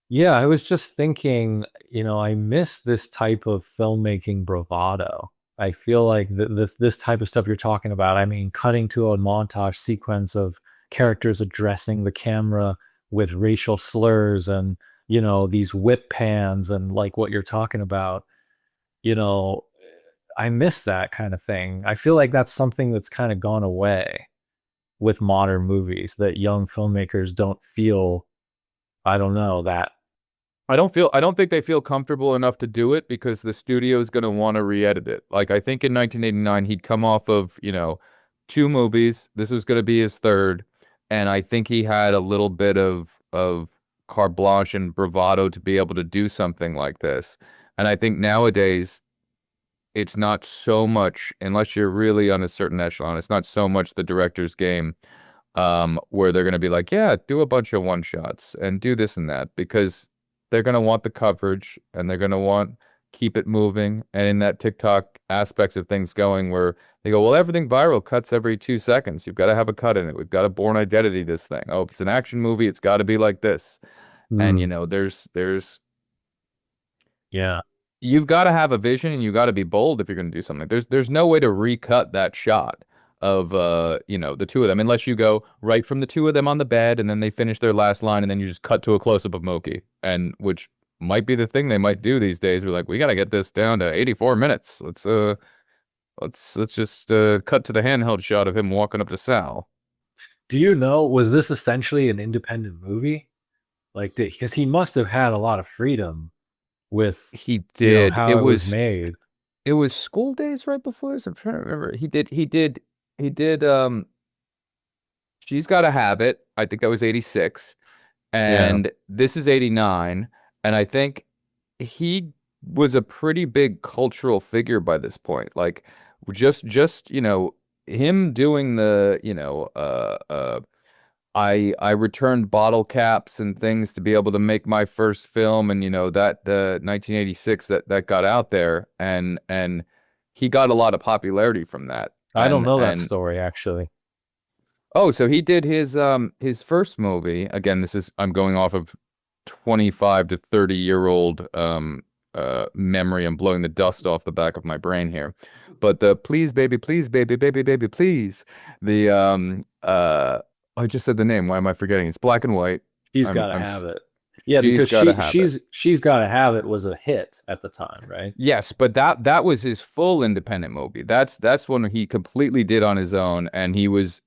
[SPEAKER 1] Yeah, I was just thinking, I miss this type of filmmaking bravado. I feel like this type of stuff you're talking about, I mean, cutting to a montage sequence of characters addressing the camera with racial slurs and, these whip pans and like what you're talking about, you know, I miss that kind of thing. I feel like that's something that's kind of gone away with modern movies that young filmmakers don't feel, I don't know, that.
[SPEAKER 2] I don't think they feel comfortable enough to do it because the studio is going to want to re-edit it. Like I think in 1989 he'd come off of, two movies. This was going to be his third, and I think he had a little bit of carte blanche and bravado to be able to do something like this. And I think nowadays it's not so much, unless you're really on a certain echelon, it's not so much the director's game, where they're going to be like, yeah, do a bunch of one shots and do this and that, because they're going to want the coverage and they're going to want keep it moving. And in that TikTok aspects of things going where they go, well, everything viral cuts every 2 seconds. You've got to have a cut in it. We've got to Born Identity this thing. Oh, if it's an action movie, it's got to be like this. And
[SPEAKER 1] Mm,
[SPEAKER 2] there's
[SPEAKER 1] yeah.
[SPEAKER 2] you've got to have a vision and you got to be bold if you're going to do something. There's no way to recut that shot of the two of them unless you go right from the two of them on the bed and then they finish their last line and then you just cut to a close up of Mookie, and which might be the thing they might do these days. We're like, we got to get this down to 84 minutes. Let's just cut to the handheld shot of him walking up to Sal.
[SPEAKER 1] Do you know, was this essentially an independent movie? Like, because he must have had a lot of freedom with,
[SPEAKER 2] He did.
[SPEAKER 1] how it was made.
[SPEAKER 2] It was School Days right before this. I'm trying to remember. He did She's Gotta Have It. I think that was 86.
[SPEAKER 1] Yeah.
[SPEAKER 2] And this is 89. And I think he was a pretty big cultural figure by this point. Like just, him doing the, I returned bottle caps and things to be able to make my first film, and that the 1986 that got out there, and he got a lot of popularity from that.
[SPEAKER 1] I don't know that
[SPEAKER 2] And
[SPEAKER 1] story, actually.
[SPEAKER 2] oh, so he did his first movie. Again, I'm going off of 25 to 30-year-old memory. I'm blowing the dust off the back of my brain here. But the Please Baby, Please Baby, Baby, Baby, Please. The I just said the name. Why am I forgetting? It's black and white.
[SPEAKER 1] She's
[SPEAKER 2] I'm
[SPEAKER 1] Gotta
[SPEAKER 2] I'm
[SPEAKER 1] Have It. Yeah,
[SPEAKER 2] She's
[SPEAKER 1] because
[SPEAKER 2] Gotta Have It.
[SPEAKER 1] she's Gotta Have It was a hit at the time, right?
[SPEAKER 2] Yes, but that was his full independent movie. That's one he completely did on his own, and he was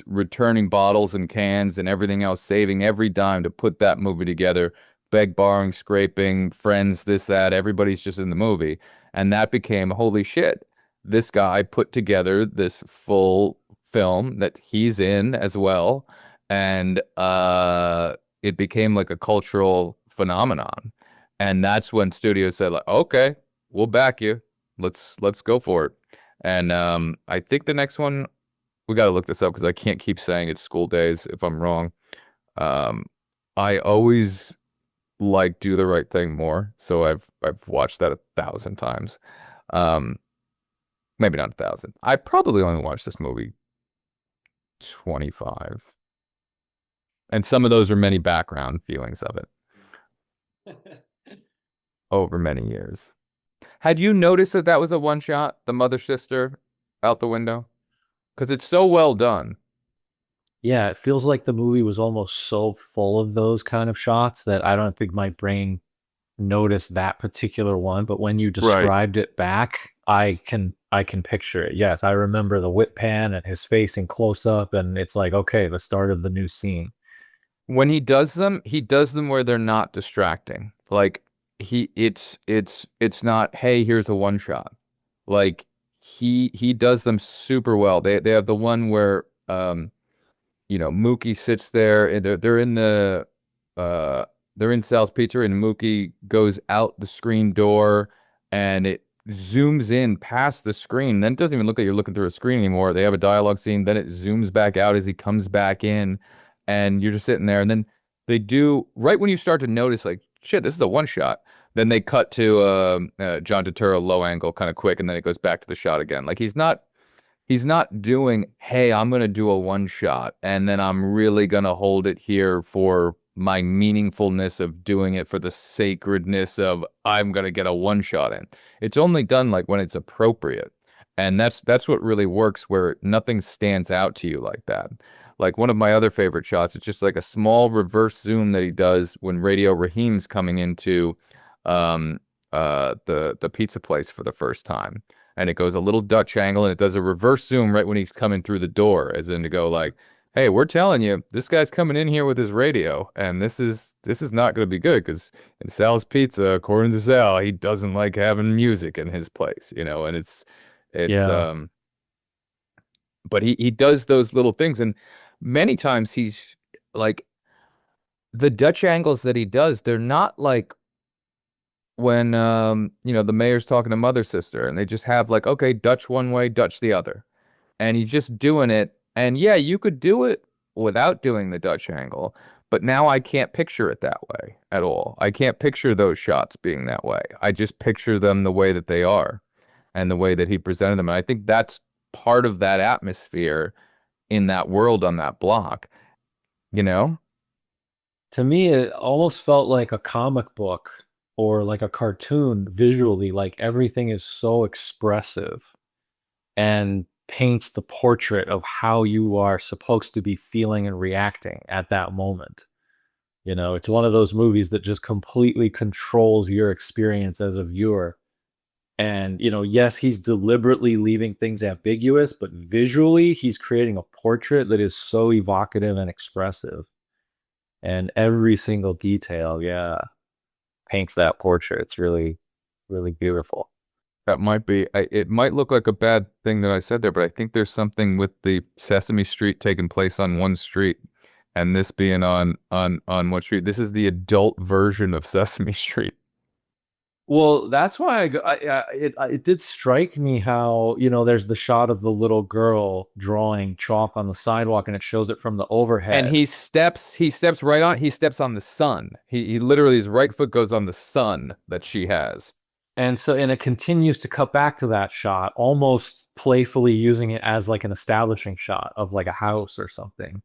[SPEAKER 2] returning bottles and cans and everything else, saving every dime to put that movie together. Beg, borrowing, scraping, friends, this, that, everybody's just in the movie. And that became, holy shit, this guy put together this full film that he's in as well. And it became like a cultural phenomenon. And that's when studios said, like, okay, we'll back you. Let's go for it. And I think the next one, we got to look this up because I can't keep saying it's School Days if I'm wrong. Um, I always like Do the Right Thing more, so I've watched that 1,000 times. Um, Maybe not 1,000. I probably only watched this movie 25. And some of those are many background feelings of it over many years. Had you noticed that that was a one shot, the mother sister out the window? Because it's so well done.
[SPEAKER 1] Yeah, it feels like the movie was almost so full of those kind of shots that I don't think my brain noticed that particular one, but when you
[SPEAKER 2] Right.
[SPEAKER 1] described it back, I can picture it. Yes, I remember the whip pan and his face in close up, and it's like, okay, the start of the new scene.
[SPEAKER 2] When he does them where they're not distracting. Like it's not, hey, here's a one shot. Like he does them super well. They have the one where Mookie sits there and uh they're in Sal's Pizza and Mookie goes out the screen door and it zooms in past the screen. Then it doesn't even look like you're looking through a screen anymore. They have a dialogue scene, then it zooms back out as he comes back in and you're just sitting there. And then they do right when you start to notice like, shit, this is a one shot. Then they cut to John Turturro low angle kind of quick and then it goes back to the shot again. Like he's not doing, hey, I'm going to do a one shot and then I'm really going to hold it here for my meaningfulness of doing it for the sacredness of I'm going to get a one shot in. It's only done like when it's appropriate. And that's what really works where nothing stands out to you like that. Like one of my other favorite shots, it's just like a small reverse zoom that he does when Radio Raheem's coming into um the pizza place for the first time and it goes a little Dutch angle and it does a reverse zoom right when he's coming through the door, as in to go like, hey, we're telling you, this guy's coming in here with his radio, and this is not going to be good because in Sal's Pizza, according to Sal, he doesn't like having music in his place, and it's
[SPEAKER 1] Yeah.
[SPEAKER 2] but he does those little things, and many times he's like the Dutch angles that he does, they're not like when the mayor's talking to mother sister and they just have like, okay, Dutch one way, Dutch the other. And he's just doing it. And yeah, you could do it without doing the Dutch angle, but now I can't picture it that way at all. I can't picture those shots being that way. I just picture them the way that they are and the way that he presented them. And I think that's part of that atmosphere in that world on that block, you know?
[SPEAKER 1] To me, it almost felt like a comic book or like a cartoon visually, like everything is so expressive and paints the portrait of how you are supposed to be feeling and reacting at that moment. It's one of those movies that just completely controls your experience as a viewer. And, yes, he's deliberately leaving things ambiguous, but visually, he's creating a portrait that is so evocative and expressive. And every single detail, yeah, paints that portrait. It's really, really beautiful.
[SPEAKER 2] That might be, it might look like a bad thing that I said there, but I think there's something with the Sesame Street taking place on one street and this being on what street? This is the adult version of Sesame Street.
[SPEAKER 1] Well, that's why it did strike me how, there's the shot of the little girl drawing chalk on the sidewalk and it shows it from the
[SPEAKER 2] And
[SPEAKER 1] overhead.
[SPEAKER 2] he steps on the sun. He literally, his right foot goes on the sun that she has.
[SPEAKER 1] And it continues to cut back to that shot, almost playfully using it as like an establishing shot of like a house or something.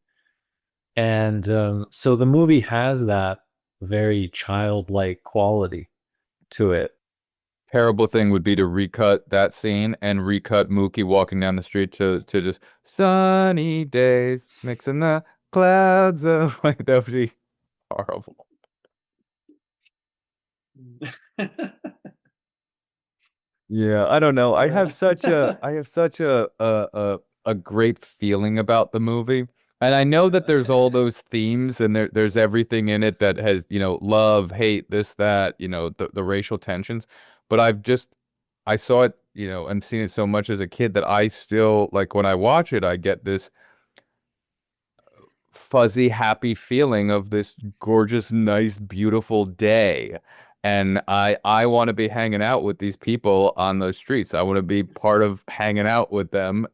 [SPEAKER 1] And so the movie has that very childlike quality to it.
[SPEAKER 2] Terrible thing would be to recut that scene and recut Mookie walking down the street to just sunny days mixing the clouds of like that would be horrible. Yeah, I don't know. I have such a great feeling about the movie. And I know that there's all those themes and there's everything in it that has, love, hate, this, that, the racial tensions. But I saw it, and seen it so much as a kid that I still like when I watch it, I get this fuzzy, happy feeling of this gorgeous, nice, beautiful day. And I want to be hanging out with these people on those streets. I want to be part of hanging out with them,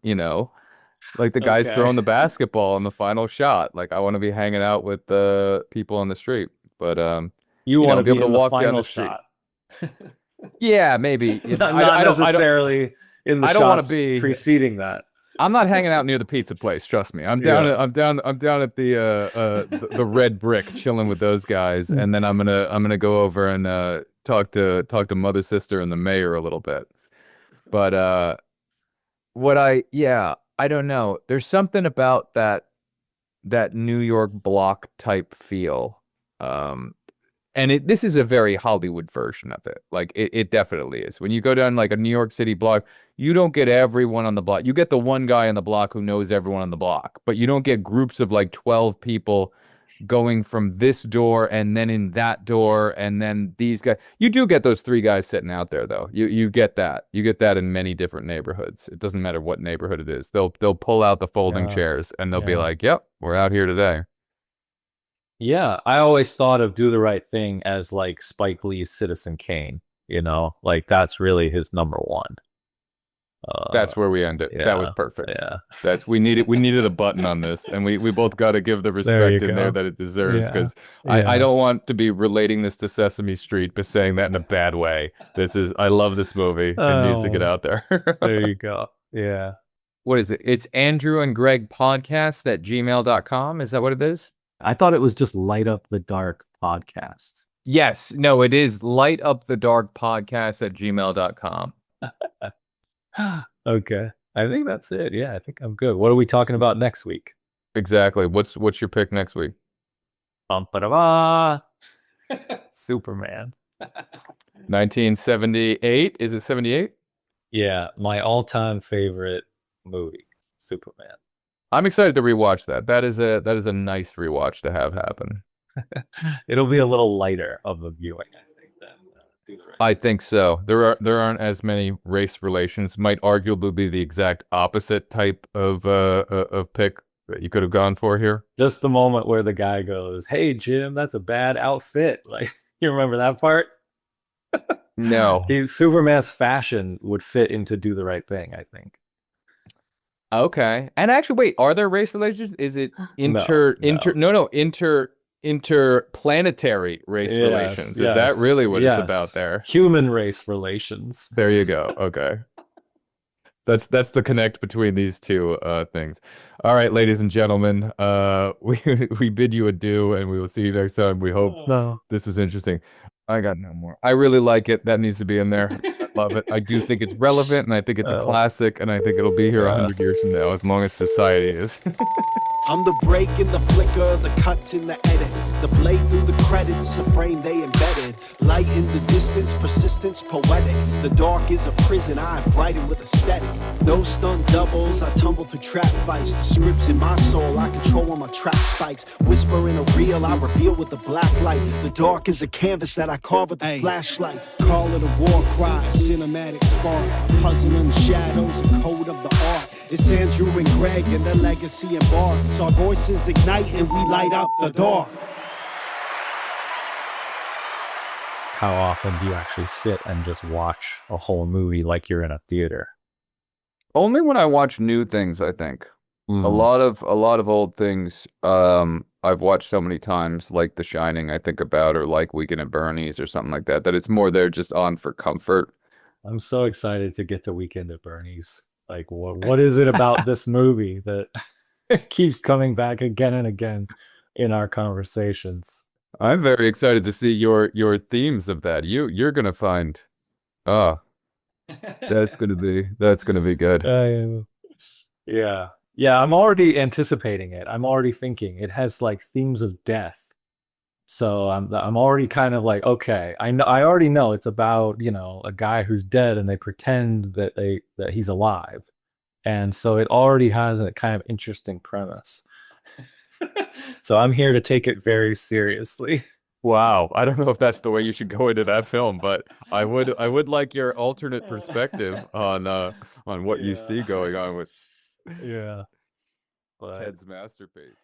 [SPEAKER 2] like the guys
[SPEAKER 1] Okay.
[SPEAKER 2] throwing the basketball in the final shot. Like I want to be hanging out with the people on the street. But
[SPEAKER 1] You want to
[SPEAKER 2] be
[SPEAKER 1] be
[SPEAKER 2] able to
[SPEAKER 1] in the
[SPEAKER 2] walk down
[SPEAKER 1] final
[SPEAKER 2] the street.
[SPEAKER 1] street.
[SPEAKER 2] Yeah, maybe.
[SPEAKER 1] Not
[SPEAKER 2] I don't
[SPEAKER 1] necessarily in the
[SPEAKER 2] I don't want to
[SPEAKER 1] shots
[SPEAKER 2] be
[SPEAKER 1] preceding that.
[SPEAKER 2] I'm not hanging out near the pizza place. Trust me.
[SPEAKER 1] Yeah.
[SPEAKER 2] I'm down at the Red Brick, chilling with those guys, and then I'm gonna go over and talk to mother, sister, and the mayor a little bit. But I don't know. There's something about that New York block type feel. Um, and this is a very Hollywood version of it. Like it definitely is. When you go down like a New York City block, you don't get everyone on the block. You get the one guy on the block who knows everyone on the block, but you don't get groups of like 12 people going from this door and then in that door and then these guys. You do get those three guys sitting out there though. You get that. You get that in many different neighborhoods. It doesn't matter what neighborhood it is. They'll pull out the folding
[SPEAKER 1] Yeah.
[SPEAKER 2] chairs and they'll be
[SPEAKER 1] Yeah.
[SPEAKER 2] like, "Yep, we're out here today."
[SPEAKER 1] Yeah, I always thought of Do the Right Thing as like Spike Lee's Citizen Kane, like that's really his number one. Uh,
[SPEAKER 2] That's where we end it. That was
[SPEAKER 1] yeah,
[SPEAKER 2] perfect.
[SPEAKER 1] yeah.
[SPEAKER 2] We needed a button on this, and we both got to give the
[SPEAKER 1] There you
[SPEAKER 2] respect in there
[SPEAKER 1] go.
[SPEAKER 2] that it deserves
[SPEAKER 1] Yeah,
[SPEAKER 2] because I
[SPEAKER 1] yeah.
[SPEAKER 2] don't want to be relating this to Sesame Street, but saying that in a bad way. I love this movie. It needs to get
[SPEAKER 1] Oh,
[SPEAKER 2] out there.
[SPEAKER 1] there you go. Yeah.
[SPEAKER 2] What is it? It's Andrew and Greg podcast at gmail.com. Is that what it is?
[SPEAKER 1] I thought it was just Light Up the Dark podcast.
[SPEAKER 2] Yes. No, it is light up the dark podcast at gmail.com.
[SPEAKER 1] Okay. I think that's it. Yeah, I think I'm good. What are we talking about next week?
[SPEAKER 2] Exactly. What's your pick next week?
[SPEAKER 1] Bum-ba-da-ba. Superman.
[SPEAKER 2] 1978. Is it 78?
[SPEAKER 1] Yeah, my all-time favorite movie, Superman.
[SPEAKER 2] I'm excited to rewatch that. That is a nice rewatch to have happen.
[SPEAKER 1] It'll be a little lighter of a viewing, I think, than Do the Right.
[SPEAKER 2] I think so. There aren't as many race relations. Might arguably be the exact opposite type of pick that you could have gone for here.
[SPEAKER 1] Just the moment where the guy goes, "Hey Jim, that's a bad outfit." Like, you remember that part?
[SPEAKER 2] No.
[SPEAKER 1] Superman's fashion would fit into Do the Right Thing, I think.
[SPEAKER 2] Okay. And actually, wait, are there race relations? Is it
[SPEAKER 1] No, no.
[SPEAKER 2] interplanetary race
[SPEAKER 1] Yes,
[SPEAKER 2] relations? Is that
[SPEAKER 1] yes,
[SPEAKER 2] really what it's
[SPEAKER 1] yes.
[SPEAKER 2] about there?
[SPEAKER 1] Human race relations.
[SPEAKER 2] There you go. Okay. That's the connect between these two things. All right, ladies and gentlemen, we bid you adieu and we will see you next time. We hope
[SPEAKER 1] No.
[SPEAKER 2] this was interesting. I got no more. I really like it. That needs to be in there. I love it. I do think it's relevant and I think it's a
[SPEAKER 1] Oh.
[SPEAKER 2] classic and I think it'll be here 100 years from now as long as society is.
[SPEAKER 3] I'm the break in the flicker, the cut in the edit, the blade through the credits, a frame they embedded. Light in the distance, persistence poetic. The dark is a prison, I brighten with aesthetic. No stunt doubles, I tumble through trap fights. The scripts in my soul, I control when my track spikes. Whisper in a reel, I reveal with the black light. The dark is a canvas that I carve with the flashlight. Call it a war cry, a cinematic spark. A puzzle in the shadows, a code of the art. It's Andrew and Greg and the legacy embarks. Our voices ignite and we light up the dark.
[SPEAKER 1] How often do you actually sit and just watch a whole movie like you're in a theater?
[SPEAKER 2] Only when I watch new things, I think. A lot of old things I've watched so many times, like The Shining, I think about, or like Weekend at Bernie's or something like that, that it's more there just on for comfort.
[SPEAKER 1] I'm so excited to get to Weekend at Bernie's. Like, what is it about this movie that keeps coming back again and again in our conversations?
[SPEAKER 2] I'm very excited to see your themes of that. You're gonna find, oh, that's gonna be good.
[SPEAKER 1] Yeah. Yeah, I'm already anticipating it. I'm already thinking it has like themes of death. So I'm already kind of like, okay, I already know it's about, a guy who's dead and they pretend that he's alive. And so it already has a kind of interesting premise. So I'm here to take it very seriously.
[SPEAKER 2] Wow, I don't know if that's the way you should go into that film, but I would like your alternate perspective on what you see going on with
[SPEAKER 1] Yeah. But
[SPEAKER 2] Ted's masterpiece.